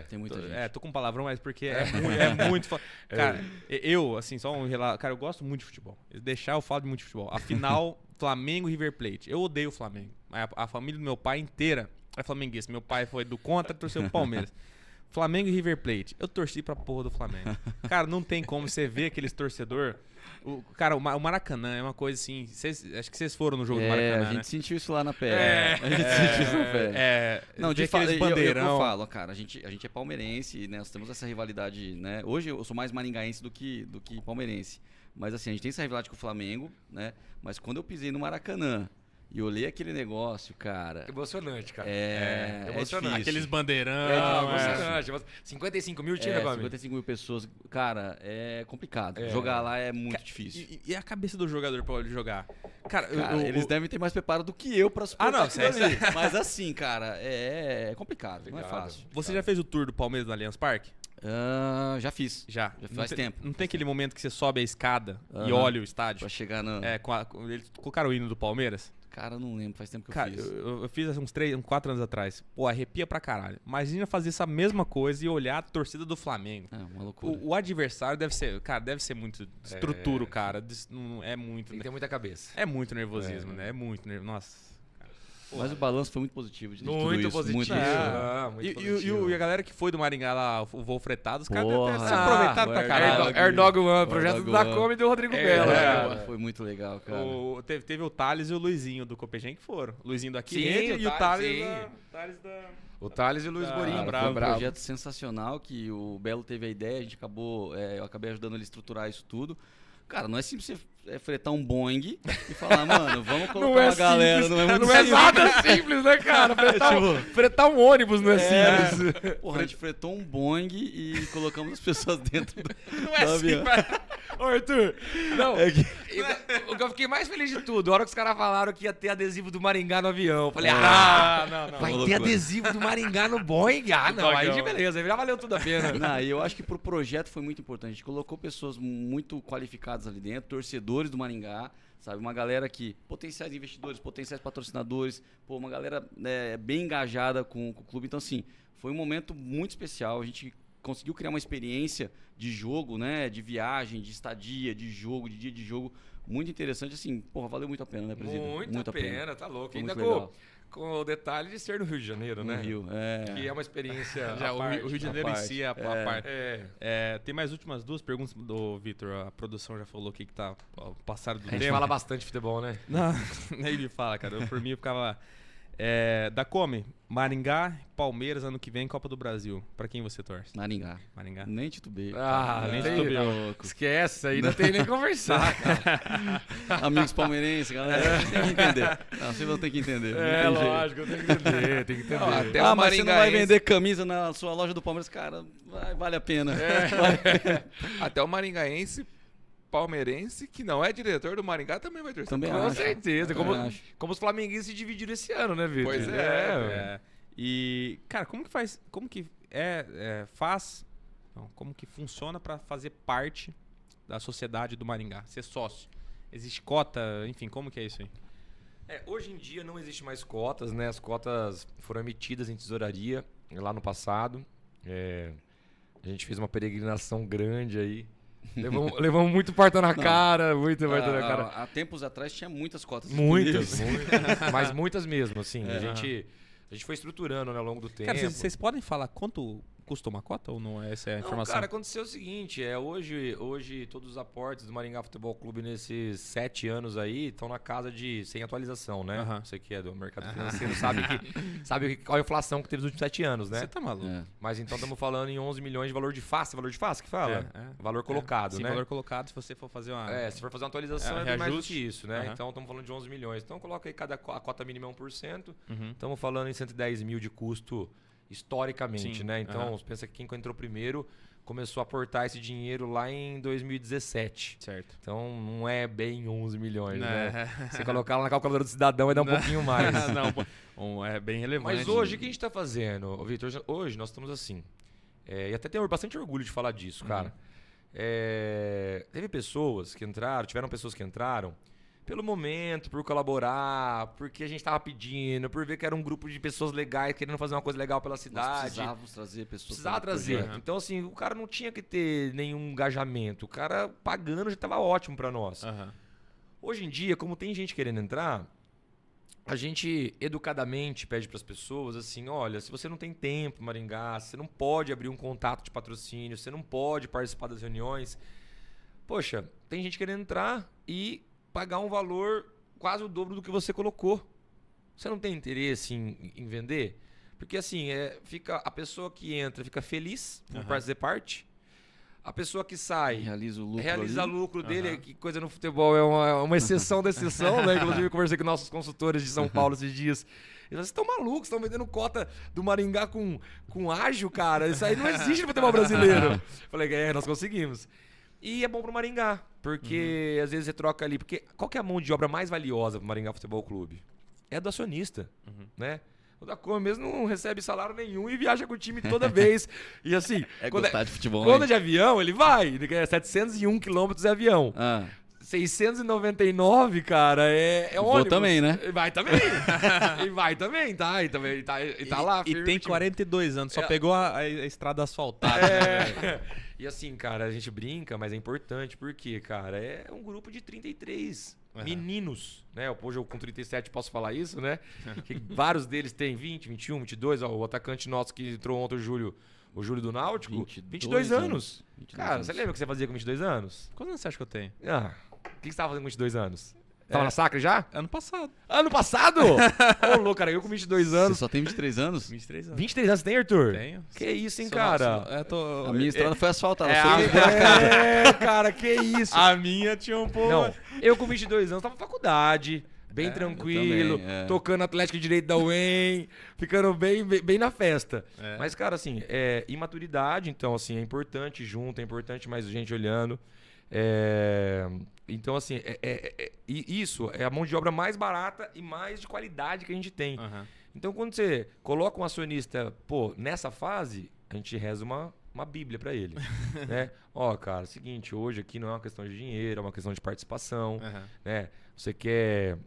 Tem muita gente. Tô com palavrão, mas porque é muito... Cara, eu, assim, só um relato, cara, eu gosto muito de futebol, deixar eu falo muito de futebol, afinal, Flamengo e River Plate, eu odeio o Flamengo, a família do meu pai inteira é flamenguista, meu pai foi do contra, torceu pro Palmeiras. Flamengo e River Plate. Eu torci pra porra do Flamengo. Cara, não tem como você ver aqueles torcedor. Cara, o Maracanã é uma coisa assim. Acho que vocês foram no jogo do Maracanã. A gente né? sentiu isso lá na pele. A gente sentiu isso na pele. Não, de fato, aqueles bandeirão. eu falo, cara, a gente é palmeirense, né? Nós temos essa rivalidade, né? Hoje eu sou mais maringaense do que palmeirense. Mas assim, a gente tem essa rivalidade com o Flamengo, né? Mas quando eu pisei no Maracanã e olhei aquele negócio, cara. Emocionante, cara. Emocionante. Aqueles bandeirão. Emocionante. 55 mil tinha, né, 55 mil pessoas. Cara, é complicado. Jogar lá é muito difícil. E a cabeça do jogador pra ele jogar? Cara, eles devem ter mais preparo do que eu pra suportar não, aquilo ali. Mas assim, cara, é complicado. Não é fácil. Você já fez o tour do Palmeiras no Allianz Parque? Já fiz. Já faz tempo. Não tem aquele momento que você sobe a escada e olha o estádio? Pra chegar no... Eles colocaram o hino do Palmeiras? Cara, não lembro, faz tempo que Cara, eu fiz. eu fiz uns 4 anos atrás. Pô, arrepia pra caralho. Imagina fazer essa mesma coisa e olhar a torcida do Flamengo. Uma loucura. O adversário deve ser muito estrutura, cara. É muito. Tem que ter muita cabeça. É muito nervosismo, né? É muito nervosismo. Nossa. Mas o balanço foi muito positivo de tudo Muito isso. positivo. Muito E a galera que foi do Maringá lá, o voo fretado, os caras Porra. se aproveitaram pra caralho. Airdog One, projeto da Come e do Rodrigo Belo, cara. Foi muito legal, cara. Teve o Thales e o Luizinho do Copegem que foram. O Luizinho daqui Sim, e o Thales da... O Thales e o Luiz Borinho. Foi um projeto sensacional que o Belo teve a ideia, eu acabei ajudando ele a estruturar isso tudo. Cara, não é simples você fretar um Boeing e falar, mano, vamos colocar uma galera. Não é muito simples. Nada simples, né, cara? Fretar um ônibus não é simples. Porra, a gente fretou um Boeing e colocamos as pessoas dentro do Não é avião. Ô, Arthur, não. O que eu fiquei mais feliz de tudo, a hora que os caras falaram que ia ter adesivo do Maringá no avião. Eu falei, não. vai ter adesivo do Maringá no Boeing? Não, aí de beleza, aí já valeu tudo a pena. Não, e eu acho que pro projeto foi muito importante. A gente colocou pessoas muito qualificadas ali dentro, torcedores do Maringá, sabe? Uma galera que, potenciais investidores, potenciais patrocinadores, uma galera bem engajada com o clube. Então, assim, foi um momento muito especial. A gente conseguiu criar uma experiência de jogo, né? De viagem, de estadia, de jogo, de dia de jogo, muito interessante. Assim, valeu muito a pena, né, presidente? Muito a pena, tá louco. Foi Ainda muito legal. com o detalhe de ser no Rio de Janeiro, né? No Rio, Que é uma experiência Já, o Rio de Janeiro em si, a parte. Tem mais últimas 2 perguntas do Vitor. A produção já falou aqui que tá passado do A gente tempo. fala bastante de futebol, né? Não, nem ele fala, cara. Por mim eu ficava... da Come, Maringá, Palmeiras, ano que vem, Copa do Brasil. Pra quem você torce? Maringá. Nem titubeio. nem titubeou. Esquece, aí não tem nem conversar, cara. Amigos palmeirenses, galera, tem que entender. Não, vocês vão ter que entender. Lógico, tem que entender, Até mas o você não vai Maringaense- vender camisa na sua loja do Palmeiras, cara, vale a pena. Até o maringaense palmeirense, que não é diretor do Maringá, também vai torcer. Também pro Com acho. certeza. Também acho. Como os flamenguistas se dividiram esse ano, né, Vitor? Pois E, cara, como que como que funciona pra fazer parte da sociedade do Maringá? Ser sócio? Existe cota? Enfim, como que é isso aí? Hoje em dia não existe mais cotas, né? As cotas foram emitidas em tesouraria lá no passado. A gente fez uma peregrinação grande aí. Levamos muito porta na cara, muito porta na cara. Há tempos atrás tinha muitas cotas. Muitas, mas muitas mesmo, assim. A gente foi estruturando, né, ao longo do tempo. Cara, vocês podem falar quanto custa uma cota ou não é essa a informação? Cara, aconteceu o seguinte, hoje todos os aportes do Maringá Futebol Clube nesses 7 anos aí estão na casa de, sem atualização, né? Você que é do mercado financeiro sabe qual a inflação que teve nos últimos 7 anos, né? Você tá maluco. Mas então estamos falando em 11 milhões de valor de face que fala? Valor colocado, Sim, né? valor colocado, se você for fazer uma... Se for fazer uma atualização é bem mais do reajuste. que isso, né? Então estamos falando de 11 milhões. Então coloca aí a cota mínima é 1%. Uhum. Estamos falando em 110 mil de custo historicamente, Sim. né? Então, você pensa que quem entrou primeiro começou a aportar esse dinheiro lá em 2017. Certo. Então, não é bem 11 milhões, É. né? Você colocar lá na calculadora do cidadão vai dar um pouquinho mais. É bem relevante. Mas hoje, o que a gente está fazendo, Vitor? Hoje nós estamos assim. E até tenho bastante orgulho de falar disso, cara. Teve pessoas que entraram, tiveram pessoas que entraram pelo momento, por colaborar, porque a gente tava pedindo, por ver que era um grupo de pessoas legais querendo fazer uma coisa legal pela cidade. Nós precisávamos trazer pessoas. Precisava trazer. Então, assim, o cara não tinha que ter nenhum engajamento. O cara pagando já tava ótimo pra nós. Hoje em dia, como tem gente querendo entrar, a gente educadamente pede para as pessoas assim, olha, se você não tem tempo, Maringá, você não pode abrir um contato de patrocínio, você não pode participar das reuniões. Poxa, tem gente querendo entrar e pagar um valor quase o dobro do que você colocou. Você não tem interesse em vender? Porque assim, fica a pessoa que entra fica feliz por fazer parte. A pessoa que sai Realiza o lucro realiza ali. lucro dele, que coisa no futebol é uma exceção da exceção, né? Inclusive eu conversei com nossos consultores de São Paulo esses dias. Eles estão malucos, estão vendendo cota do Maringá com ágio, cara. Isso aí não existe no futebol brasileiro. Falei, nós conseguimos. E é bom pro Maringá, porque às vezes você troca ali. Porque qual que é a mão de obra mais valiosa pro Maringá Futebol Clube? É do acionista, né? O da Coma mesmo não recebe salário nenhum e viaja com o time toda vez. E assim, Gostar de futebol, quando é hein? de avião, ele vai. Ele ganha 701 quilômetros de avião. 699, cara, é Vou ônibus. também, né? Vai também. E vai também, tá? E tá lá. E firme, tem tipo. 42 anos, só pegou a estrada asfaltada. E assim, cara, a gente brinca, mas é importante, porque, cara, é um grupo de 33 meninos, né? Hoje eu com 37 posso falar isso, né? Que vários deles têm 20, 21, 22. Ó, o atacante nosso que entrou ontem, o Júlio do Náutico, 22 anos. 22 Cara, anos. você lembra o que você fazia com 22 anos? Quantos anos você acha que eu tenho? O que você tava fazendo com 22 anos? Tava na Sacra já? Ano passado. Ano passado? Ô, louco, cara, eu com 22 Você anos. só tem 23 anos? 23 anos. 23 anos você tem, Arthur? Tenho. Que isso, hein, Sou cara? nosso- eu tô- A minha estrada foi asfaltada. é só a- que- Cara, que isso? A minha tinha um pouco. Não, eu com 22 anos tava na faculdade, bem tranquilo, eu também, tocando Atlético Direito da UEM, ficando bem na festa. É. Mas, cara, assim, imaturidade, então, assim, é importante junto, é importante mais gente olhando. Então, assim, isso é a mão de obra mais barata e mais de qualidade que a gente tem. Aham. Então, quando você coloca um acionista, nessa fase, a gente reza uma bíblia pra ele, né? Ó, cara, seguinte, hoje aqui não é uma questão de dinheiro, é uma questão de participação, Aham. né? Você quer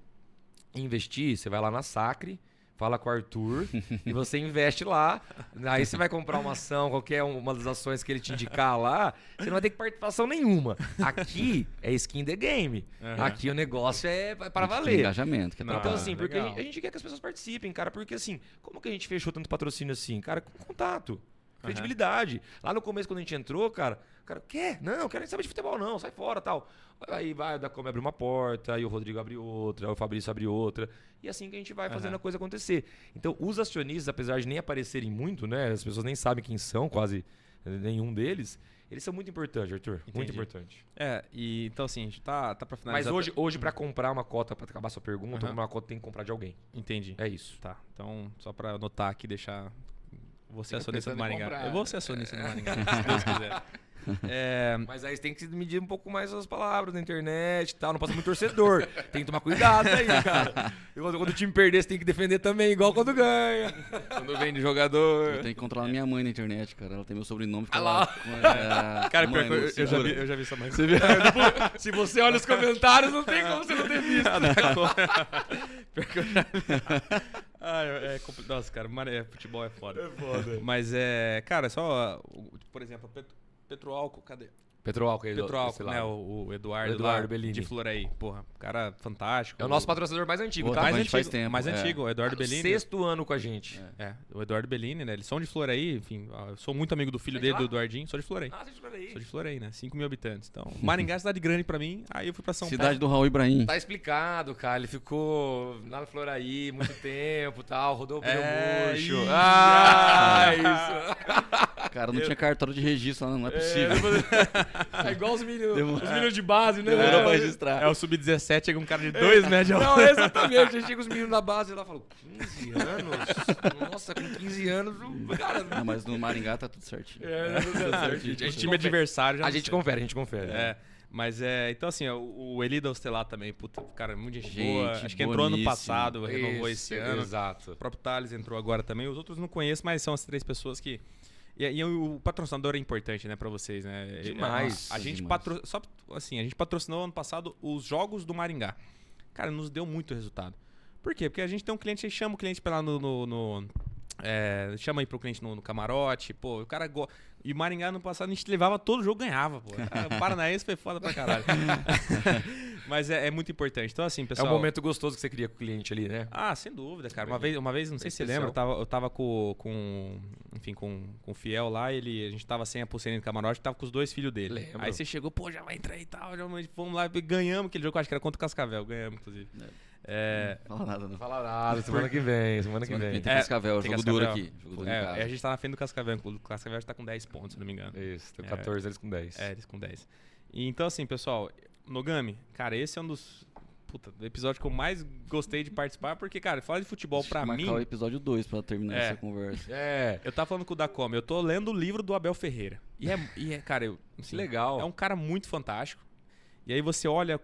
investir, você vai lá na Sacre, fala com o Arthur e você investe lá. Aí você vai comprar uma ação, qualquer uma das ações que ele te indicar lá, você não vai ter participação nenhuma. Aqui é skin the game. Uhum. Aqui o negócio é para Tem valer. engajamento. Que é Não, Então, trabalho. assim, porque legal. a gente quer que as pessoas participem, cara. Porque, assim, como que a gente fechou tanto patrocínio assim? Cara, com contato, credibilidade. Lá no começo, quando a gente entrou, cara, quer? Não, quero nem saber de futebol, não, sai fora tal. Aí vai, o Dacome abre uma porta, aí o Rodrigo abre outra, aí o Fabrício abre outra. E assim que a gente vai fazendo a coisa acontecer. Então, os acionistas, apesar de nem aparecerem muito, né? As pessoas nem sabem quem são, quase nenhum deles. Eles são muito importantes, Arthur. Muito Entendi. importante. E então assim, a gente tá pra Mas finalizar. hoje para comprar uma cota, para acabar sua pergunta, Aham. comprar uma cota tem que comprar de alguém. Entendi. É isso. Tá. Então, só pra anotar aqui, deixar. Vou ser Fica acionista do pensando em Maringá. comprar. Eu vou ser acionista do Maringá, se Deus quiser. Mas aí você tem que medir um pouco mais as palavras na internet e tal. Não pode ser muito torcedor. Tem que tomar cuidado aí, cara. E quando o time perder, você tem que defender também, igual quando ganha. Quando vem de jogador. Eu tenho que controlar minha mãe na internet, cara. Ela tem meu sobrenome. Fica Ah lá. Cara, mãe, pior que eu já segura. vi, eu já vi essa mãe. Se você olha os comentários, não tem como você não ter visto. Pior que eu já vi. Nossa, cara, futebol é foda. É foda. Mas cara, só, por exemplo, Petroálcool, cadê? Petroálcool, Petroálcool, né? O Eduardo, O Eduardo lá, Bellini. de Floraí. Porra, cara fantástico. É o nosso patrocinador mais antigo, Pô, tá? mas mais a gente faz antigo, tempo. mais antigo, o Eduardo Bellini. 6º ano com a gente. O Eduardo Bellini, né? Eles são de Floraí, enfim. Eu sou muito amigo do filho É de dele, lá? do Eduardinho. Sou de Floraí. Ah, vocês aí. Sou de Floraí, né? 5 mil habitantes. Então, Maringá é cidade grande pra mim. Aí eu fui pra São Cidade Paulo. do Raul Ibrahim. Tá explicado, cara. Ele ficou lá no Floraí muito tempo e tal. Rodou o pneu É, murcho. ih, Isso. Cara, não tinha cartório de registro lá, não é possível. É igual os meninos Demorou. de base, né? Demorou pra registrar. É o Sub-17, chega um cara de 2 metros de Não, altura. exatamente. A gente chega os meninos na base e lá falou, 15 anos? Nossa, com 15 anos, cara... Não, mas no Maringá tá tudo certinho. O time adversário já A não gente sei. confere, a gente confere. Mas então assim, o Elida Ostelar também, puta, cara, muita gente Gente boa. Acho que entrou ano boníssimo. passado, renovou Isso, esse ano. Exato. O próprio Thales entrou agora também. Os outros não conheço, mas são as 3 pessoas que. E o patrocinador é importante, né, pra vocês, né? Demais. A gente Demais. a gente patrocinou ano passado os jogos do Maringá. Cara, nos deu muito resultado. Por quê? Porque a gente tem um cliente, aí chama o cliente pra lá chama aí pro cliente no camarote, pô, o cara E o Maringá no passado a gente levava todo jogo, ganhava, pô. O Paranaense foi foda pra caralho. Mas é muito importante. Então, assim, É pessoal... um momento gostoso que você cria com o cliente ali, né? Ah, sem dúvida, cara. Uma vez, não sei se você especial. lembra, eu tava com o Fiel lá, a gente tava sem a pulseirinha do camarote, tava com os 2 filhos dele. Lembro. Aí você chegou, pô, já vai entrar e tal, fomos lá e ganhamos aquele jogo, acho que era contra o Cascavel, ganhamos, inclusive. Não fala nada, não. Não fala nada, semana que vem, Semana que vem vem. tem Cascavel, tem jogo Cascavel. duro aqui. Jogo duro em casa. A gente tá na frente do Cascavel, o Cascavel já tá com 10 pontos, se não me engano. Isso, tem 14, eles com 10. Eles com 10. E, então, assim, pessoal, Nogami, cara, esse é um dos episódios que eu mais gostei de participar, porque, cara, falar de futebol pra mim... Marcar o episódio 2 pra terminar essa conversa. Eu tava falando com o Dacoma, eu tô lendo o livro do Abel Ferreira. E é cara, assim, Legal. é um cara muito fantástico. E aí você olha,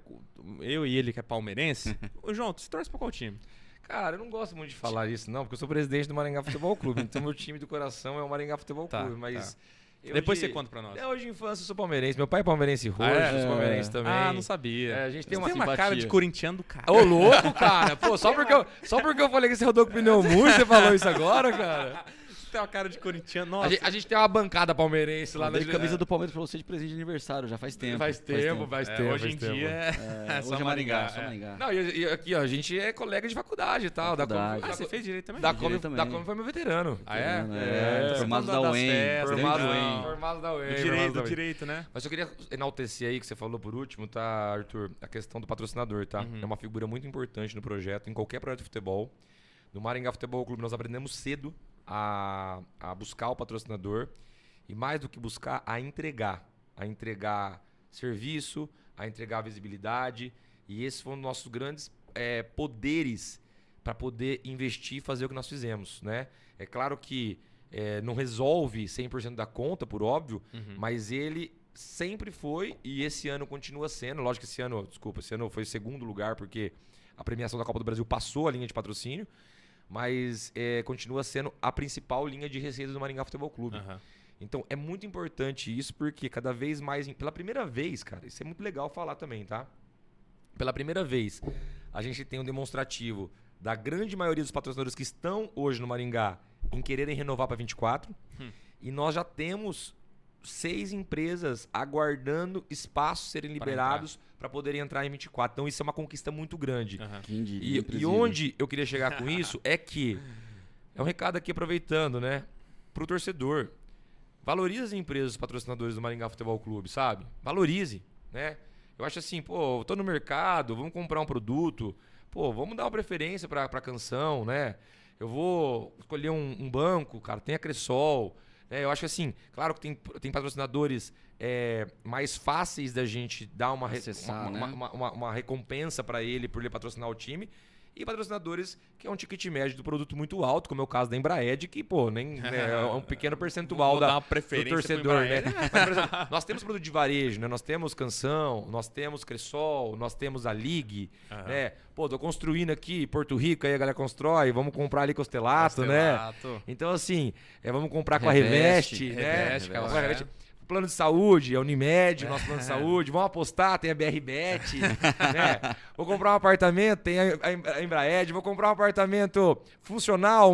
eu e ele que é palmeirense, ô João, você torce pra qual time? Cara, eu não gosto muito de falar isso, não, porque eu sou presidente do Maringá Futebol Clube, então meu time do coração é o Maringá Futebol Clube, mas... Depois você conta pra nós. Hoje de infância eu sou palmeirense, meu pai é palmeirense roxo, é? eu sou palmeirense também. Ah, não sabia. A gente tem Você uma tem uma cara simpatia. de corintiano do cara. Ô, louco, cara! Pô, só porque eu falei que você rodou com pneu murcho, você falou isso agora, cara? Você tem uma cara de corintiano. Nossa. A gente tem uma bancada palmeirense lá Eu na dei camisa do Palmeiras pra você de presente de aniversário, já faz tempo. Faz tempo. Hoje em dia é Hoje só é Maringá, só é. Maringá. Não, e aqui, ó, a gente é colega de faculdade e tal. Faculdade. Ah, você fez direito também? Da Direito Come também. foi meu veterano. Ah, é? Formado da Das UEM. festas, Formado legal. UEM. Formado da UEM. Do direito, né? Mas eu queria enaltecer aí, que você falou por último, tá, Arthur? A questão do patrocinador, tá? É uma figura muito importante no projeto, em qualquer projeto de futebol. No Maringá Futebol Clube nós aprendemos cedo a buscar o patrocinador e mais do que buscar, a entregar serviço, a entregar visibilidade, e esse foi um dos nossos grandes poderes para poder investir e fazer o que nós fizemos, né? É claro que não resolve 100% da conta, por óbvio, mas ele sempre foi e esse ano continua sendo. Lógico que esse ano foi o segundo lugar porque a premiação da Copa do Brasil passou a linha de patrocínio, mas continua sendo a principal linha de receita do Maringá Futebol Clube. Então é muito importante isso, porque cada vez mais, pela primeira vez, cara, isso é muito legal falar também, tá? Pela primeira vez, a gente tem um demonstrativo da grande maioria dos patrocinadores que estão hoje no Maringá em quererem renovar para 24, e nós já temos 6 empresas aguardando espaços serem liberados para poderem entrar em 24. Então isso é uma conquista muito grande. Quem diria, E onde eu queria chegar com isso é que, é um recado aqui aproveitando, né, pro torcedor. Valorize as empresas patrocinadores do Maringá Futebol Clube, sabe? Valorize, né? Eu acho assim, pô, eu tô no mercado, vamos comprar um produto, pô, vamos dar uma preferência pra canção, né? Eu vou escolher um banco, cara, tem a Cressol, né? Eu acho assim, claro que tem patrocinadores mais fáceis da gente dar uma recompensa pra ele por ele patrocinar o time, e patrocinadores que é um ticket médio do produto muito alto, como é o caso da Embraed, que, pô, nem é um pequeno percentual dar uma do preferência torcedor, né? Mas, por exemplo, nós temos produto de varejo, né? Nós temos Canção, nós temos Cressol, nós temos a Ligue, né? Pô, tô construindo aqui Porto Rico, aí a galera constrói, vamos comprar ali Costelato, né? Então, assim, vamos comprar com a Reveste, né? Reveste. Plano de saúde, a Unimed, nosso plano de saúde. Vamos apostar, tem a BRBet, né? Vou comprar um apartamento, tem a Embraed. Vou comprar um apartamento funcional,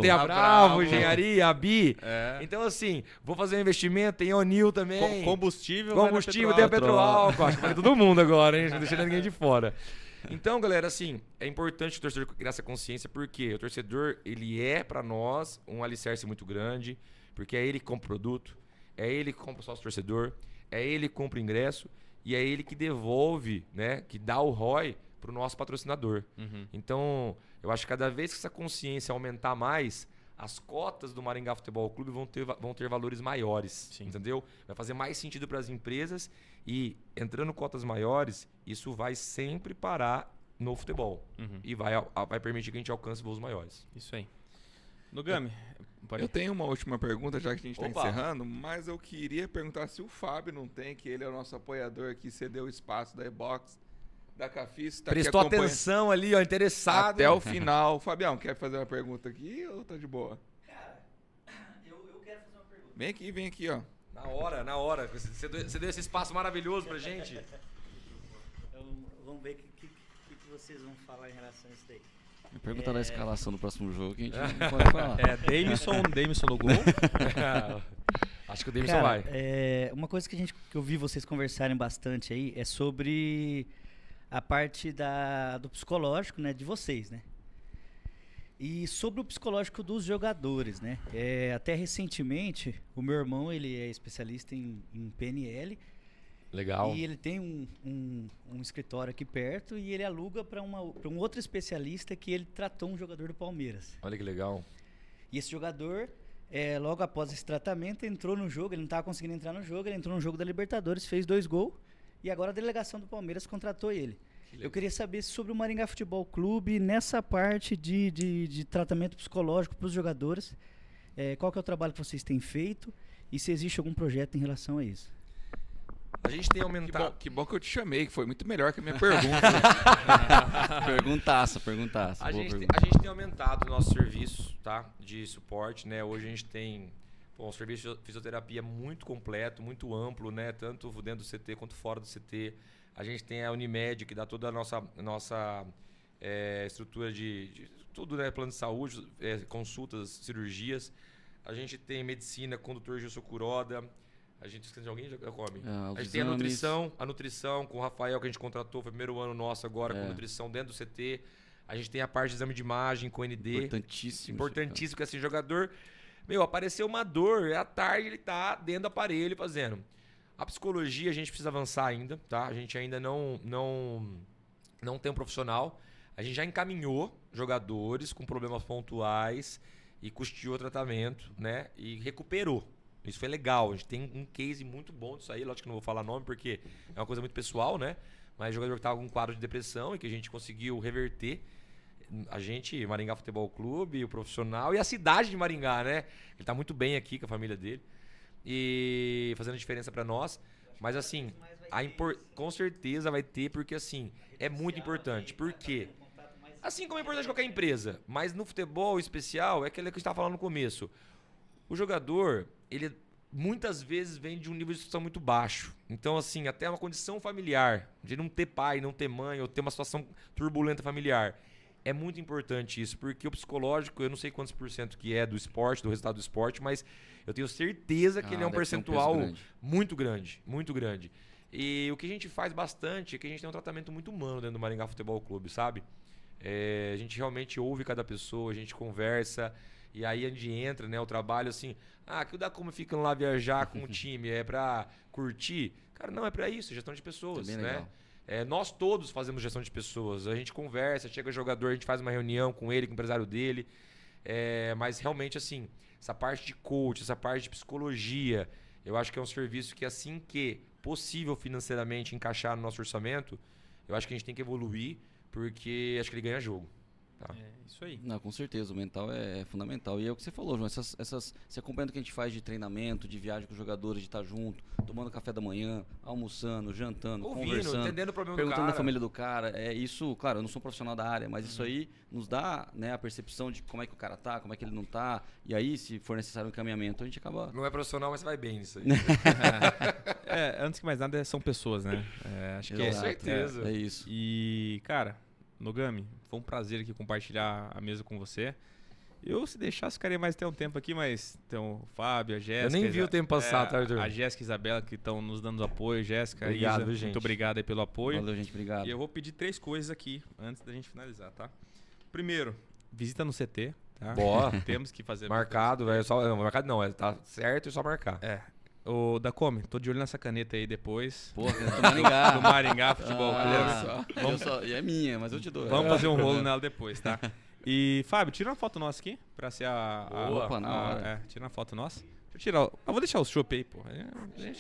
tem a Bravo, Engenharia, a Bi. Então, assim, vou fazer um investimento, tem a Onil também. Combustível, tem a Petroálcool. Acho que vai todo mundo agora, hein? Não deixando ninguém de fora. Então, galera, assim, é importante o torcedor criar essa consciência, porque o torcedor, ele é, pra nós, um alicerce muito grande, porque é ele que compra o produto, é ele que compra o sócio torcedor, é ele que compra o ingresso e é ele que devolve, né, que dá o ROI pro nosso patrocinador. Então, eu acho que cada vez que essa consciência aumentar mais, as cotas do Maringá Futebol Clube vão ter valores maiores, entendeu? Vai fazer mais sentido para as empresas e, entrando cotas maiores, isso vai sempre parar no futebol e vai permitir que a gente alcance voos maiores. Isso aí. Nogami, eu tenho uma última pergunta, já que a gente está Opa. encerrando, mas eu queria perguntar se o Fábio não tem, que ele é o nosso apoiador aqui, cedeu o espaço da E-Box, da Cafis. Tá Prestou aqui atenção ali, ó, interessado. até o final. Fabião, quer fazer uma pergunta aqui ou tá de boa? Cara, eu quero fazer uma pergunta. Vem aqui, ó. Na hora. Você deu esse espaço maravilhoso pra gente. Vamos ver o que vocês vão falar em relação a isso daí. Pergunta da escalação do próximo jogo que a gente não pode falar. Davidson no gol. Acho que o Davidson Cara, vai. uma coisa que eu vi vocês conversarem bastante aí é sobre a parte do psicológico, né, de vocês, né? E sobre o psicológico dos jogadores, né? Até recentemente, o meu irmão, ele é especialista em PNL. Legal. E ele tem um escritório aqui perto e ele aluga para um outro especialista que ele tratou um jogador do Palmeiras. Olha que legal. E esse jogador, logo após esse tratamento, entrou no jogo, ele não estava conseguindo entrar no jogo, ele entrou no jogo da Libertadores, fez 2 gols e agora a delegação do Palmeiras contratou ele. Eu queria saber sobre o Maringá Futebol Clube, nessa parte de tratamento psicológico para os jogadores, qual que é o trabalho que vocês têm feito e se existe algum projeto em relação a isso. A gente tem aumentado. Que bom que eu te chamei, que foi muito melhor que a minha pergunta. Perguntaça. A Boa gente pergunta. tem aumentado o nosso serviço, tá? De suporte, né? Hoje a gente tem um serviço de fisioterapia muito completo, muito amplo, né? Tanto dentro do CT quanto fora do CT. A gente tem a Unimed, que dá toda a nossa estrutura de tudo, né? Plano de saúde, consultas, cirurgias. A gente tem medicina com o Dr. Gilson Kuroda. A gente esquece de alguém? Já come. A gente tem a nutrição com o Rafael, que a gente contratou, foi o primeiro ano nosso agora, com nutrição dentro do CT. A gente tem a parte de exame de imagem com o ND. Importantíssimo. Importantíssimo, que assim, jogador... apareceu uma dor, à tarde ele tá dentro do aparelho fazendo. A psicologia a gente precisa avançar ainda, tá? A gente ainda não tem um profissional. A gente já encaminhou jogadores com problemas pontuais e custeou o tratamento, né? E recuperou. Isso foi legal. A gente tem um case muito bom disso aí. Lógico que não vou falar nome porque é uma coisa muito pessoal, né? Mas jogador que estava com um quadro de depressão e que a gente conseguiu reverter. A gente, Maringá Futebol Clube, o profissional e a cidade de Maringá, né? Ele tá muito bem aqui com a família dele e fazendo diferença para nós. Mas assim, com certeza vai ter, porque assim, é muito importante. Por quê? Assim como é importante qualquer empresa, mas no futebol especial é aquele que a gente estava falando no começo. O jogador, ele muitas vezes vem de um nível de situação muito baixo. Então, assim, até uma condição familiar, de não ter pai, não ter mãe, ou ter uma situação turbulenta familiar. É muito importante isso, porque o psicológico, eu não sei quantos % que é do esporte, do resultado do esporte, mas eu tenho certeza que ele é um percentual muito grande, muito grande. E o que a gente faz bastante é que a gente tem um tratamento muito humano dentro do Maringá Futebol Clube, sabe? A gente realmente ouve cada pessoa, a gente conversa, e aí a gente entra, né, o trabalho assim, que dá como ficam lá viajar com o time, é pra curtir? Cara, não, é pra isso, gestão de pessoas, bem né? legal. Nós todos fazemos gestão de pessoas, a gente conversa, chega o jogador, a gente faz uma reunião com ele, com o empresário dele, mas realmente assim, essa parte de coach, essa parte de psicologia, eu acho que é um serviço que assim que possível financeiramente encaixar no nosso orçamento, eu acho que a gente tem que evoluir, porque acho que ele ganha jogo. Tá? Isso aí. Não, com certeza, o mental é fundamental. E é o que você falou, João, você acompanhando o que a gente faz de treinamento, de viagem com os jogadores, de estar junto, tomando café da manhã, almoçando, jantando, Ouvindo, conversando, entendendo o problema do perguntando cara. da família do cara. Isso, claro, eu não sou um profissional da área, mas isso aí nos dá, né, a percepção de como é que o cara tá, como é que ele não tá. E aí, se for necessário um encaminhamento, a gente acaba... Não é profissional, mas você vai bem nisso aí. Antes que mais nada, são pessoas, né? Acho que Exato, certeza. É isso. E, cara, Nogami, foi um prazer aqui compartilhar a mesa com você. Eu, se deixasse, ficaria mais até um tempo aqui, mas tem o Fábio, a Jéssica... Eu nem vi o tempo passar, tá, Arthur? A Jéssica e a Isabela que estão nos dando apoio. Jéssica, Obrigado, Isa, viu, gente? muito obrigado aí pelo apoio. Valeu, gente, obrigado. E eu vou pedir 3 coisas aqui, antes da gente finalizar, tá? Primeiro, visita no CT, tá? Boa. Temos que fazer... Marcado, velho. Marcado não, tá certo e só marcar. Ô, Dacome, tô de olho nessa caneta aí depois. Pô, do Maringá. Do Maringá Futebol Clube. É minha, mas eu te dou. Vamos fazer um rolo nela depois, tá? E, Fábio, tira uma foto nossa aqui, pra ser Boa. Opa, na hora. tira uma foto nossa. Deixa eu tirar... vou deixar os chopp aí, pô.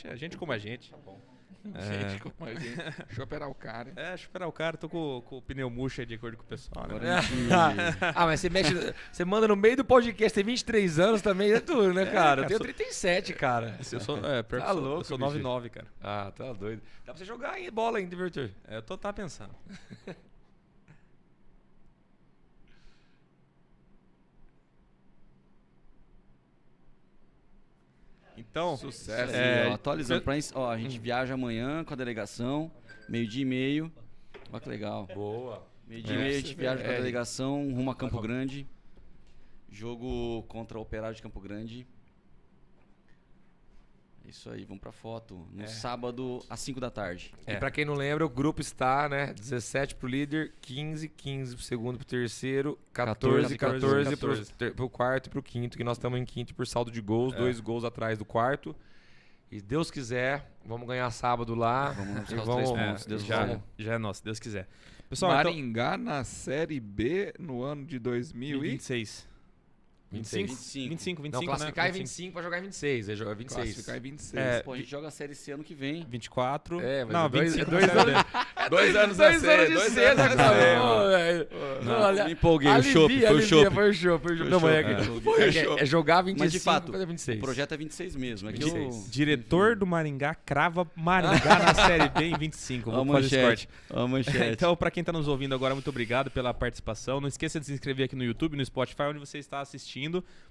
A gente como a gente. Tá bom. Gente, como a gente. Deixa eu operar o cara. Deixa eu esperar o cara. Tô com o pneu murcho aí de acordo com o pessoal, né? Agora a gente... Mas você mexe. Você manda no meio do podcast, tem 23 anos também, é tudo, né, cara? Eu tenho sou- 37, cara. Eu sou, pior que Tá eu sou- louco, eu sou bicho. 9'9", cara. Tá doido. Dá pra você jogar aí bola ainda, Arthur. Eu tava pensando. Então, Sucesso. Ó, atualizando pra isso, ó, a gente viaja amanhã com a delegação, 12:30. Olha que legal. Boa. 12:30 a gente viaja com a delegação rumo a Campo Grande. Jogo contra o Operário de Campo Grande. Isso aí, vamos pra foto. No sábado, às 5 da tarde. E pra quem não lembra, o grupo está, né? 17 pro líder, 15 pro segundo, pro terceiro, 14 pro quarto e pro quinto, que nós estamos em quinto por saldo de gols, 2 gols atrás do quarto. E se Deus quiser, vamos ganhar sábado lá. Vamos buscar e os vamos, 3 pontos, Deus já, quiser. já é nosso, se Deus quiser. Pessoal, então, Maringá na Série B no ano de 2026. 26. 25, Não, classificar é 25 pra jogar em 26. É 26. Classificar em 26. É, Pô, a gente joga a Série C ano que vem. 24. É, mas não, é dois- 25. dois série anos- B. 2 anos Dois a série, de 2 cena, anos a cara. série. Ô, velho. Não, Olha, me empolguei, o chopp, foi o chopp. Foi o chopp. Não, mas é jogar 25 Mas de fato, pra fazer 26. o projeto é 26 mesmo. É que 26. Diretor do Maringá crava Maringá na Série B em 25. Vou fazer esse corte. A manchete. Então, pra quem tá nos ouvindo agora, muito obrigado pela participação. Não esqueça de se inscrever aqui no YouTube, no Spotify, onde você está assistindo,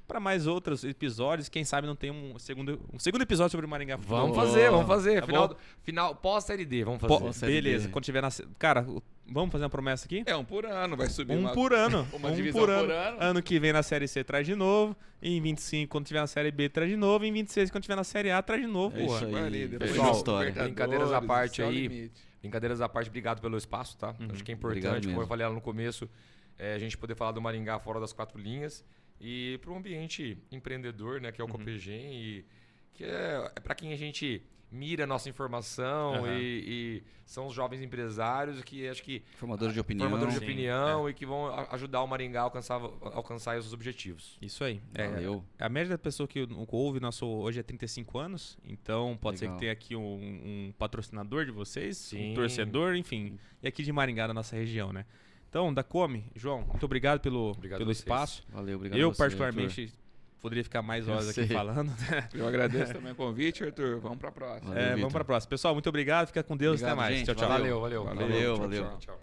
para mais outros episódios. Quem sabe não tem um segundo episódio sobre o Maringá Futebol. Vamos fazer. Tá Final pós-série D, vamos fazer. Pós- Série Beleza, B. quando tiver na... Cara, vamos fazer uma promessa aqui? É um por ano, vai subir Um por ano. uma Um divisão por por ano. ano. Ano que vem na Série C traz de novo. Em 25, quando tiver na Série B, traz de novo. Em 26, quando tiver na Série A, traz de novo. É Porra. isso aí. Vai ali, depois Fechou a do história. Libertadores, Brincadeiras à parte esse é o aí. limite. Brincadeiras à parte, obrigado pelo espaço, tá? Acho que é Obrigado importante, como mesmo. eu falei lá no começo, a gente poder falar do Maringá fora das 4 linhas e para um ambiente empreendedor, né, que é o Copegem, e que é para quem a gente mira a nossa informação e são os jovens empresários que acho que Formadores de opinião. formadores de Sim, opinião e que vão ajudar o Maringá a alcançar os objetivos. Isso aí. Valeu. A média da pessoa que ouve nosso hoje é 35 anos, então pode ser Legal. que tenha aqui um patrocinador de vocês, Sim. um torcedor, enfim, e aqui de Maringá, da nossa região, né? Então, da Come, João, muito obrigado pelo Obrigado a vocês. espaço. Valeu, obrigado Eu, a você, particularmente, poderia ficar mais Eu horas aqui sei. falando. Eu agradeço também o convite, Arthur. Vamos pra próxima. Valeu, Vamos Vitor. para a próxima. Pessoal, muito obrado, fica com Deus, Obrigado, até mais. gente. Tchau, tchau. Valeu. Valeu, valeu. Tchau.